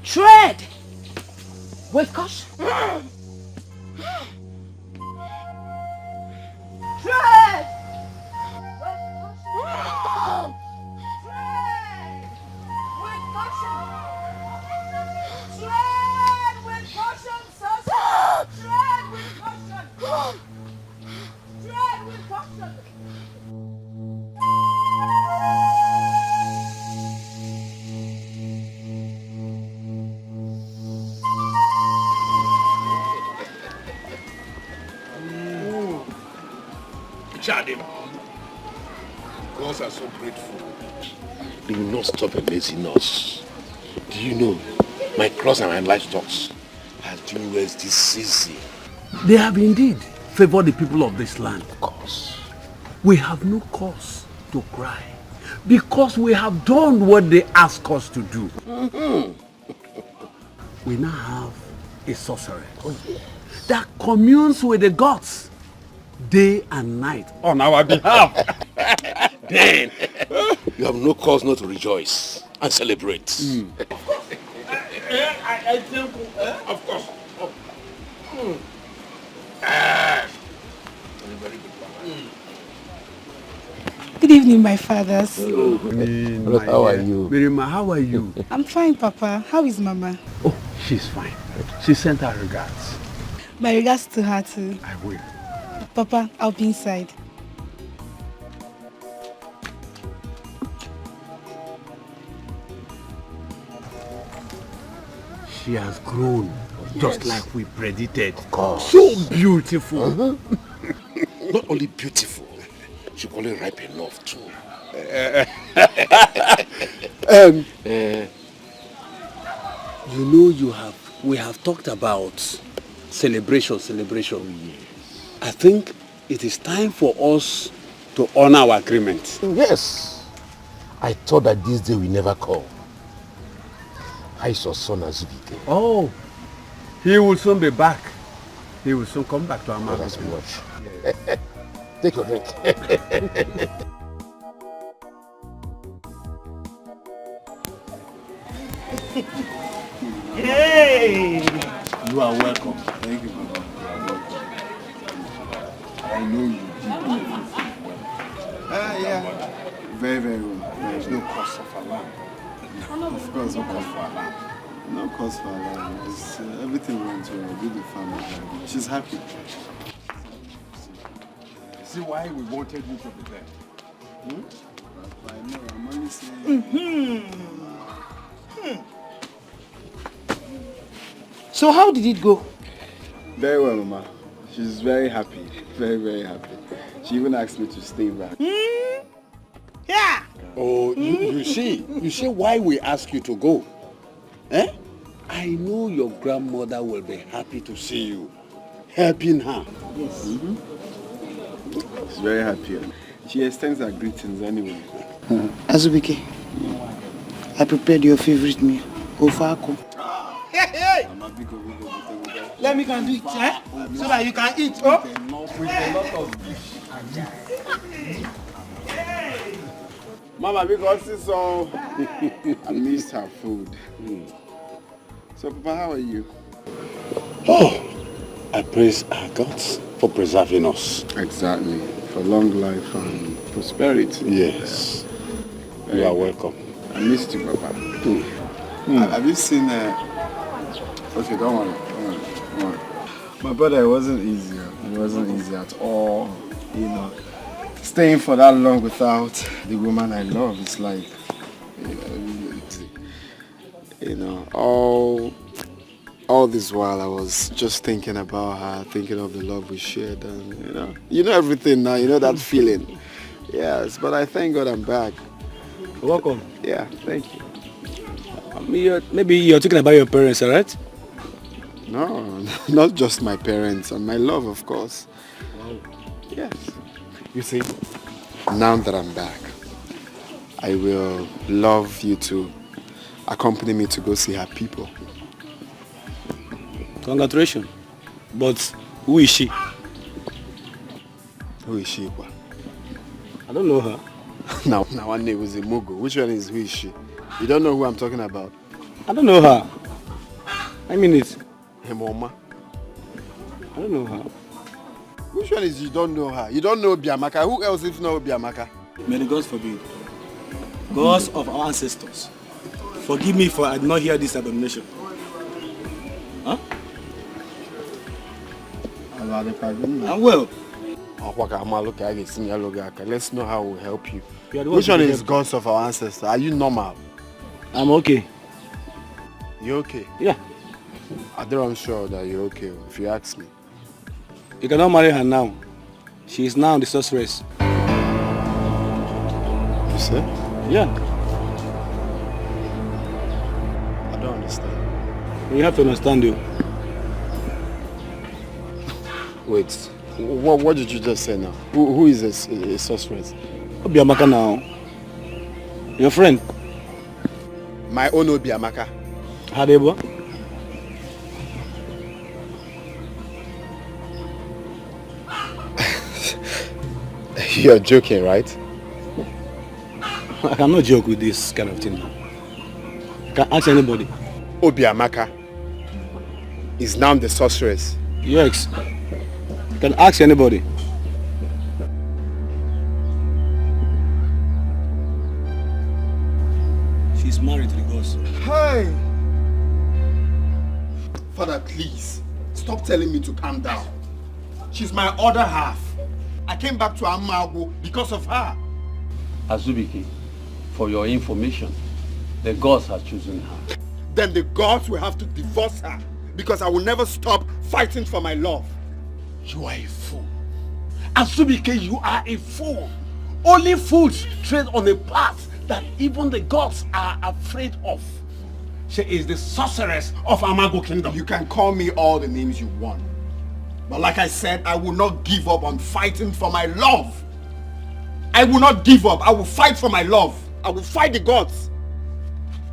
S12: Tread with caution.
S9: Tread!
S4: Chadim, gods are so grateful. They will not stop amazing us. Do you know, my cross and my livestock are doing well this season.
S3: They have indeed favored the people of this land.
S4: Of course.
S3: We have no cause to cry because we have done what they ask us to do. We now have a sorceress that communes with the gods day and night on our behalf.
S4: Then you have no cause not to rejoice and celebrate.
S3: I think,
S4: of course.
S17: Good evening, my fathers.
S3: How are you? Mirima, how are you?
S17: I'm fine, Papa. How is Mama?
S3: Oh, she's fine. She sent her regards.
S17: My regards to her too.
S3: I will.
S17: Papa, I'll be inside.
S3: She has grown just like we predicted.
S4: Of course.
S3: So beautiful.
S4: Not only beautiful, she only ripe enough too.
S3: You know, we have talked about celebration. I think it is time for us to honor our agreement.
S4: Yes. I thought that this day will never come. I saw son Azubike.
S3: Oh, he will soon be back. He will soon come back to our mother.
S4: That's much. Take your drink.
S11: Hey! You are welcome. Thank you, Papa. I know you. Yeah. Very, very well. There is no cause of alarm. Of course, no cause for alarm. No cause for alarm. Everything went well with the family. She's happy.
S3: See why we wanted you to be there.
S11: I know, I'm only saying.
S19: So how did it go?
S11: Very well, Mama. She's very happy. Very, very happy. She even asked me to stay back.
S19: Yeah.
S3: Oh, you see why we ask you to go. I know your grandmother will be happy to see you, helping her.
S11: Yes. She's very happy. She extends her greetings anyway.
S19: Azubike, I prepared your favorite meal, Ofako. Hey! Let me go and do it, so that you can eat. Oh?
S3: With a lot of
S11: Mama, because it's so I missed her food. So, Papa, how are you?
S3: Oh, I praise our gods for preserving us.
S11: Exactly. For long life and prosperity.
S3: Yes. You are welcome.
S11: I missed you, Papa. Have you seen... Okay, don't worry. My brother, it wasn't easy. It wasn't easy at all. You know, staying for that long without the woman I love, it's like
S2: You know, all this while I was just thinking about her, thinking of the love we shared, and you know everything now. You know that feeling. Yes, but I thank God I'm back.
S15: Welcome.
S2: Yeah, thank you.
S15: Maybe you're talking about your parents, alright?
S2: No, not just my parents and my love, of course.
S15: Wow.
S2: Yes. You see, now that I'm back, I will love you to accompany me to go see her people.
S15: Congratulations. But who is she?
S2: Who is she?
S15: I don't know her.
S2: Now one name was a Mugo. Which one is who is she? You don't know who I'm talking about?
S15: I don't know her. I mean it.
S2: Her mama.
S15: I don't know her.
S2: Which one is you don't know her? You don't know Obiamaka. Who else if not Obiamaka?
S15: May the gods forbid. Gods of our ancestors. Forgive me for I did not hear this abomination. Huh? I'm well.
S2: Let's know how we'll help you.
S15: Which
S2: one is gods of our ancestors? Are you normal?
S15: I'm okay.
S2: You okay?
S15: Yeah.
S2: I'm sure that you're okay, if you ask me.
S15: You cannot marry her now. She is now the sorceress.
S2: You said?
S15: Yeah.
S2: I don't understand.
S15: You have to understand you.
S2: Wait, what did you just say now? Who is a sorceress?
S15: Obiamaka now. Your friend.
S2: My own Obiamaka.
S15: Hadebo.
S2: You're joking, right?
S15: I cannot joke with this kind of thing now. I can ask anybody.
S2: Obiamaka is now the sorceress.
S15: Yes. You can ask anybody. She's married to the gods.
S2: Hey! Father, please, stop telling me to calm down. She's my other half. I came back to Amago because of her.
S3: Azubike, for your information, the gods have chosen her.
S2: Then the gods will have to divorce her because I will never stop fighting for my love.
S3: You are a fool. Azubike, you are a fool. Only fools tread on a path that even the gods are afraid of. She is the sorceress of Amago Kingdom.
S2: You can call me all the names you want. But like I said, I will not give up on fighting for my love. I will not give up. I will fight for my love. I will fight the gods.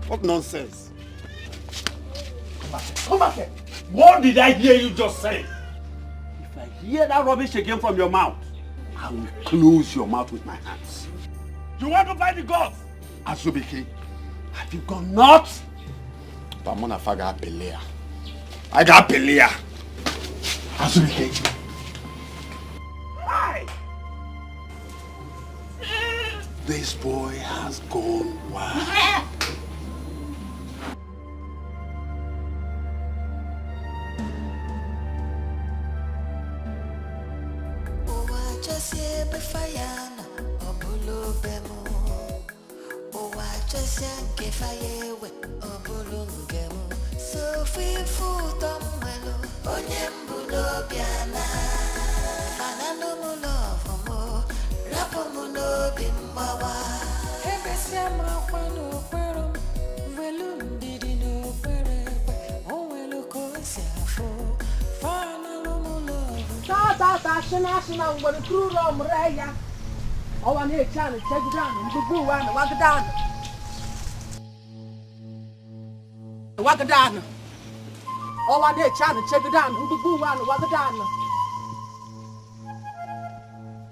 S2: What nonsense.
S3: Come back here. Come back here. What did I hear you just say? If I hear that rubbish again from your mouth, I will close your mouth with my hands. You want to fight the gods? Azubike, have you gone nuts?
S2: I got Pelea.
S3: Azubike. Hi! This boy has gone wild.
S5: Wagadana. Oh, I did try to check it down. Who boo one, Wagadana?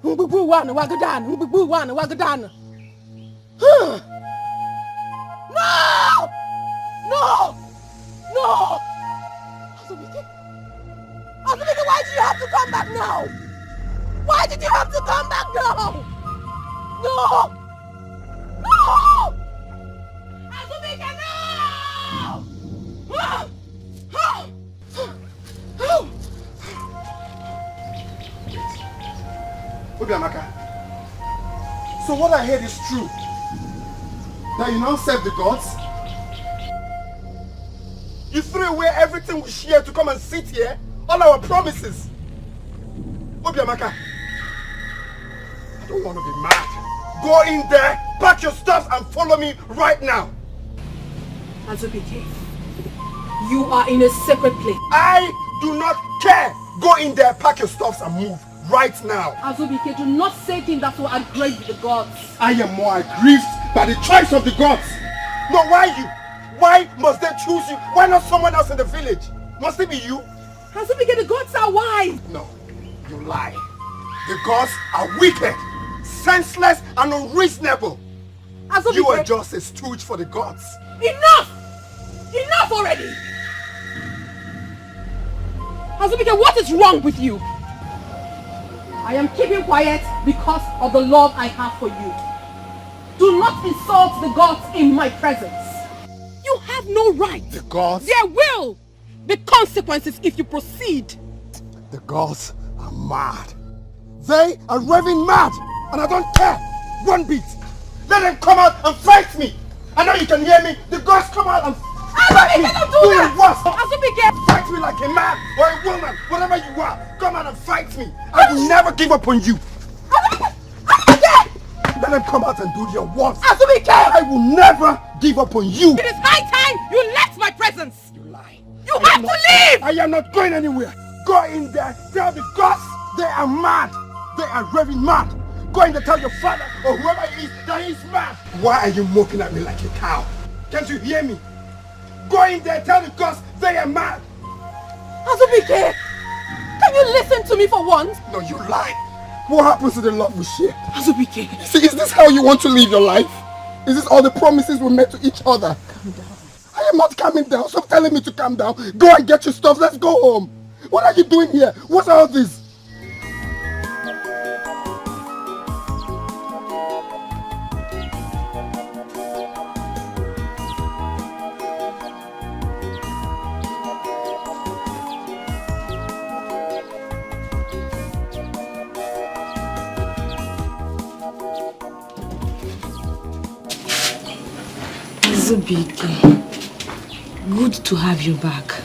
S5: Who boo one, Wagadana? Who boo one, Wagadana? No! No! No! Azubike, why did you have to come back now? Why did you have to come back now? No! No! Azubike, no!
S2: Obiamaka, so what I heard is true. That you now serve the gods? You threw away everything we shared to come and sit here? All our promises? Obiamaka, I don't want to be mad. Go in there, pack your stuff and follow me right now.
S5: Azubike, you are in a sacred place.
S2: I do not care. Go in there, pack your stuff and move right now.
S5: Azubike, do not say things that will aggrieve the gods.
S2: I am more aggrieved by the choice of the gods. No, why you? Why must they choose you? Why not someone else in the village? Must it be you?
S5: Azubike, the gods are wise.
S2: No, you lie. The gods are wicked, senseless and unreasonable.
S5: Azubike,
S2: you are just a stooge for the gods.
S5: Enough! Enough already! Azubike, what is wrong with you? I am keeping quiet because of the love I have for you. Do not insult the gods in my presence. You have no right.
S2: The gods?
S5: There will be consequences if you proceed.
S2: The gods are mad. They are raving mad, and I don't care one bit. Let them come out and fight me. I know you can hear me. The gods come out and fight me.
S5: Do
S2: it once.
S5: Azubike,
S2: fight me like a man or a woman, whatever you are. Come out and fight me. I will never give up on you. Let them come out and do their worst.
S5: Azubike!
S2: I will never give up on you.
S5: It is high time you left my presence.
S2: You lie.
S5: You have to leave.
S2: I am not going anywhere. Go in there. Tell the gods they are mad. They are raving mad. Go in there, tell your father or whoever he is that he is mad. Why are you mocking at me like a cow? Can't you hear me? Go in there, tell the gods they are mad.
S5: Azubike, can you listen to me for once?
S2: No, you lie. What happens to the love we share?
S5: Azubike.
S2: See, is this how you want to live your life? Is this all the promises we made to each other? Calm down. I am not calming down. Stop telling me to calm down. Go and get your stuff. Let's go home. What are you doing here? What's all this?
S12: Azubike, good to have you back.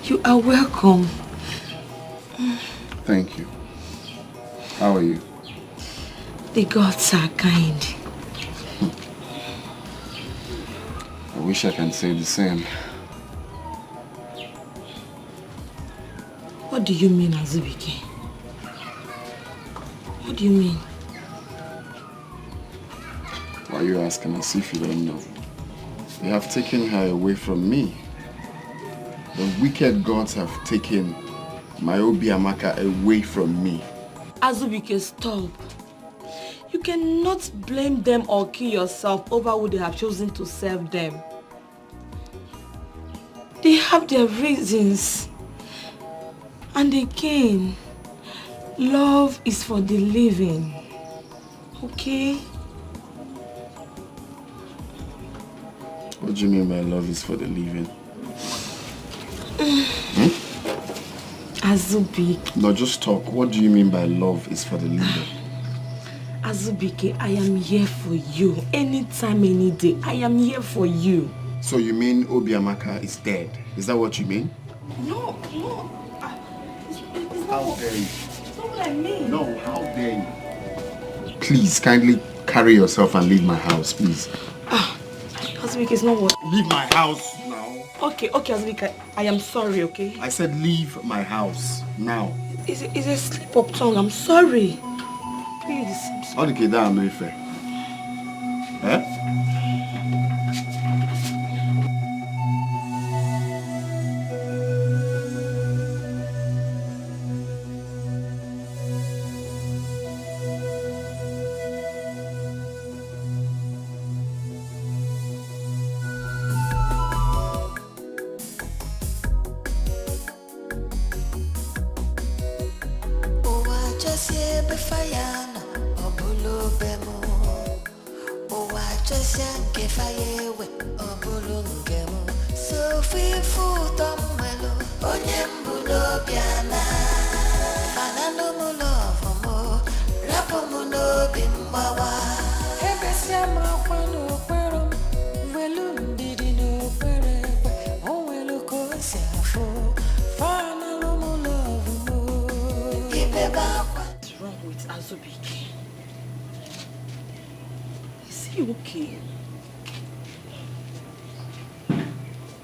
S12: You are welcome.
S2: Thank you. How are you?
S12: The gods are kind.
S2: I wish I can say the same.
S12: What do you mean, Azubike? What do you mean?
S2: Why are you asking as if you don't know? They have taken her away from me. The wicked gods have taken my Obiamaka away from me.
S12: Azubike, stop. You cannot blame them or kill yourself over who they have chosen to serve them. They have their reasons. And again, love is for the living. Okay?
S2: What do you mean by love is for the living?
S12: Azubike.
S2: No, just talk. What do you mean by love is for the living?
S12: Azubike, I am here for you. Anytime, any day, I am here for you.
S2: So you mean Obiamaka is dead? Is that what you mean?
S12: No.
S2: How dare you?
S12: It's not what I mean.
S2: No, how dare you? Please, kindly carry yourself and leave my house, please.
S12: Azubike, it's not what...
S2: Leave my house now.
S12: Okay, Azubike, I am sorry, okay?
S2: I said leave my house now.
S12: It's a slip of tongue, I'm sorry. Please.
S2: Okay, that I'm not fair. Eh?
S5: What's wrong with Azubike? Is he okay?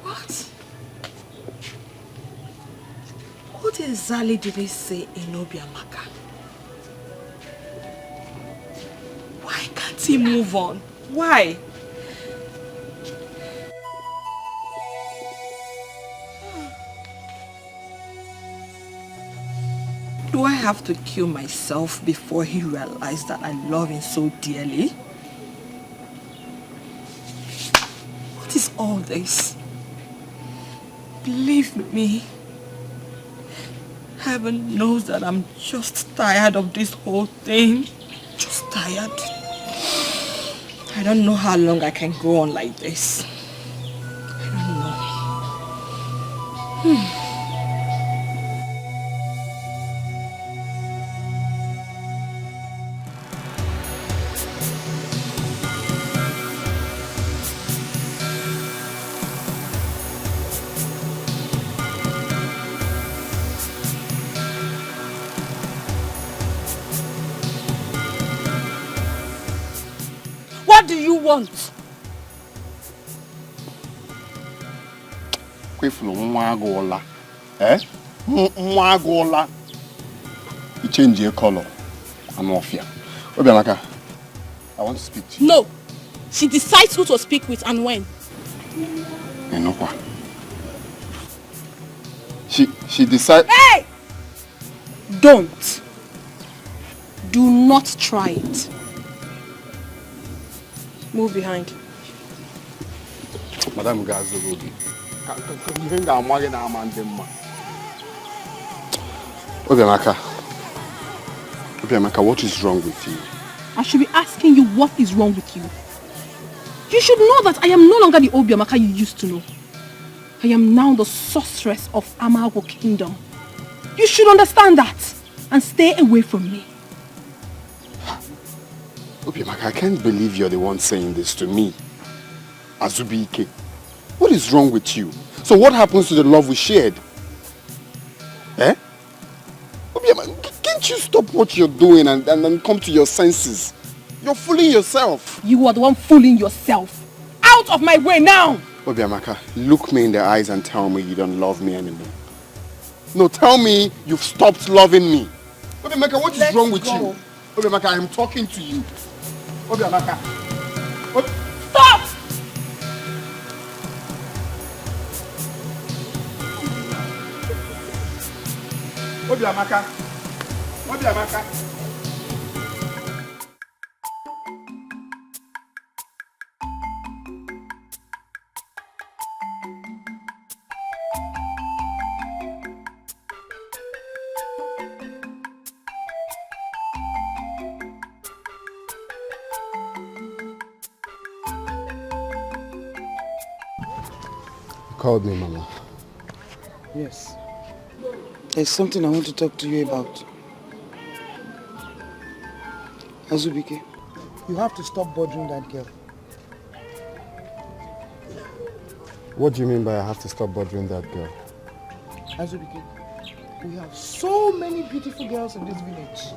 S5: What? What exactly did they say in Obiamaka? Why can't he move on? Why? Do I have to kill myself before he realizes that I love him so dearly? What is all this? Believe me, heaven knows that I'm just tired of this whole thing. Just tired. I don't know how long I can go on like this. I don't know. What do you want?
S2: Kwefulu nwa agụọla. Nwa agụọla. You change your color. I'm off here. Obiamaka, I want to speak to you.
S8: No. She decides who to speak with and when.
S2: Enokwa. She decides.
S8: Hey! Don't. Do not try it. Move behind.
S2: Madam Gazogogi. Obiamaka, what is wrong with you?
S8: I should be asking you what is wrong with you. You should know that I am no longer the Obiamaka you used to know. I am now the sorceress of Amago Kingdom. You should understand that and stay away from me.
S2: Obiamaka, I can't believe you're the one saying this to me. Azubike, what is wrong with you? So what happens to the love we shared? Eh? Obiamaka, can't you stop what you're doing and come to your senses? You're fooling yourself.
S8: You are the one fooling yourself. Out of my way now!
S2: Obiamaka, look me in the eyes and tell me you don't love me anymore. No, tell me you've stopped loving me. Obiamaka, what is wrong with you? Obiamaka, I'm talking to you. Obiamaka.
S8: Stop!
S2: Obiamaka. Obiamaka. Called me, Mama.
S11: Yes. There's something I want to talk to you about. Azubike, you have to stop bothering that girl.
S2: What do you mean by I have to stop bothering that girl?
S11: Azubike, we have so many beautiful girls in this village.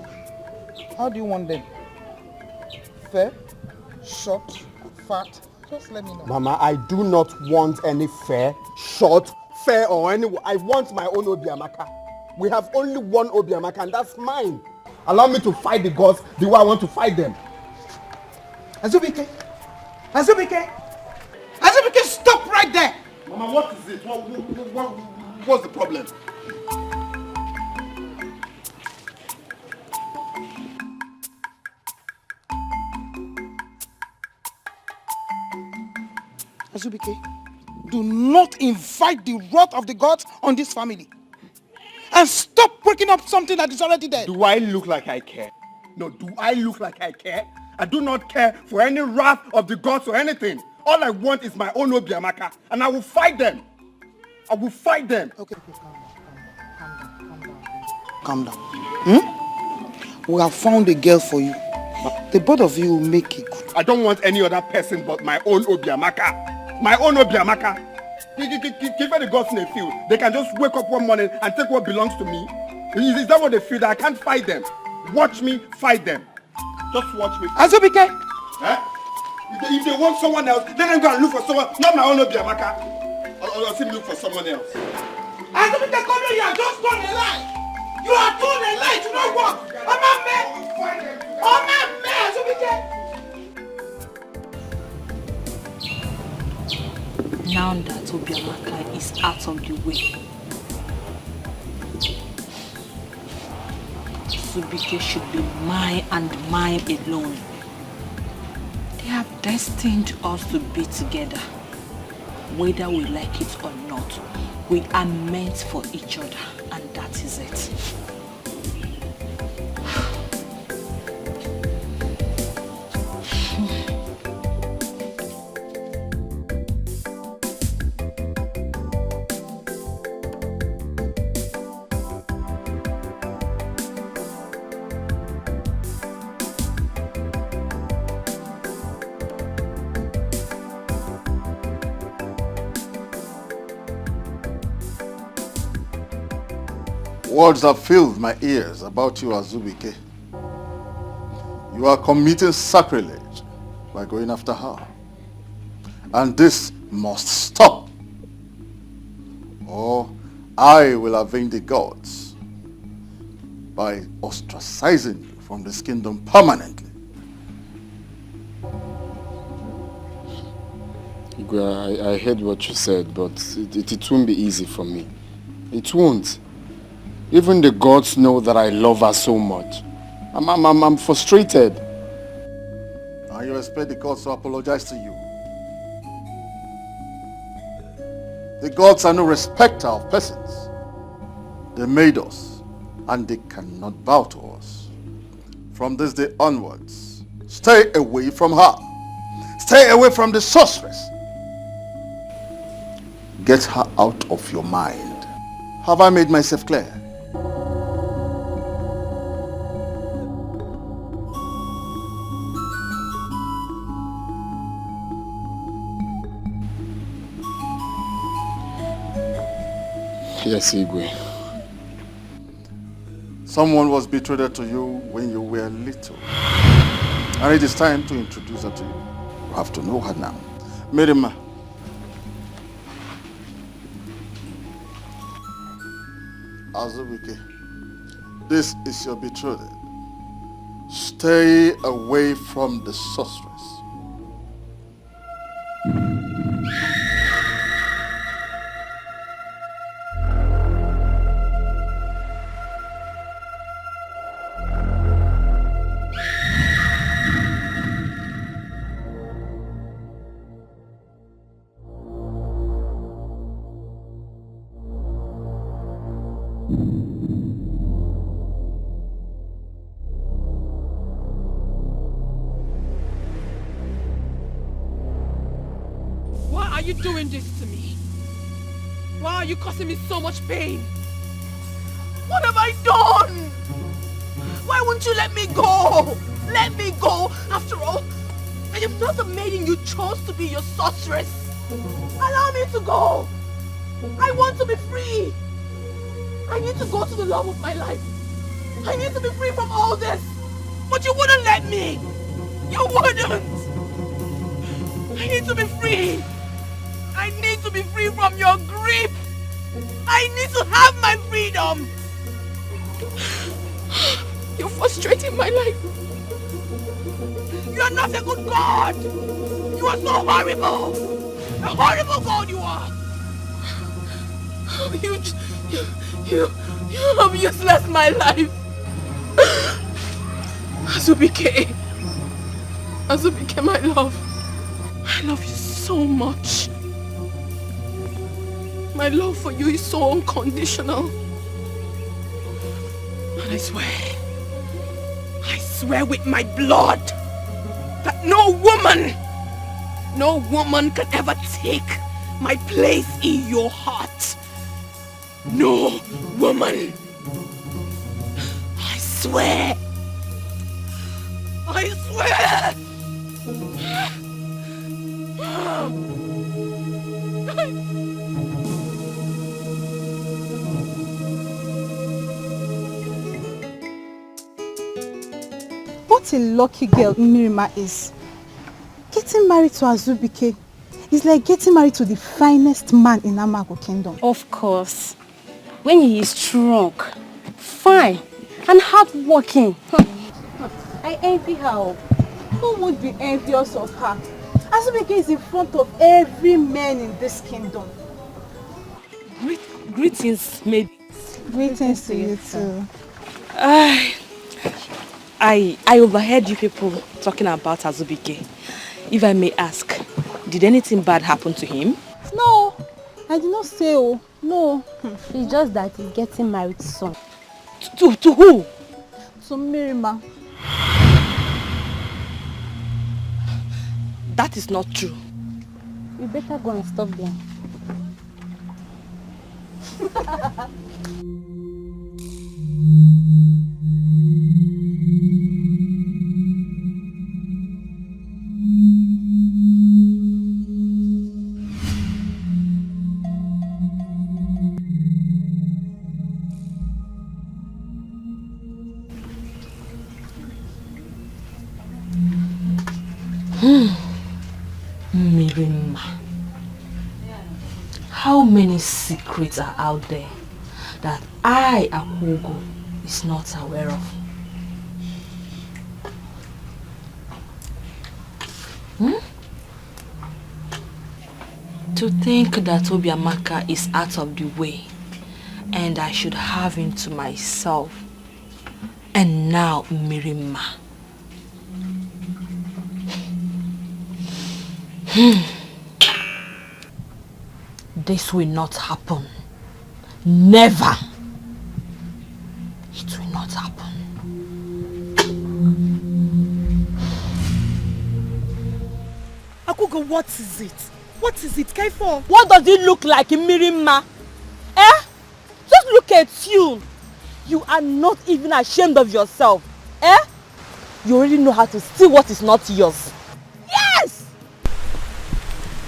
S11: How do you want them? Fair? Short? Fat? Just let me know.
S3: Mama, I do not want any fair, short, fair or any. I want my own Obiamaka. We have only one Obiamaka and that's mine. Allow me to fight the gods the way I want to fight them.
S11: Azubike! Azubike! Azubike, stop right there!
S2: Mama, what is it? What's the problem?
S11: Azubike, do not invite the wrath of the gods on this family. And stop breaking up something that is already there.
S3: Do I look like I care? No, do I look like I care? I do not care for any wrath of the gods or anything. All I want is my own Obiamaka, and I will fight them. I will fight them.
S11: Okay, calm down. We have found a girl for you. The both of you will make it good.
S3: I don't want any other person but my own Obiamaka. My own Obiamaka. Give me the gods in a field. They can just wake up one morning and take what belongs to me. Is that what they feel? That I can't fight them? Watch me fight them. Just watch me.
S11: Azubike!
S3: Eh? If they want someone else, let them go and look for someone, not my own Obiamaka. Or see me look for someone else.
S11: Azubike, come here, just turn a lie. You are doing a lie, you know what? I'm a man, Azubike.
S12: Now that Obiamaka is out of the way, Azubike should be mine and mine alone. They have destined us to be together. Whether we like it or not, we are meant for each other, and that is it.
S6: Words have filled my ears about you, Azubike. You are committing sacrilege by going after her. And this must stop. Or I will avenge the gods by ostracizing you from this kingdom permanently.
S2: I heard what you said, but it won't be easy for me. It won't. Even the gods know that I love her so much. I'm frustrated.
S6: And you expect the gods to apologize to you. The gods are no respecter of persons. They made us, and they cannot bow to us. From this day onwards, stay away from her. Stay away from the sorceress. Get her out of your mind. Have I made myself clear?
S2: Yes, Igwe.
S6: Someone was betrothed to you when you were little. And it is time to introduce her to you. You have to know her now. Mirima. Azubike, this is your betrothed. Stay away from the sorceress.
S8: Why are you doing this to me? Why are you causing me so much pain? What have I done? Why won't you let me go? Let me go. After all, I am not the maiden you chose to be your sorceress. Allow me to go. I want to be free. I need to go to the love of my life. I need to be free from all this. But you wouldn't let me. You wouldn't. I need to be free. I need to be free from your grip. I need to have my freedom. You're frustrating my life. You are not a good God. You are so horrible. A horrible God you are. You have useless my life. Azubike. Azubike, my love. I love you so much. My love for you is so unconditional. And I swear with my blood that no woman can ever take my place in your heart. No woman. I swear. I swear.
S17: What a lucky girl Mirima is. Getting married to Azubike is like getting married to the finest man in Amago Kingdom.
S10: Of course. When he is strong, fine, and hardworking.
S17: I envy her. Who would be envious of her? Azubike is in front of every man in this kingdom.
S10: Greetings, maybe.
S17: Greetings to you too.
S10: I overheard you people talking about Azubike. If I may ask, did anything bad happen to him?
S17: No, I did not say oh. No.
S14: It's just that he's getting married soon.
S10: To who?
S17: To Mirima.
S10: That is not true.
S14: You better go and stop them.
S5: Mirima, how many secrets are out there that I, Akogo, is not aware of? To think that Obiamaka is out of the way and I should have him to myself. And now Mirima. This will not happen. Never. It will not happen.
S9: Akugo, what is it? What is it, Kaifo?
S5: What does it look like, Mirima? Eh? Just look at you. You are not even ashamed of yourself. Eh? You already know how to steal what is not yours. Yes!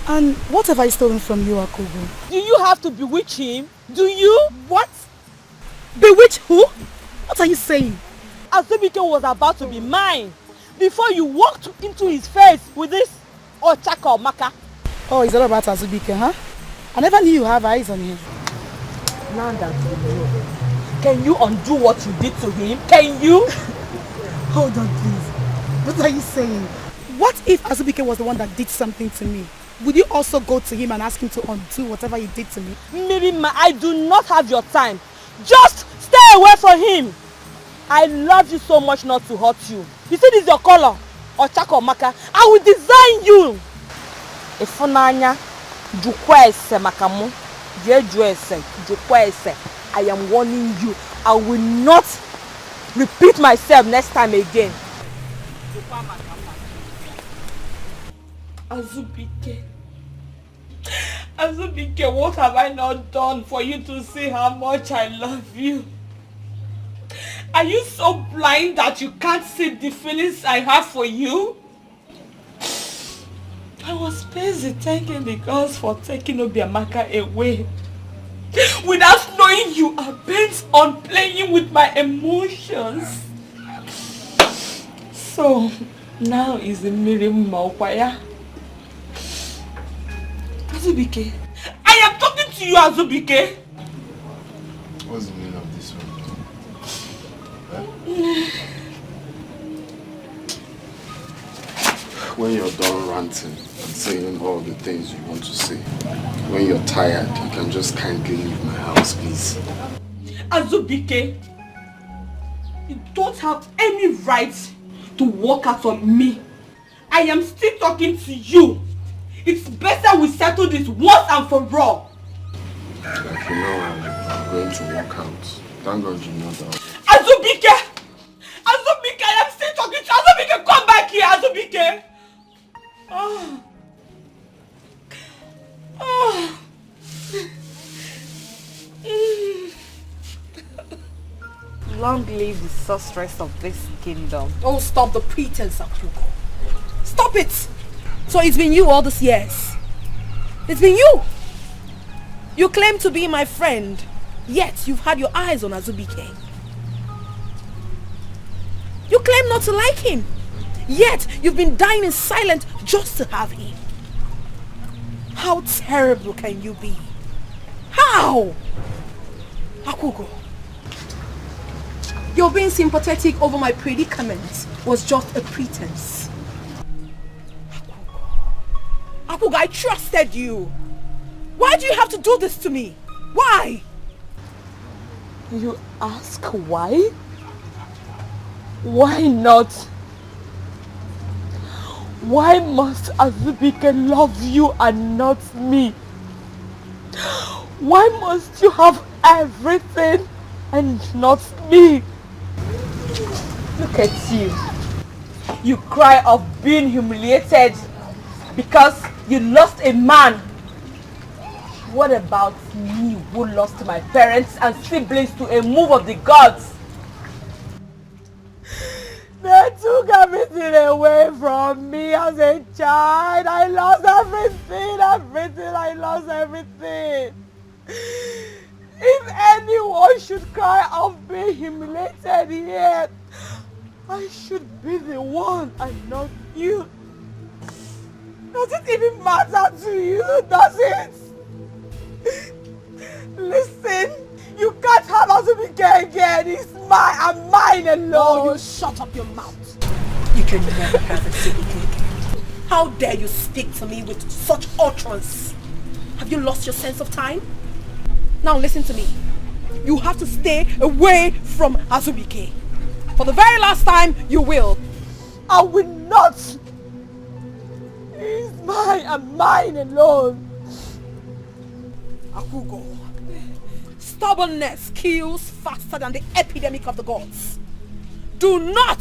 S9: And what have I stolen from you, Akugo?
S5: Do you have to bewitch him? Do you?
S9: What? Bewitch who? What are you saying?
S5: Azubike was about to be mine before you walked into his face with this Obiamaka.
S9: Oh, is that about Azubike, huh? I never knew you have eyes on him.
S5: Now that you know, can you undo what you did to him? Can you?
S9: Hold on, please. What are you saying? What if Azubike was the one that did something to me? Would you also go to him and ask him to undo whatever he did to me?
S5: Mirima, I do not have your time. Just stay away from him. I love you so much not to hurt you. You see this is your color? Obiamaka. I will design you. Ifunanya, jukwese makamu, jejuese, jukwese. I am warning you. I will not repeat myself next time again. Azubike. Azubike, what have I not done for you to see how much I love you? Are you so blind that you can't see the feelings I have for you? I was busy thanking the gods for taking Obiamaka away without knowing you are bent on playing with my emotions. So, now is the Mirima Okwaya. Azubike, I am talking to you, Azubike.
S2: What's the meaning of this one? When you're done ranting and saying all the things you want to say, when you're tired, you can just kindly leave my house, please.
S5: Azubike, you don't have any right to walk out on me. I am still talking to you. It's better we settle this once and for all.
S2: Like you know, I'm going to walk out. Thank God you know that.
S5: Azubike! Azubike, I am still talking to you. Azubike, come back here, Azubike! Oh. Oh.
S10: Long live the sorceress of this kingdom.
S9: Oh, stop the pretense, Akugo. Stop it! So it's been you all these years. It's been you! You claim to be my friend, yet you've had your eyes on Azubike. You
S10: claim not to like him. Yet, you've been dying in silence just to have him. How terrible can you be? How? Akugo, your being sympathetic over my predicament was just a pretense. Akugo, I trusted you. Why do you have to do this to me? Why?
S1: You ask why? Why not? Why must Azubike love you and not me? Why must you have everything and not me? Look at you. You cry of being humiliated because you lost a man. What about me who lost my parents and siblings to a move of the gods? They took everything away from me as a child. I lost everything, I lost everything. If anyone should cry of being humiliated here, I should be the one and not you. Does it even matter to you? Does it? Listen, you can't have Azubike again. He's mine and mine alone.
S10: Oh, you shut up your mouth. You can never have Azubike again. How dare you speak to me with such utterance? Have you lost your sense of time? Now listen to me. You have to stay away from Azubike. For the very last time, you will.
S1: I will not. He's mine and mine alone.
S10: Akugo, stubbornness kills faster than the epidemic of the gods. Do not,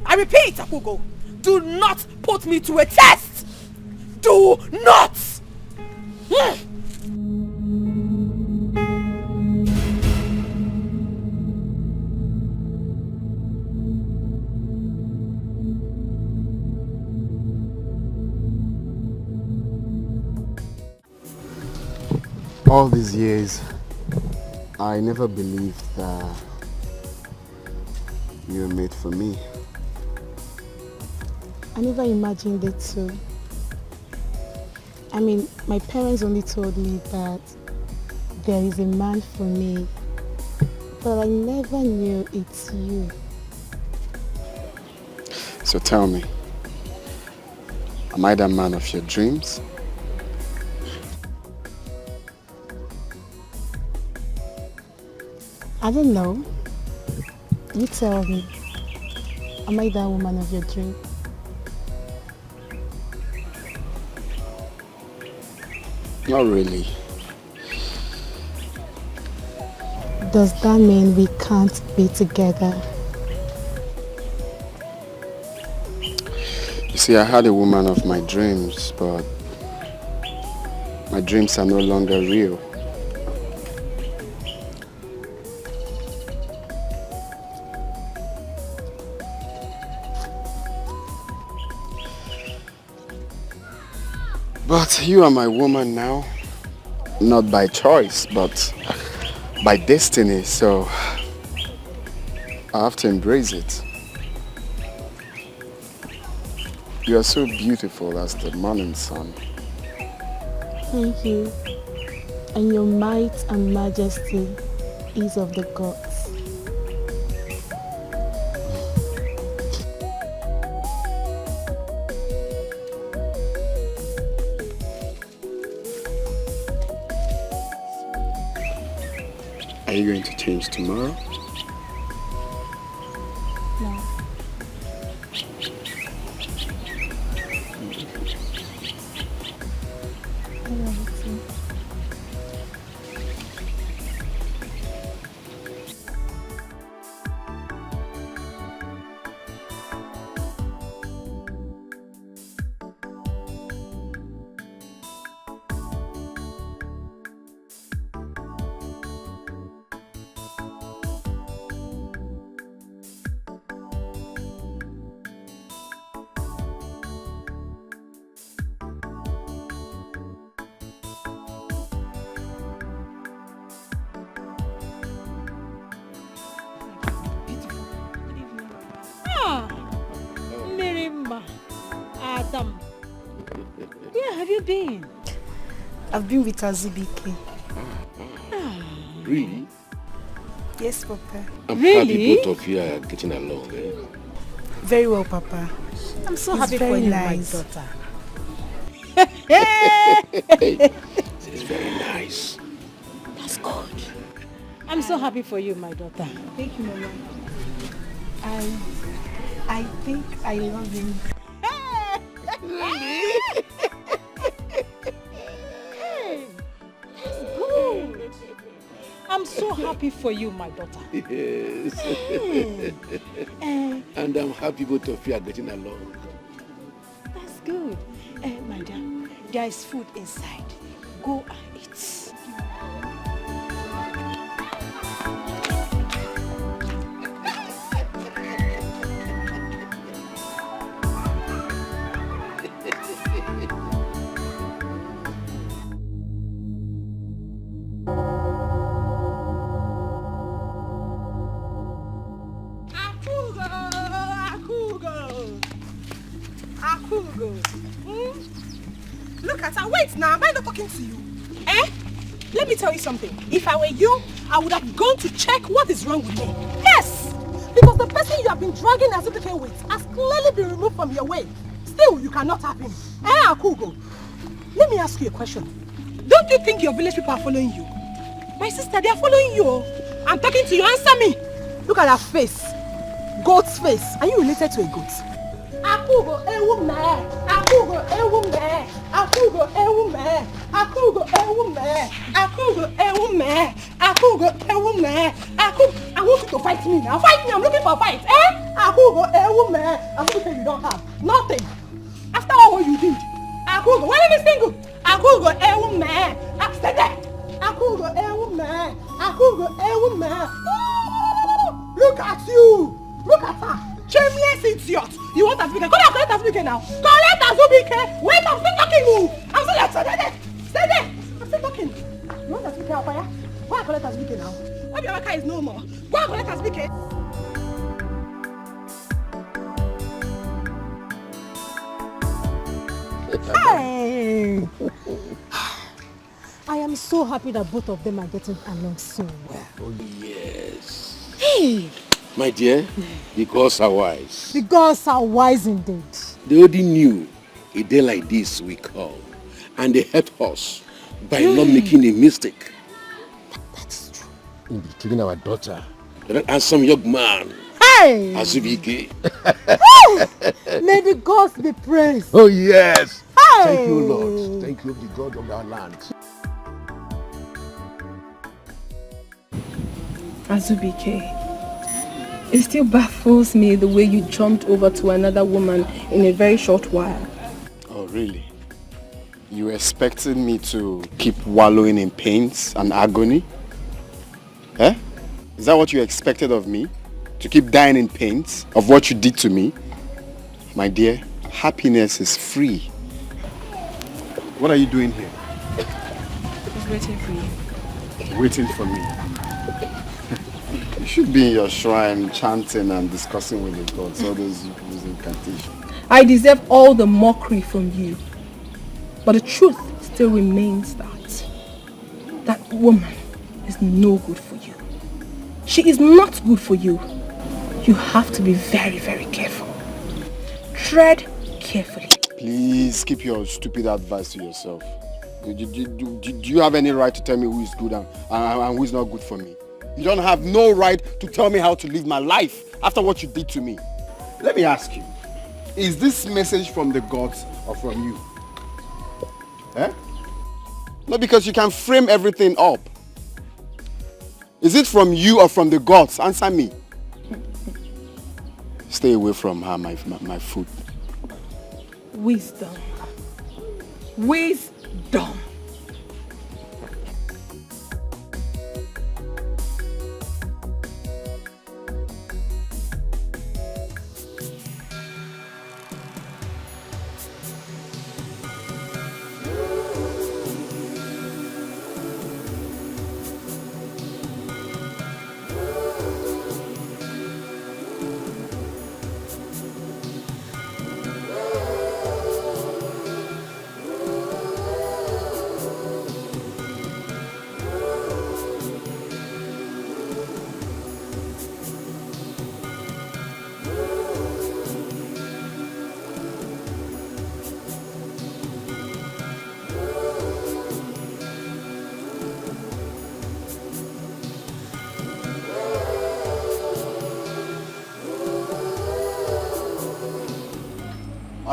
S10: I repeat, Akugo, do not put me to a test. Do not.
S2: All these years, I never believed that you were made for me.
S17: I never imagined it too. I mean, my parents only told me that there is a man for me, but I never knew it's you.
S2: So tell me, am I the man of your dreams?
S17: I don't know. You tell me. Am I that woman of your dream?
S2: Not really.
S17: Does that mean we can't be together?
S2: You see, I had a woman of my dreams, but my dreams are no longer real. But you are my woman now, not by choice, but by destiny, so I have to embrace it. You are so beautiful as the morning sun.
S17: Thank you. And your might and majesty is of the gods.
S2: Are you going to change tomorrow?
S17: No. I love it too.
S5: you been?
S17: I've been with Azubike.
S20: Really?
S17: Yes, Papa.
S20: I'm happy both of you are getting along. Eh?
S17: Very well, Papa.
S5: I'm so
S17: It's
S5: happy for
S17: very
S5: you,
S17: nice.
S5: my daughter.
S20: It's very nice.
S5: That's good. I'm so happy for you, my daughter.
S17: Thank you, Mama. I think I love him.
S5: Hey, that's good. I'm so happy for you, my daughter.
S20: Yes. And I'm happy both of you are getting along.
S5: That's good. My dear, there is food inside. Go and eat.
S10: Look at her. Wait now. Am I not talking to you? Eh? Let me tell you something. If I were you, I would have gone to check what is wrong with me. Yes! Because the person you have been dragging Azubike with has clearly been removed from your way. Still, you cannot have him. Eh, Akugo? Let me ask you a question. Don't you think your village people are following you? My sister, they are following you. I'm talking to you. Answer me. Look at her face. Goat's face. Are you related to a goat? Akugo ewume, Akugo ewume, Akugo ewume, Akugo ewume, Akugo ewume, Akugo ewume, Akugo. I want you to fight me now. Fight me. I'm looking for a fight. Eh? Akugo ewume. Akugo you don't have nothing. After all what you did, Akugo. Why are you single? Akugo ewume. Stay there. Akugo ewume, Akugo ewume. Look at you. Look at her. Shameless idiot! You want Azubike? Go there, collect Azubike now! Collect Azubike! Wait, I'm still talking! I'm still there! Stay there! Stay there! I'm still talking! You want Azubike, Alfaya? Go and collect Azubike now. Obiamaka is no more. Go and collect Azubike!
S5: Hey! I am so happy that both of them are getting along so well.
S20: Oh, yes.
S5: Hey!
S20: My dear, the gods are wise.
S5: The gods are wise indeed.
S20: They already knew a day like this will come. And they helped us by not making a mistake.
S5: That's true.
S20: In between our daughter and some young man.
S5: Hey!
S20: Azubike.
S5: May the gods be praised.
S20: Oh, yes.
S5: Hey!
S20: Thank you, Lord. Thank you, the God of our land.
S8: Azubike, it still baffles me the way you jumped over to another woman in a very short while.
S2: Oh, really? You expected me to keep wallowing in pains and agony? Eh? Is that what you expected of me? To keep dying in pains of what you did to me? My dear, happiness is free. What are you doing here?
S8: I was waiting for you.
S2: Waiting for me. You should be in your shrine chanting and discussing with the gods, all those incantations.
S8: I deserve all the mockery from you. But the truth still remains that woman is no good for you. She is not good for you. You have to be very, very careful. Tread carefully.
S2: Please keep your stupid advice to yourself. Do you have any right to tell me who is good and who is not good for me? You don't have no right to tell me how to live my life after what you did to me. Let me ask you, is this message from the gods or from you? Eh? No, because you can frame everything up. Is it from you or from the gods? Answer me. Stay away from her, my food.
S8: Wisdom. Wisdom.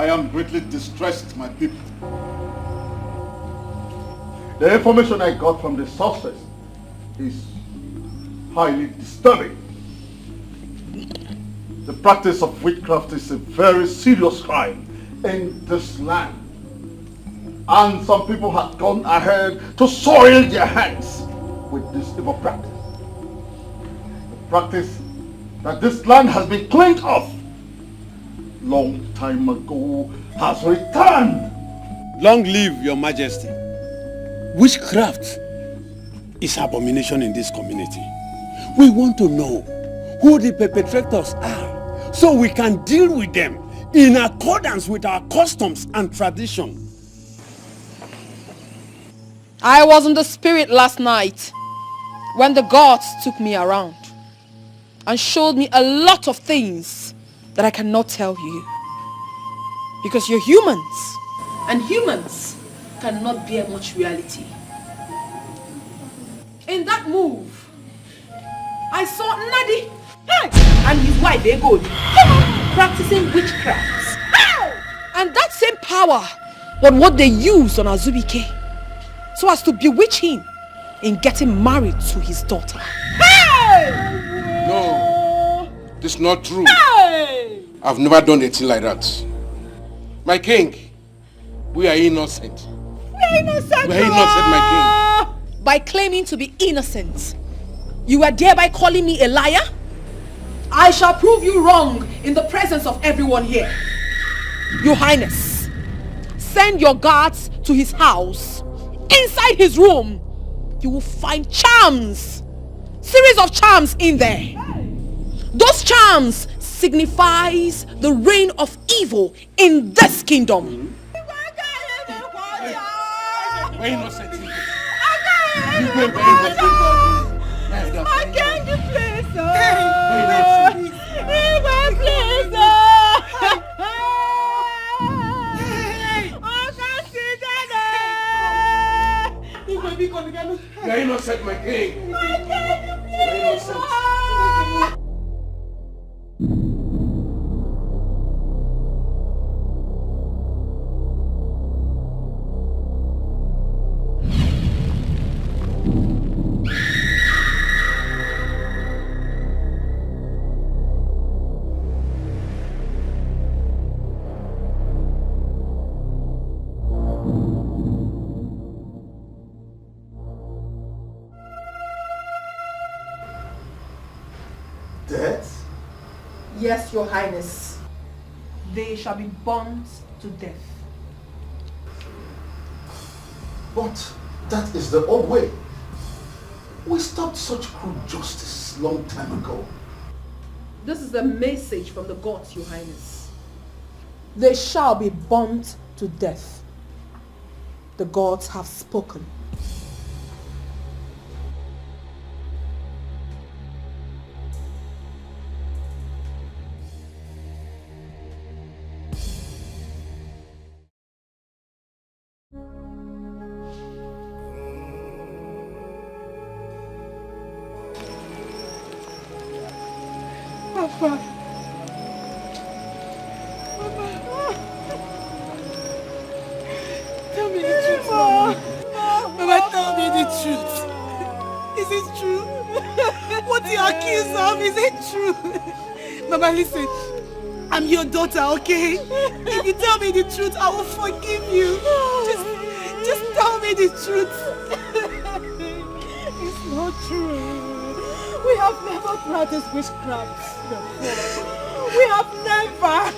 S6: I am greatly distressed, my people. The information I got from the sources is highly disturbing. The practice of witchcraft is a very serious crime in this land. And some people have gone ahead to soil their hands with this evil practice. The practice that this land has been cleaned of long time ago has returned.
S15: Long live your majesty. Witchcraft is abomination in this community. We want to know who the perpetrators are so we can deal with them in accordance with our customs and tradition.
S8: I was in the spirit last night when the gods took me around and showed me a lot of things that I cannot tell you. Because you're humans, and humans cannot bear much reality. In that move, I saw Nadi and his wife Ego practicing witchcraft. And that same power was what they used on Azubike so as to bewitch him in getting married to his daughter.
S20: No, this is not true. I've never done anything like that. My king, we are innocent.
S8: We are innocent,
S20: my king.
S8: By claiming to be innocent, you are thereby calling me a liar? I shall prove you wrong in the presence of everyone here. Your Highness, send your guards to his house. Inside his room, you will find charms. Series of charms in there. Those charms signifies the reign of evil in this kingdom.
S20: We're innocent.
S9: I can't do please,
S20: You're innocent, my king. You're innocent.
S6: Death?
S8: Yes, Your Highness. They shall be burnt to death.
S6: But that is the old way. We stopped such cruel justice long time ago.
S8: This is a message from the gods, Your Highness. They shall be burnt to death. The gods have spoken.
S9: Papa. Tell me the truth, Mama. Mama, tell me the truth. Is it true? What you accuse of, is it true? Mama, listen. I'm your daughter, okay? If you tell me the truth, I will forgive you. Just tell me the truth. It's not true. We have never practiced witchcraft before. We have never.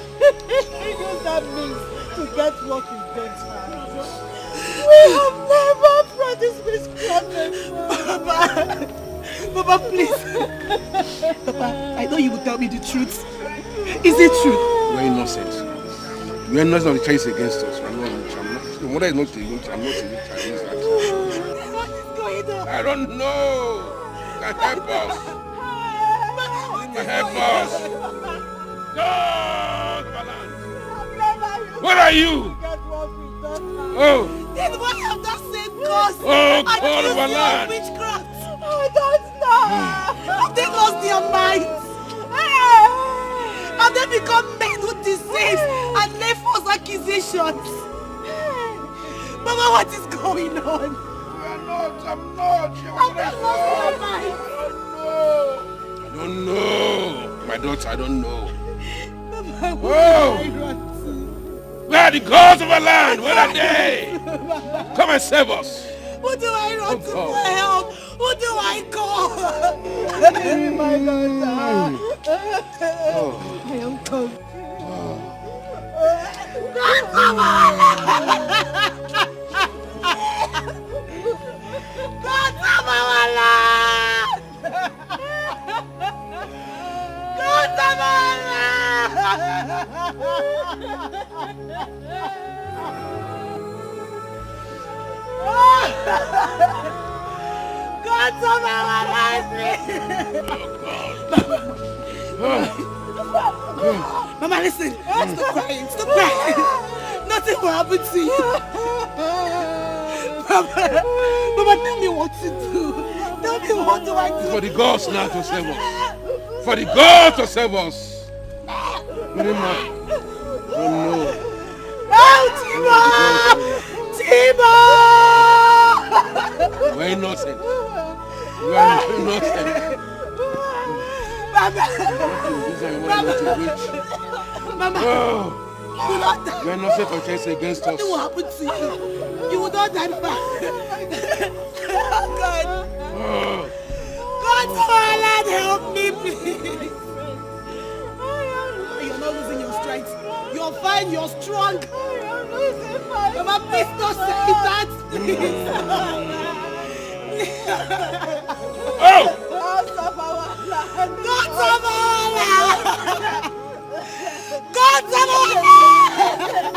S9: You know that means to get what is done to us. We have never practiced witchcraft before. Papa, please. Papa, I know you will tell me the truth. Is it true?
S20: We're innocent. We are innocent of the charges against us. Your mother is not a I'm not a Chinese.
S9: What is going on?
S20: I don't know. Can help us. Can help us. God, balance. Where are you? Oh.
S9: Then what have that same cause?
S20: Oh, God, balance.
S9: Witchcraft. I don't know. Have they lost their minds? Have they become men who deceive and lay false
S12: accusations. Mama, what is going on?
S20: I'm not. I don't know. My daughter, I don't know.
S12: Mama, where do I run to?
S20: Where are the gods of our land? Where are they? Come and save us.
S12: Who do I run to for help? Who do I call? My daughter. I am confused. Mama, listen. Stop crying. Stop crying. Nothing will happen to you. Mama, tell me what to do. Tell me what do I do.
S20: For the gods now to save us. For the gods to save us. Marima. Oh no.
S12: Oh, Timo! Timo!
S20: You are innocent. You are innocent.
S12: Mama!
S20: Mama! Oh. You are innocent for case against us.
S12: Nothing will happen to you. You will not die, Papa. God.
S20: Oh.
S12: God, Lord, help me, please. You're not losing your strength. You're fine, you're strong. Mama, please don't say that, please.
S20: Oh!
S12: God of our land. God of our land. God of our land.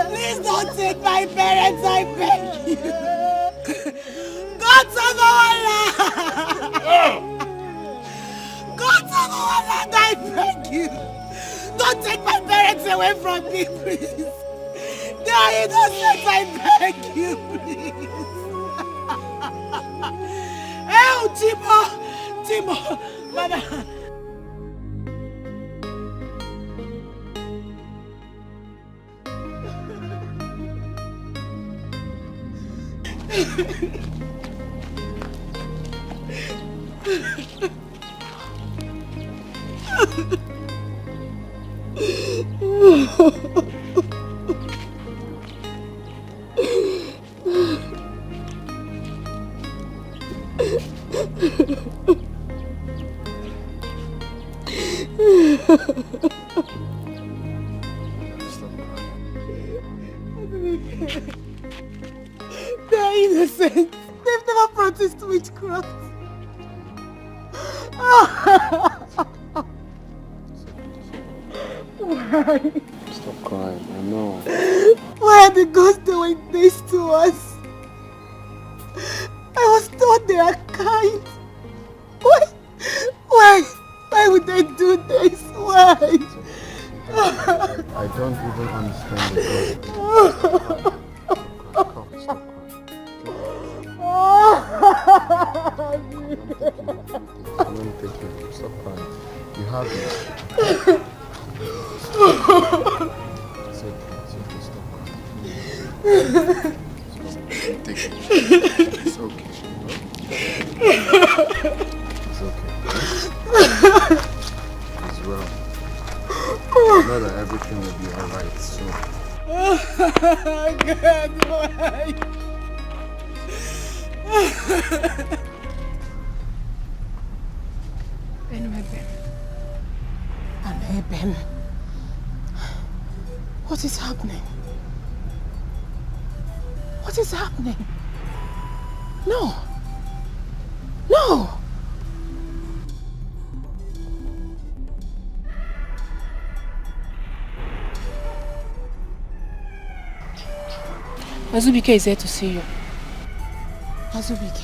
S12: Please don't take my parents, I beg you. God of our land. God of our land, I beg you. Don't take my parents away from me, please. They are innocent, I beg you, please. Oh, Timo! Timo! Mama! They're innocent. They've never practiced witchcraft. Why?
S2: Stop crying, I know.
S12: Why are the gods doing this to us? I was told they are kind. Why would they do this? Why?
S2: I don't even understand the God. Stop crying. Stop crying. You have it. It's okay, stop crying. Take it. It's okay. It's okay. It's well. I know that everything will be alright soon.
S12: God, why? Anweben. What is happening? What is happening? No. No!
S8: Azubike is here to see you.
S12: Azubike.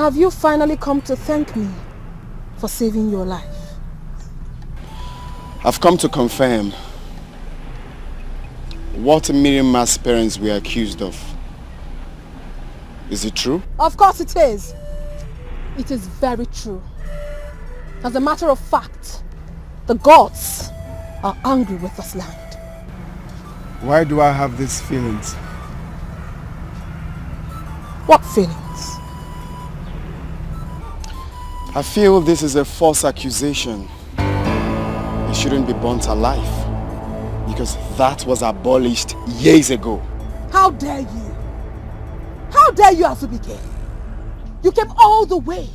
S8: Have you finally come to thank me for saving your life?
S2: I've come to confirm what Miriam's parents were accused of. Is it true?
S8: Of course it is. It is very true. As a matter of fact, the gods are angry with this land.
S16: Why do I have these feelings?
S8: What feelings?
S2: I feel this is a false accusation. He shouldn't be burnt alive because that was abolished years ago.
S8: How dare you? How dare you, Azubike? You came all the way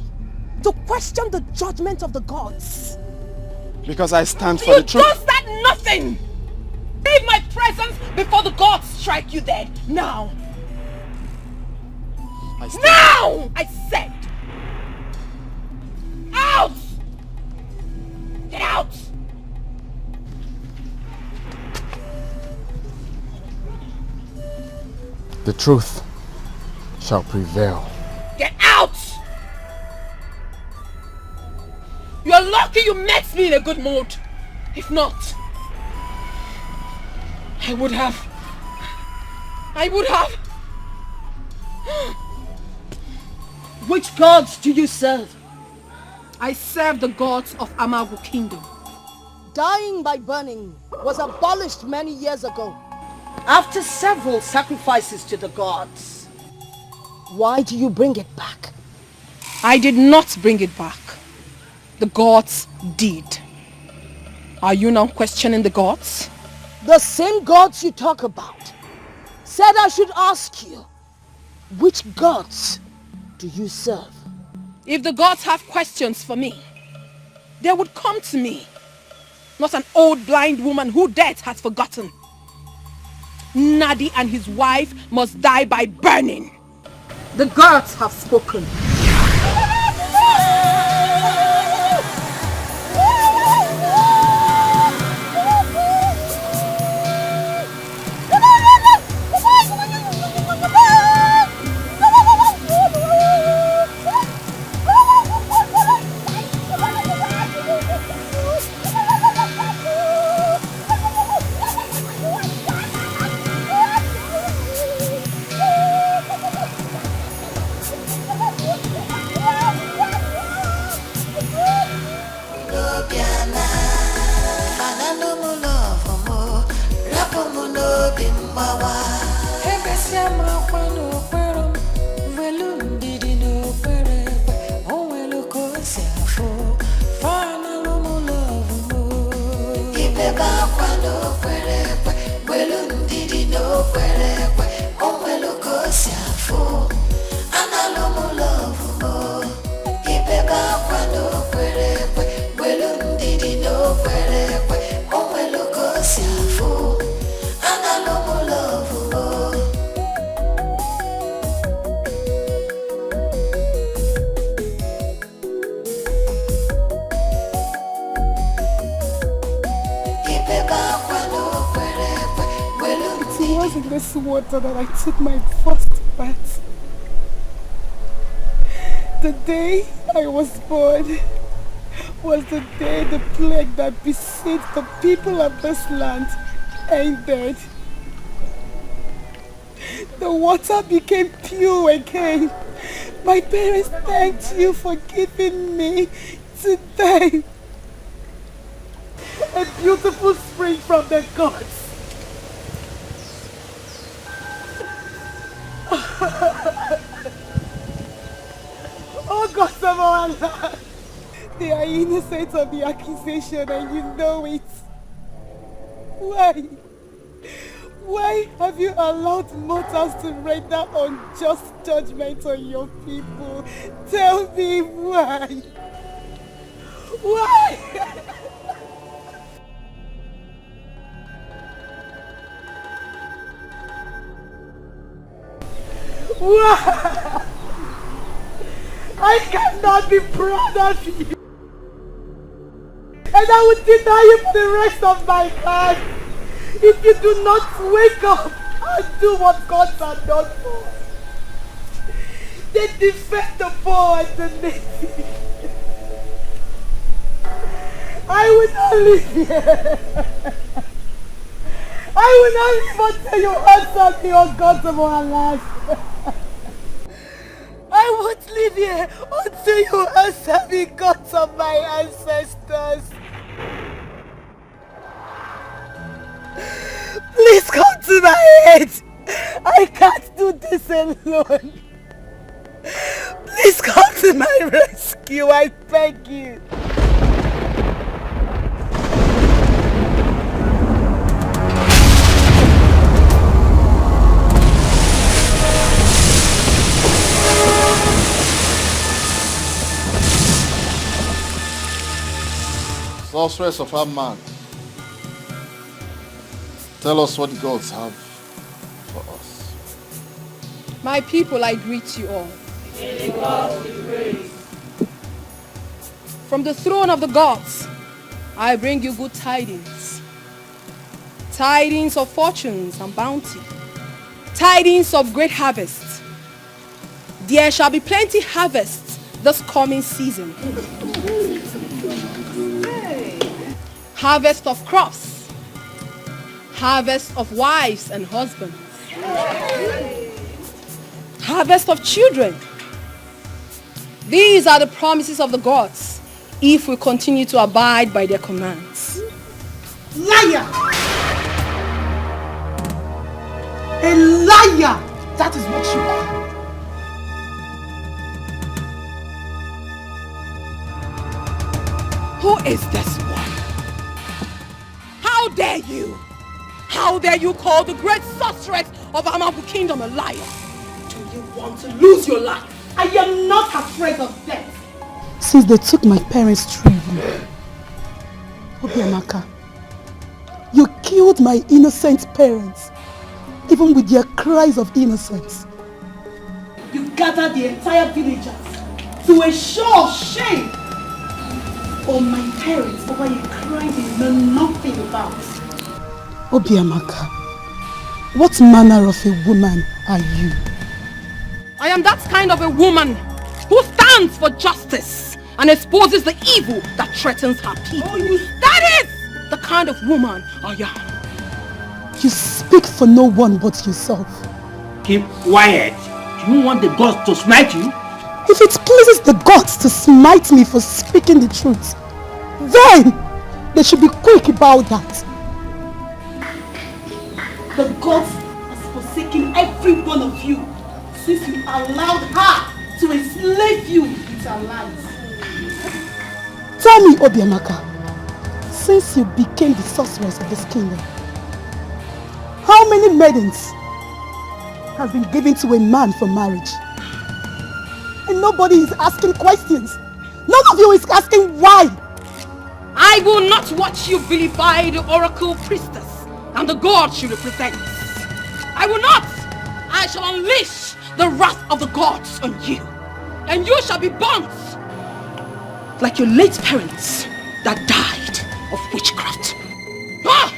S8: to question the judgment of the gods.
S2: Because I stand for the truth.
S8: You just said nothing! Leave my presence before the gods strike you dead. Now! Now! I said! Out! Get out!
S2: The truth shall prevail.
S8: Get out! You're lucky you met me in a good mood. If not, I would have.
S12: Which gods do you serve?
S8: I serve the gods of Amagu Kingdom.
S12: Dying by burning was abolished many years ago, after several sacrifices to the gods. Why do you bring it back?
S8: I did not bring it back. The gods did. Are you now questioning the gods?
S12: The same gods you talk about said I should ask you, which gods do you serve?
S8: If the gods have questions for me, they would come to me, not an old blind woman who death has forgotten. Nadi and his wife must die by burning. The gods have spoken.
S1: In this water that I took my first bath. The day I was born was the day the plague that besieged the people of this land ended. The water became pure again. My parents thanked you for giving me today a beautiful spring from the gods. Oh God of our land, they are innocent of the accusation and you know it. Why have you allowed mortals to render unjust judgment on your people? Tell me why? Why? Why? I cannot be proud of you. And I will deny you for the rest of my life if you do not wake up and do what gods are done for. They defend the poor and the needy. I will not live here. I will not live until you answer me, oh God of our life. I won't live here until you answer me, gods of my ancestors. Please come to my aid. I can't do this alone. Please come to my rescue, I beg you.
S6: Sorceress of our man, tell us what the gods have for us.
S8: My people, I greet you all. From the throne of the gods, I bring you good tidings. Tidings of fortunes and bounty. Tidings of great harvest. There shall be plenty harvest this coming season. Harvest of crops. Harvest of wives and husbands. Harvest of children. These are the promises of the gods if we continue to abide by their commands.
S1: Liar! A liar! That is what you are.
S8: Who is this one? How dare you? How dare you call the great sorceress of Amabu Kingdom a liar? Do you want to lose your life?
S1: I am not afraid of death. Since they took my parents' tree, Obiamaka, you killed my innocent parents, even with their cries of innocence. You gathered the entire villagers to a show of shame on my parents over a crime they know nothing about. Obiamaka, what manner of a woman are you?
S8: I am that kind of a woman who stands for justice and exposes the evil that threatens her people. That is the kind of woman I am.
S1: You speak for no one but yourself.
S4: Keep quiet. Do you want the gods to smite you?
S1: If it pleases the gods to smite me for speaking the truth, then they should be quick about that. The gods has forsaken every one of you since you allowed her to enslave you with her lies. Tell me, Obiamaka, since you became the sorceress of this kingdom, how many maidens have been given to a man for marriage? And nobody is asking questions. None of you is asking why.
S8: I will not watch you vilify the oracle priestess and the god she represents. I will not. I shall unleash the wrath of the gods on you. And you shall be burnt like your late parents that died of witchcraft. Ah!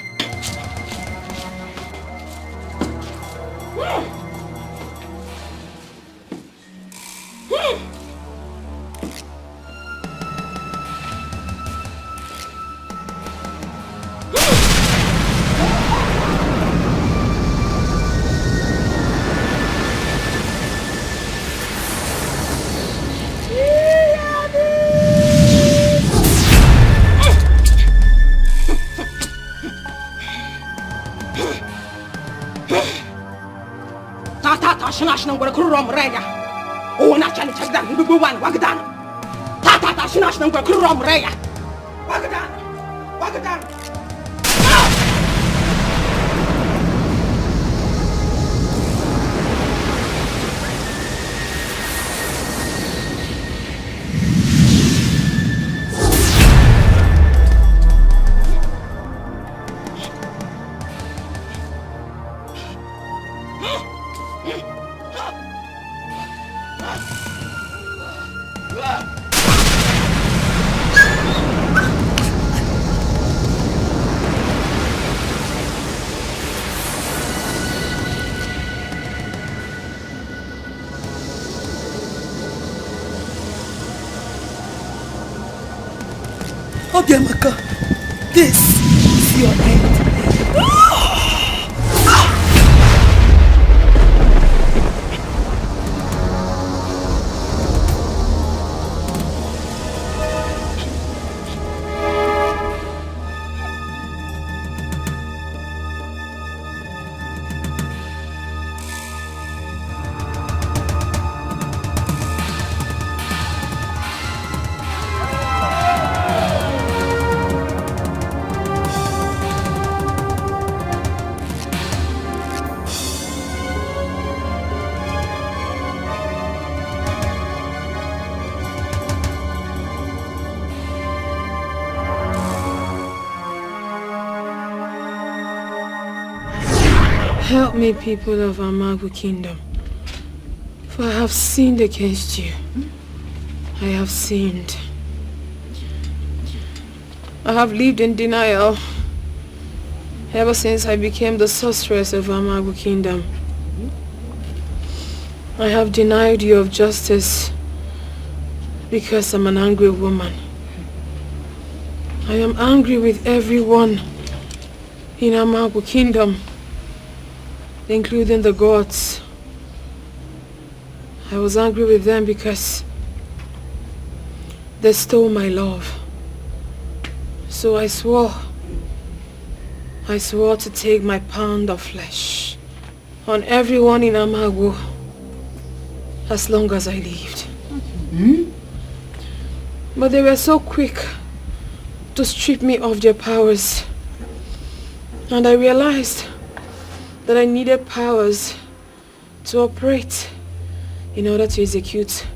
S8: Shinash number Kurum Raya. Oh, not Chani Chagdan, Bubuan, Wagadan. Tata Shinash number Kurum Raya. Wagadan, Wagadan.
S10: Obiamaka, this is your end.
S8: Help me, people of Amagu Kingdom, for I have sinned against you. I have sinned. I have lived in denial ever since I became the sorceress of Amagu Kingdom. I have denied you of justice because I'm an angry woman. I am angry with everyone in Amagu Kingdom, including the gods. I was angry with them because they stole my love. So I swore to take my pound of flesh on everyone in Amagu as long as I lived. But they were so quick to strip me of their powers. And I realized that I needed powers to operate in order to execute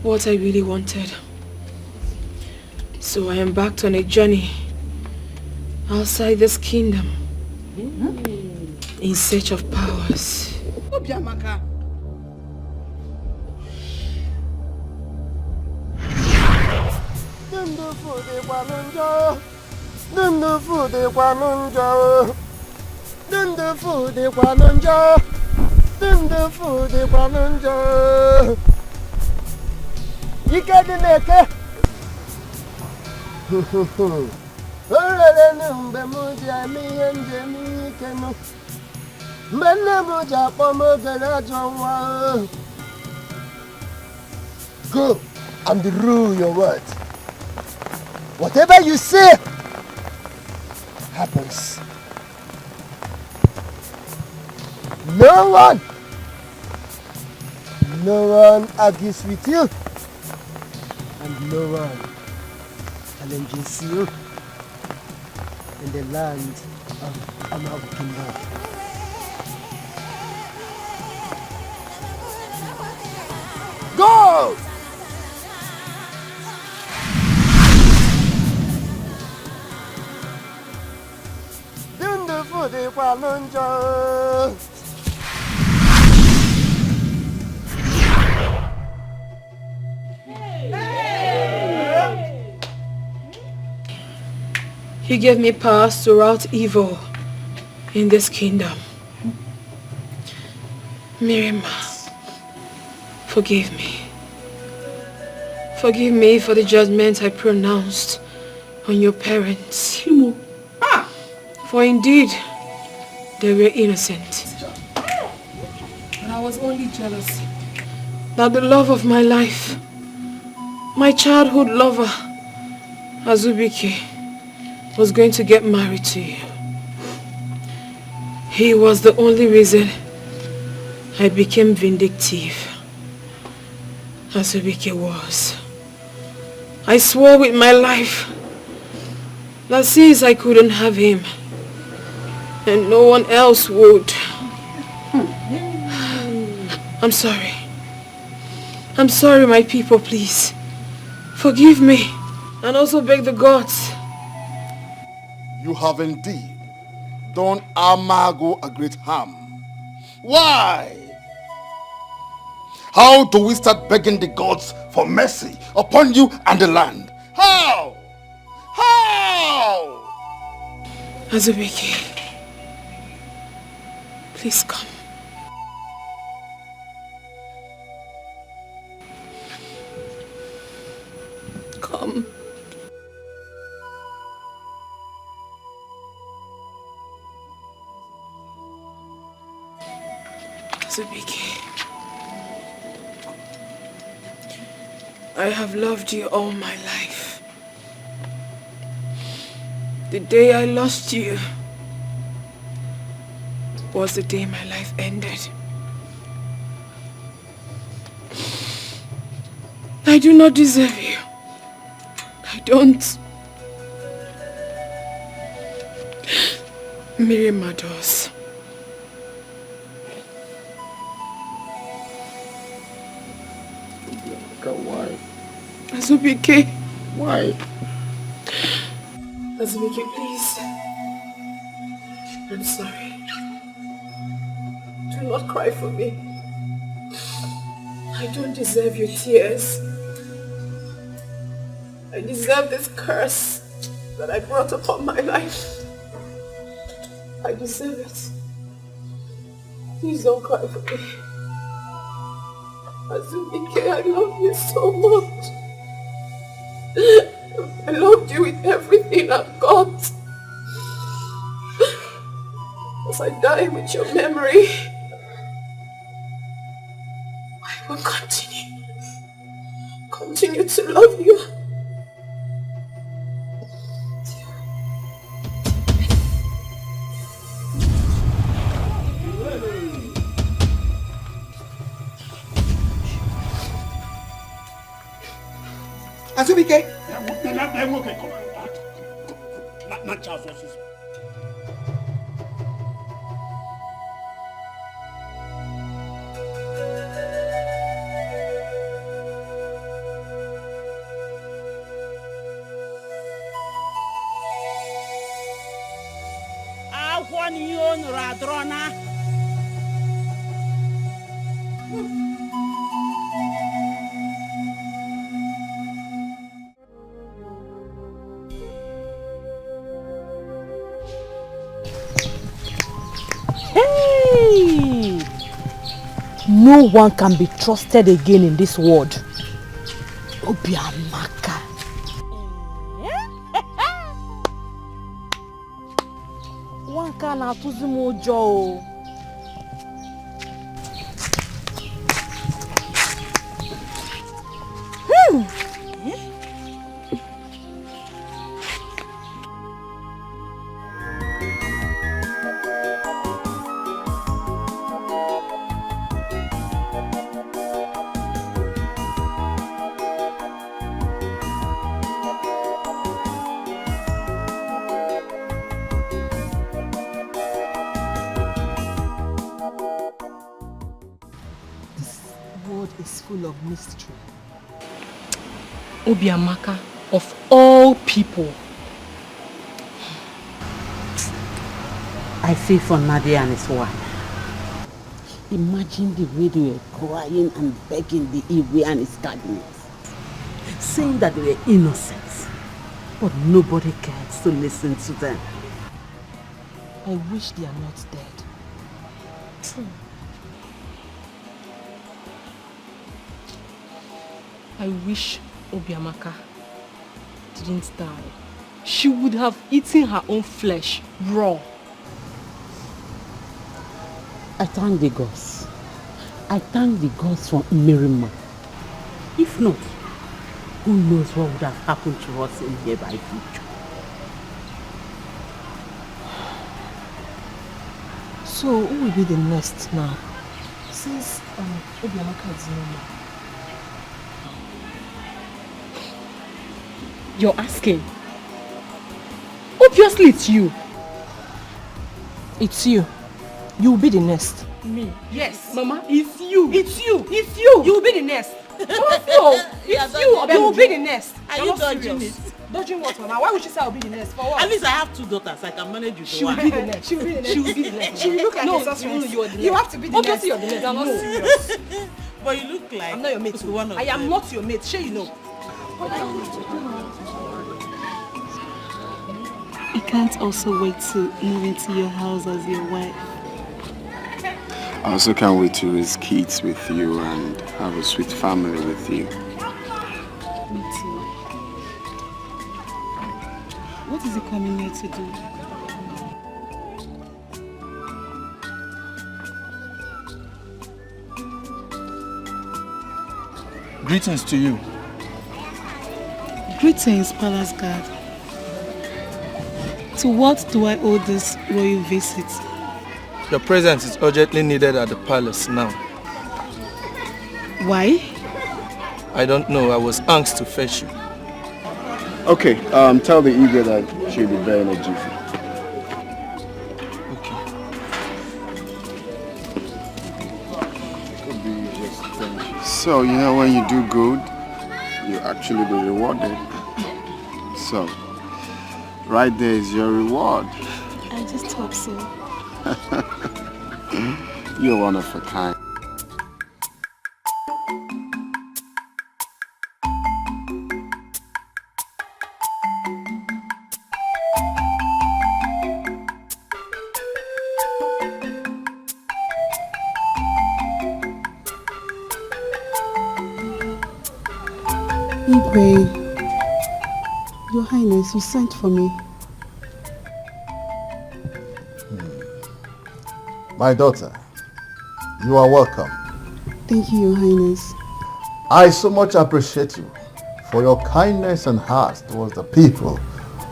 S8: what I really wanted. So I embarked on a journey outside this kingdom in search of powers.
S10: Obiamaka.
S6: Go and rule your words. Whatever you say happens. No one argues with you, and no one challenges you in the land of Amagu Kingdom. Go!
S8: He gave me powers to rout evil in this kingdom. Miriam, forgive me. Forgive me for the judgment I pronounced on your parents. For indeed, they were innocent. But I was only jealous that the love of my life, my childhood lover, Azubike, was going to get married to you. He was the only reason I became vindictive. Azubike was. I swore with my life that since I couldn't have him, and no one else would. I'm sorry. I'm sorry, my people, please. Forgive me. And also beg the gods.
S2: You have indeed done Amagu a great harm. Why? How do we start begging the gods for mercy upon you and the land? How? How?
S8: Azubike, please come. Come. Azubike, I have loved you all my life. The day I lost you was the day my life ended. I do not deserve you. I don't. Miriam adores.
S2: Why?
S8: Azubike.
S2: Why?
S8: Azubike, please. I'm sorry. Do not cry for me. I don't deserve your tears. I deserve this curse that I brought upon my life. I deserve it. Please don't cry for me. Azubike, I love you so much. I loved you with everything I've got. As I die with your memory, I will continue to love you.
S11: Azubike.
S5: Hey! No one can be trusted again in this world. Obiamaka. One can atuzi mojo.
S10: Full of mystery. Obiamaka, of all people.
S9: I feel for Nadia and his wife. Imagine the way they were crying and begging the Iwe and his cabinets, saying that they were innocent, but nobody cares to listen to them.
S10: I wish they are not dead. I wish Obiamaka didn't die. She would have eaten her own flesh raw.
S9: I thank the gods. I thank the gods for Mirima. If not, who knows what would have happened to us in here by future.
S10: So who will be the next now? Since Obiamaka is no more. You're asking? Obviously it's you. It's you. You will be the next.
S12: Me? Yes.
S10: Mama, it's you.
S12: It's you.
S10: It's you.
S12: You will be the next.
S10: No, it's you. You will be the next.
S9: Are
S10: You're
S9: you
S10: not
S9: dodging
S10: serious.
S9: it?
S10: Dodging what, Mama? Why would she say I'll be the next? For what?
S9: At least I have 2 daughters. I can manage you.
S10: She will be the next. She will be the next. She will be the next. She will look like a sorceress. You are the next. You have to be the
S12: Obviously
S10: next.
S12: you're the next.
S10: You're not
S12: No.
S10: serious.
S9: But you look like...
S10: I'm not your mate. I am not your mate. Sure you know.
S14: I can't also wait to move into your house as your wife.
S2: I also can't wait to raise kids with you and have a sweet family with you.
S14: Me too. What is he coming here to do?
S16: Greetings to you.
S17: Greetings, Palace Guard. To what do I owe this royal visit?
S16: Your presence is urgently needed at the palace now.
S17: Why?
S16: I don't know. I was asked to fetch you.
S2: Okay, tell the Igwe that she'll be there in a jiffy. So, you know, when you do good, you actually be rewarded. So, right there is your reward.
S17: I just hope so.
S2: You're one of a kind.
S17: Igwe, Your Highness, you sent for me.
S6: My daughter, you are welcome.
S17: Thank you, Your Highness.
S6: I so much appreciate you for your kindness and heart towards the people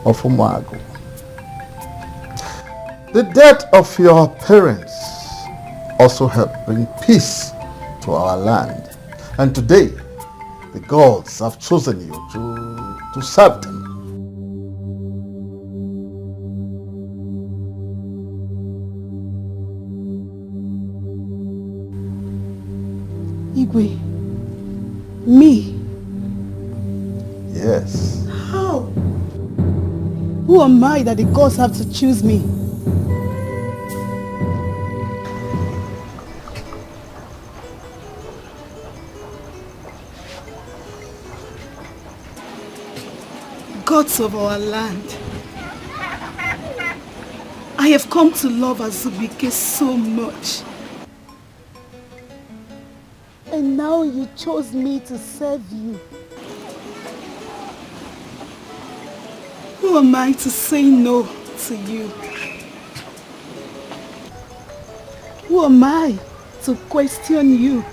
S6: of Umagu. The death of your parents also helped bring peace to our land. And today, the gods have chosen you to serve them.
S17: Igwe, me?
S6: Yes.
S17: How? Who am I that the gods have to choose me? Gods of our land, I have come to love Azubike so much. And now you chose me to serve you. Who am I to say no to you? Who am I to question you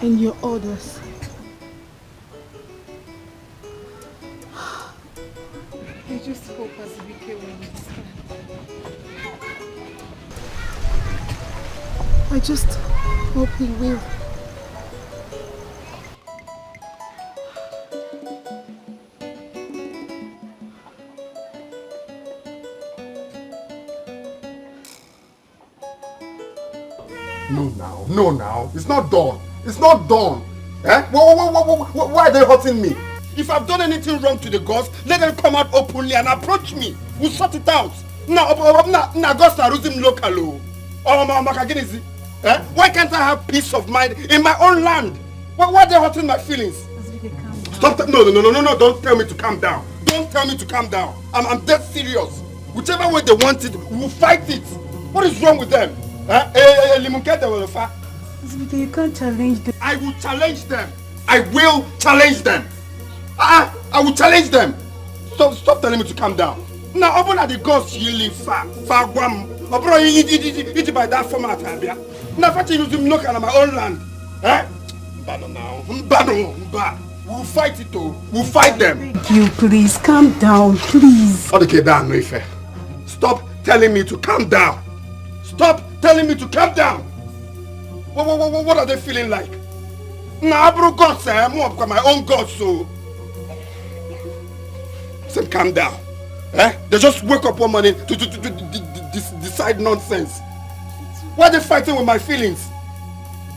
S17: and your orders? I just hope Azubike will understand. I just hope he will.
S3: No now, it's not done. It's not done. Eh? Why are they hurting me? If I've done anything wrong to the gods, let them come out openly and approach me. We'll sort it out. Now, gods are using local. Why can't I have peace of mind in my own land? Why are they hurting my feelings? Stop that. No, don't tell me to calm down. Don't tell me to calm down. I'm dead serious. Whichever way they want it, we'll fight it. What is wrong with them?
S17: You can't challenge them.
S3: I will challenge them. I will challenge them. I will challenge them. Stop telling me to calm down. Now, open at the gods you live far guam. Open it by that format. Now, if I use them look at my own land. Eh? Bano now. We'll fight it though. We'll fight them.
S17: Thank you, please. Calm down, please.
S3: Okay, down, no fair. Stop telling me to calm down. Stop telling me to calm down. What are they feeling like? Nah, bro, God, sir, I'm my own God, so. Say, calm down. Eh? They just wake up one morning to decide nonsense. Why are they fighting with my feelings?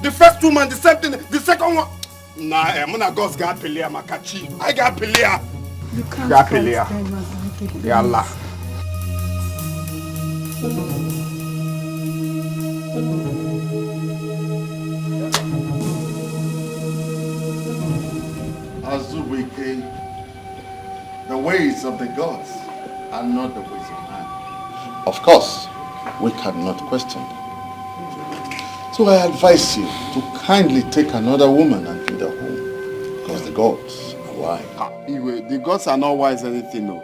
S3: The first 2 months, the same thing. The second one. Nah, I'm not God's got Pelea, Makachi. I got Pelea.
S17: You can't fight them,
S3: Ya Allah.
S6: Azubike, the ways of the gods are not the ways of man. Of course, we cannot question them. So I advise you to kindly take another woman and feed her home, because the gods are wise.
S2: The gods are not wise anything, no.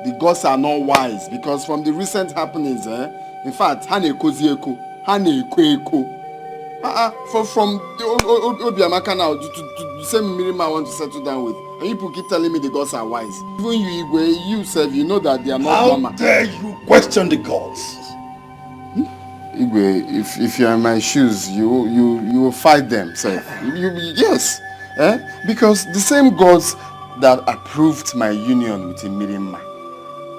S2: The gods are not wise because from the recent happenings, in fact, From Obiamaka now to the same Mirima I want to settle down with. And you people keep telling me the gods are wise. Even you, Igwe, you said you know that they are not normal.
S4: How dare you question the gods?
S2: Igwe, if you are in my shoes, you will fight them, sir. Yes. Because the same gods that approved my union with Mirima,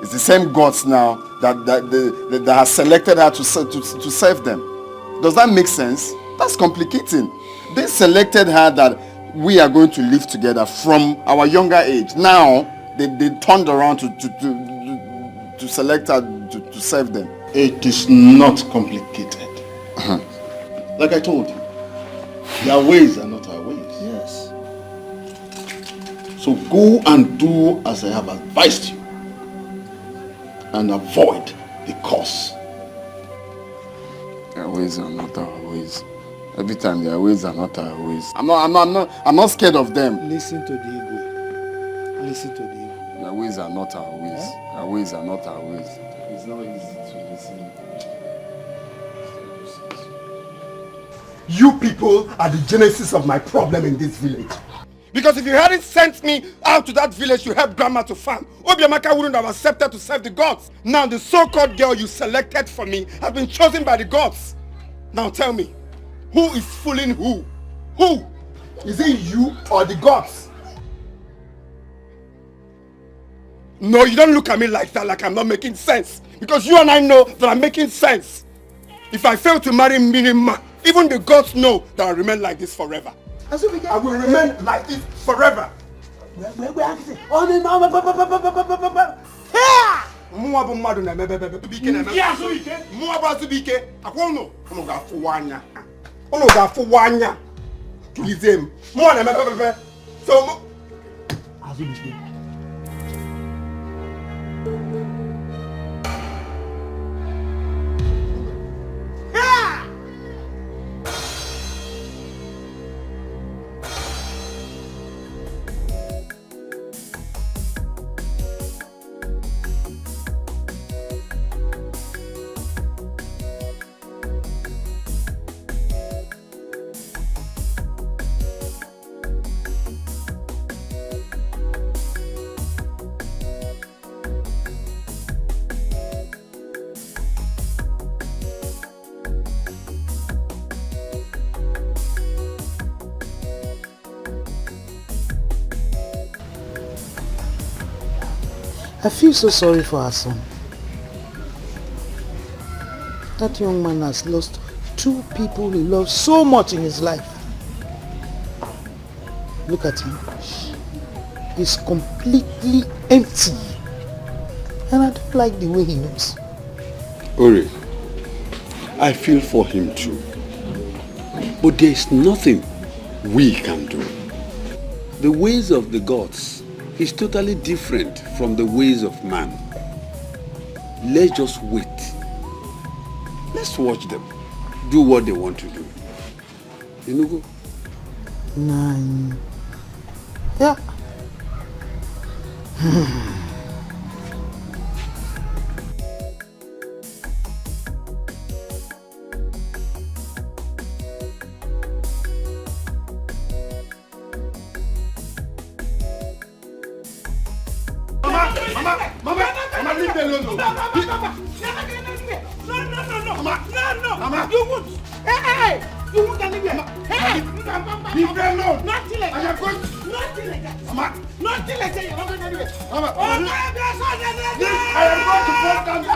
S2: it's the same gods now that have selected her to serve them. Does that make sense? That's complicating. They selected her that we are going to live together from our younger age. Now they turned around to select her to serve them.
S4: It is not complicated. Like I told you, their ways are not our ways.
S2: Yes.
S4: So go and do as I have advised you and avoid the cause.
S2: Their ways are not our ways. Every time their ways are not our ways. I'm not scared of them.
S11: Listen to the ego. Listen to the ego.
S2: Their ways are not our ways. Their ways are not our ways. It's not easy to listen.
S3: You people are the genesis of my problem in this village. Because if you hadn't sent me out to that village to help grandma to farm, Obiamaka wouldn't have accepted to serve the gods. Now the so-called girl you selected for me has been chosen by the gods. Now tell me, who is fooling who? Who? Is it you or the gods? No, you don't look at me like that, like I'm not making sense. Because you and I know that I'm making sense. If I fail to marry Mirima, even the gods know that I'll remain like this forever. I will remain like this forever.
S11: I feel so sorry for her son. That young man has lost two people he loves so much in his life. Look at him. He's completely empty. And I don't like the way he looks.
S15: Ori, I feel for him too. But there is nothing we can do. The ways of the gods is totally different from the ways of man. Let's just wait. Let's watch them do what they want to do. Enugu?
S11: 9. Yeah.
S3: Mama, leave me alone.
S9: No. You won't. Hey. You won't leave me. Hey.
S3: Leave me alone.
S9: Nothing like that.
S3: I am going.
S9: Nothing like that.
S3: Mama.
S9: Nothing like that. You're not going anywhere.
S3: Mama.
S9: I
S3: am going to fall down that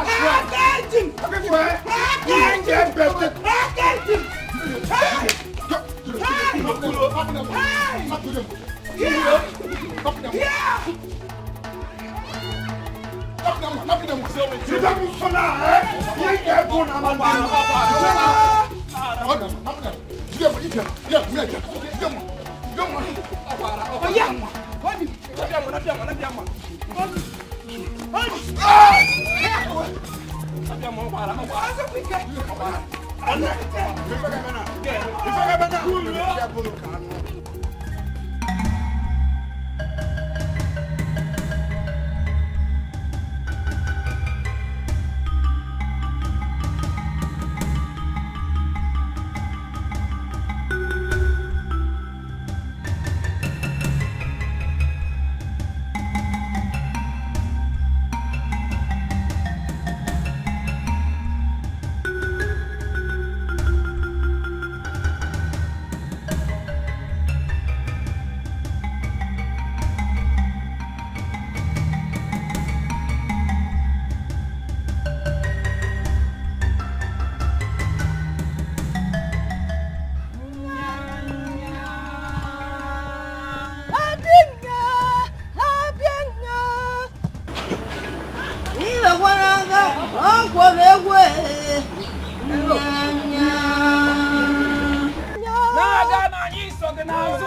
S18: Naga na nyiso gnazo.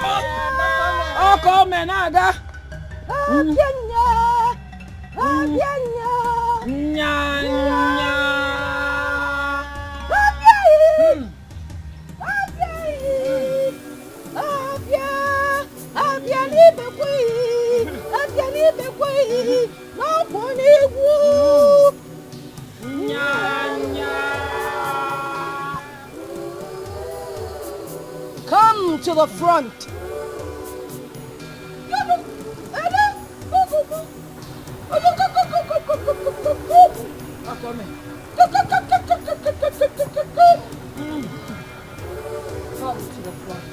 S18: Oko me naga.
S9: Abianya. Abianya.
S18: Nya.
S12: Come to the front. Come to the front.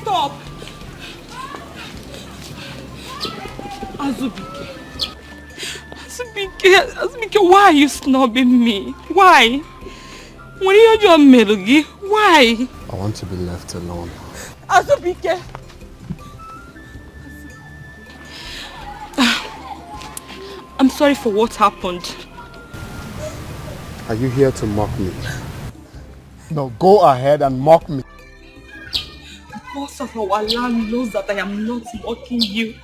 S1: Stop! Azubike, why are you snubbing me? Why? When you're your Melugi, why?
S2: I want to be left alone.
S1: Azubike! I'm sorry for what happened.
S2: Are you here to mock me?
S3: No, go ahead and mock me.
S1: The boss of our land knows that I am not mocking you.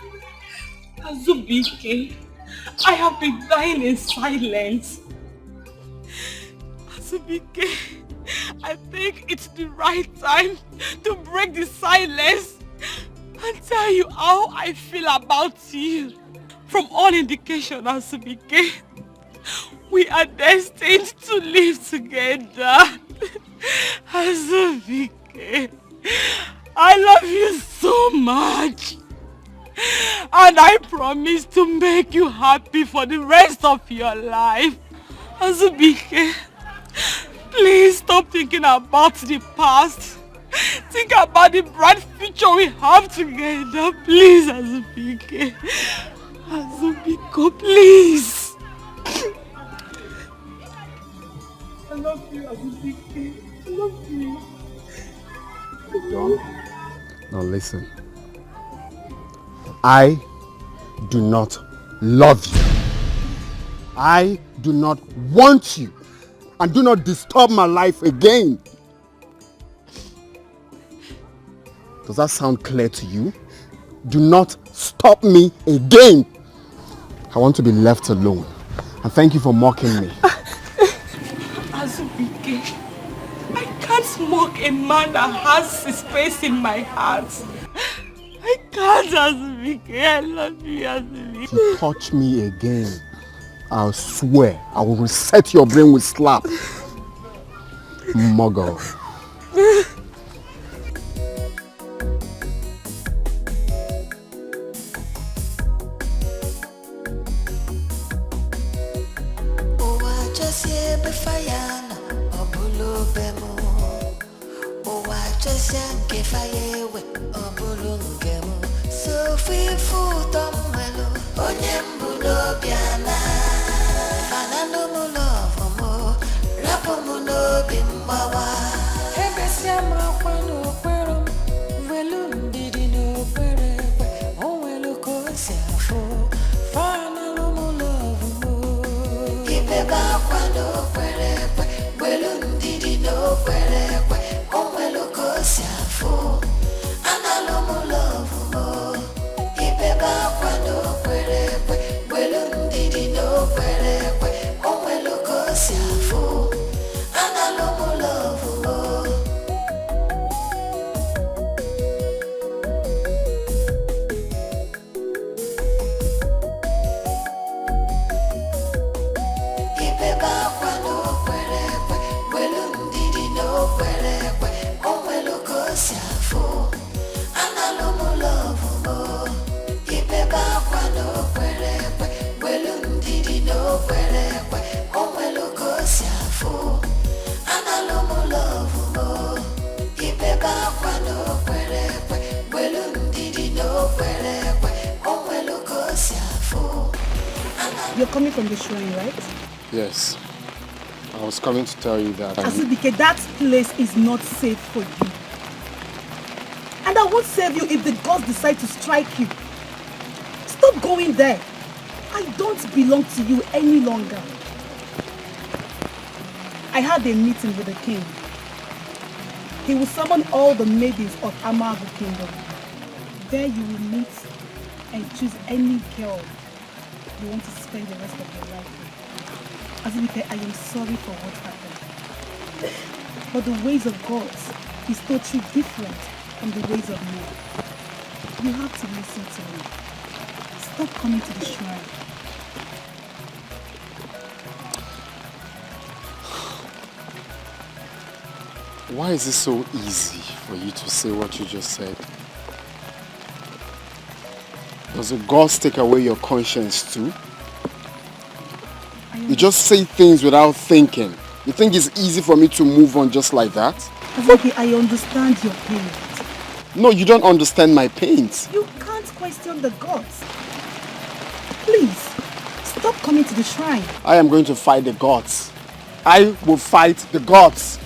S1: Azubike, I have been dying in silence. Azubike, I think it's the right time to break the silence and tell you how I feel about you. From all indication, Azubike, we are destined to live together. Azubike, I love you so much. And I promise to make you happy for the rest of your life. Azubike, please stop thinking about the past. Think about the bright future we have together. Please, Azubike. Azubiko, please. I love you, Azubike. I love you.
S2: John, now listen. I do not love you. I do not want you. And do not disturb my life again. Does that sound clear to you? Do not stop me again. I want to be left alone. And thank you for mocking me.
S1: Azubike, I can't mock a man that has his space in my heart. I can't, Azubike. I love you, Azubike.
S2: If you touch me again, I'll swear I will reset your brain with slap. Muggle.
S5: You're coming from the shrine, right?
S2: Yes. I was coming to tell you that...
S5: Azubike, that place is not safe for you. And I won't save you if the gods decide to strike you. Stop going there. I don't belong to you any longer. I had a meeting with the king. He will summon all the maidens of Amagu Kingdom. There you will meet and choose any girl you want to spend the rest of your life with. Azubike, I am sorry for what happened. But the ways of gods is totally different from the ways of men. You have to listen to me. Stop coming to the shrine.
S2: Why is it so easy for you to say what you just said? Does the gods take away your conscience too? You just say things without thinking. You think it's easy for me to move on just like that?
S5: Azubike, I understand your pain.
S2: No, you don't understand my pains.
S5: You can't question the gods. Please, stop coming to the shrine.
S2: I am going to fight the gods. I will fight the gods.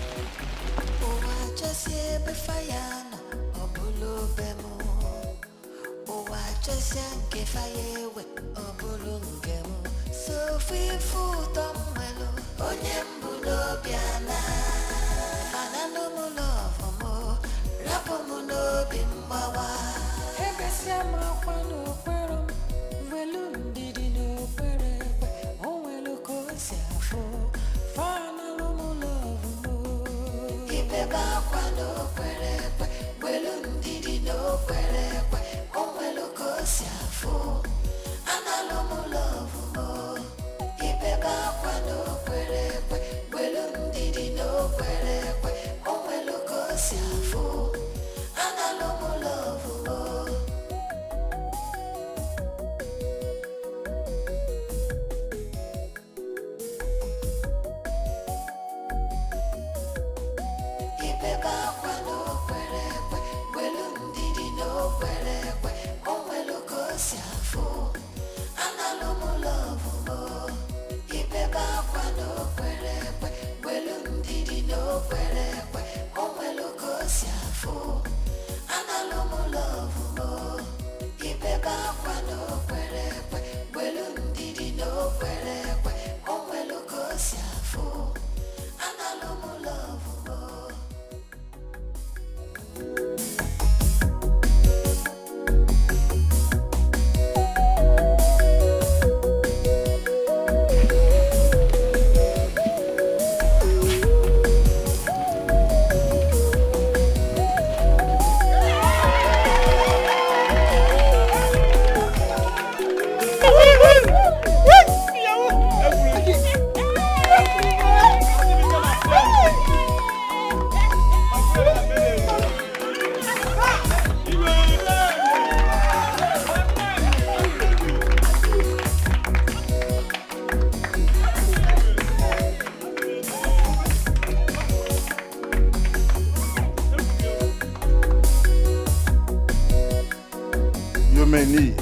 S6: me.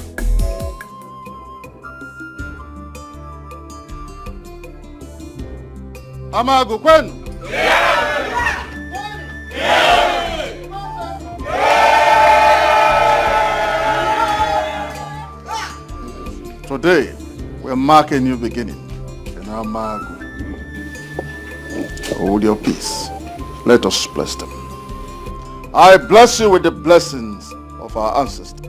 S6: Amagu, when? Today, we're marking a new beginning in Amagu. Hold your peace. Let us bless them. I bless you with the blessings of our ancestors.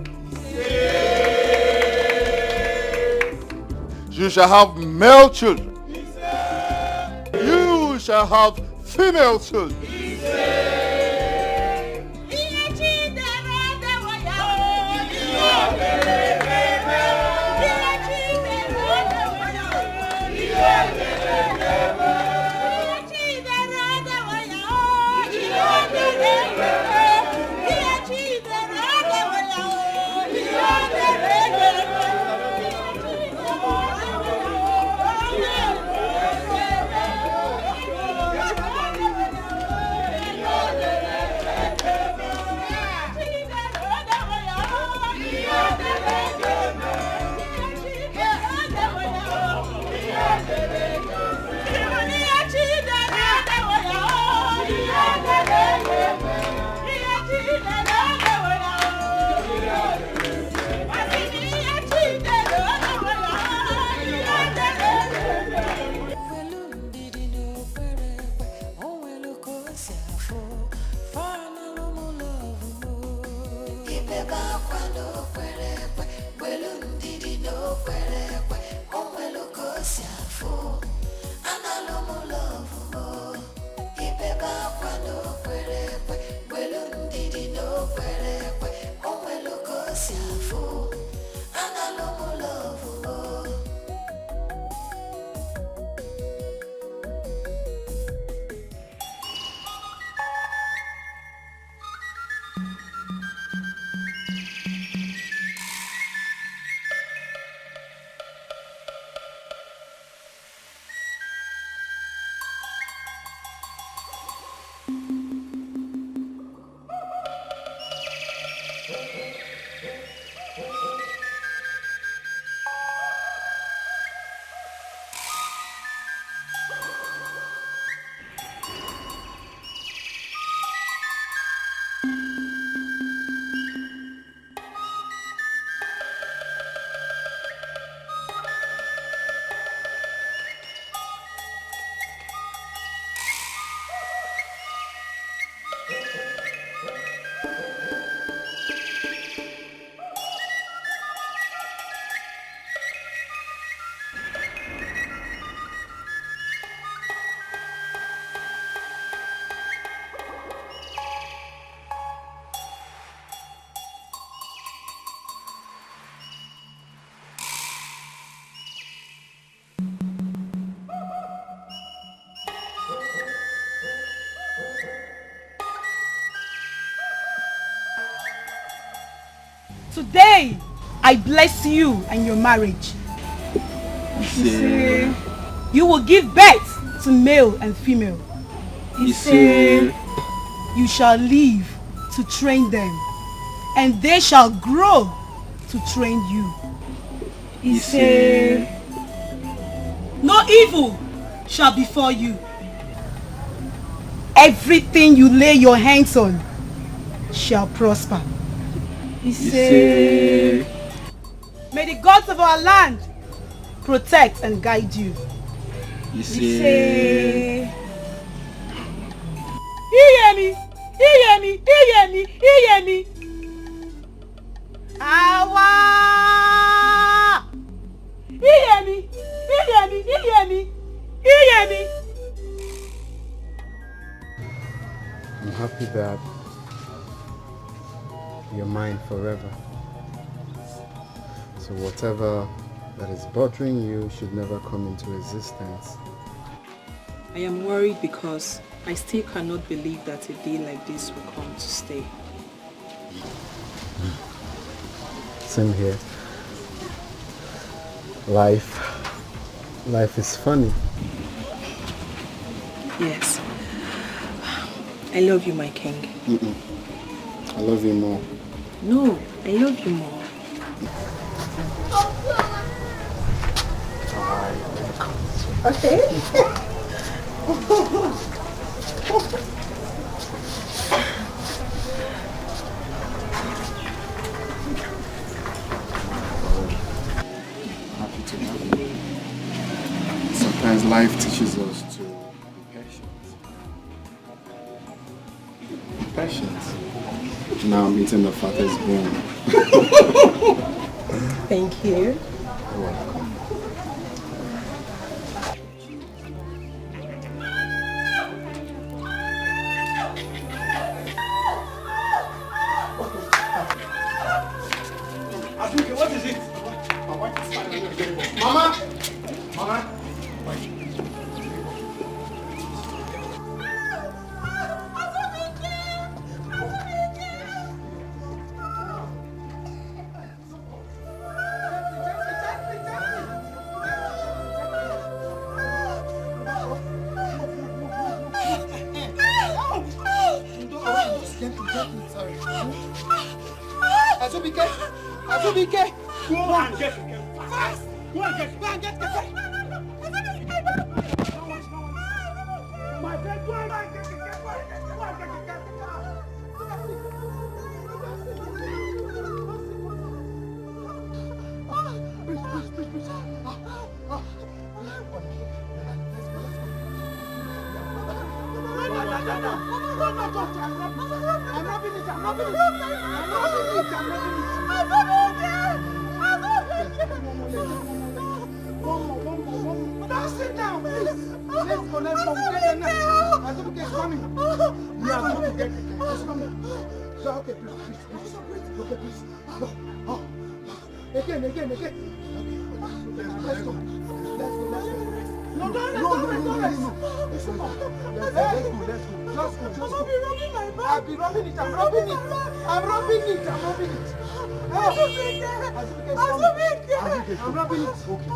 S6: You shall have male children. You shall have female children.
S1: Today, I bless you and your marriage. You will give birth to male and female. You shall live to train them, and they shall grow to train you. No evil shall befall you. Everything you lay your hands on shall prosper. May the gods of our land protect and guide you. Awa!
S2: I'm happy that you're mine forever. So whatever that is bothering you should never come into existence.
S10: I am worried because I still cannot believe that a day like this will come to stay.
S2: Same here. Life is funny.
S10: Yes. I love you, my king.
S2: I love you more.
S10: No, I love you more.
S1: Okay.
S2: Happy to have you. Sometimes life teaches us to be patient. Patient. Now I'm eating the fattest bone.
S1: Thank you.
S2: You're welcome.
S3: What is it? Mama! Mama!
S11: Azubike! Azubike!
S3: Go and get the girl. Fast! Go and get the girl. My friend, go and get the girl. Go and get the girl. Please. No. I'm rubbing it. One more. Now sit down, please. Let's go. Get the net. Azubike is coming. We are going to get it. It's coming. So, okay, please. Okay, please. Oh. Again. Okay. Let's go. No. Let's go. Just go. I'll be rubbing it. I'm rubbing it. I'm rubbing it. Azubike. I'm rubbing it. Okay.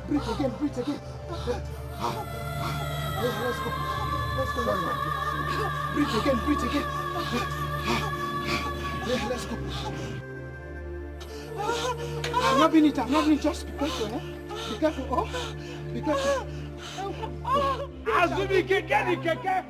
S3: Breathe again. Let's go. Breathe again. Let's go. I'm rubbing it. Just be careful, eh? Be careful. Oh, be careful. Azubike, get the keke.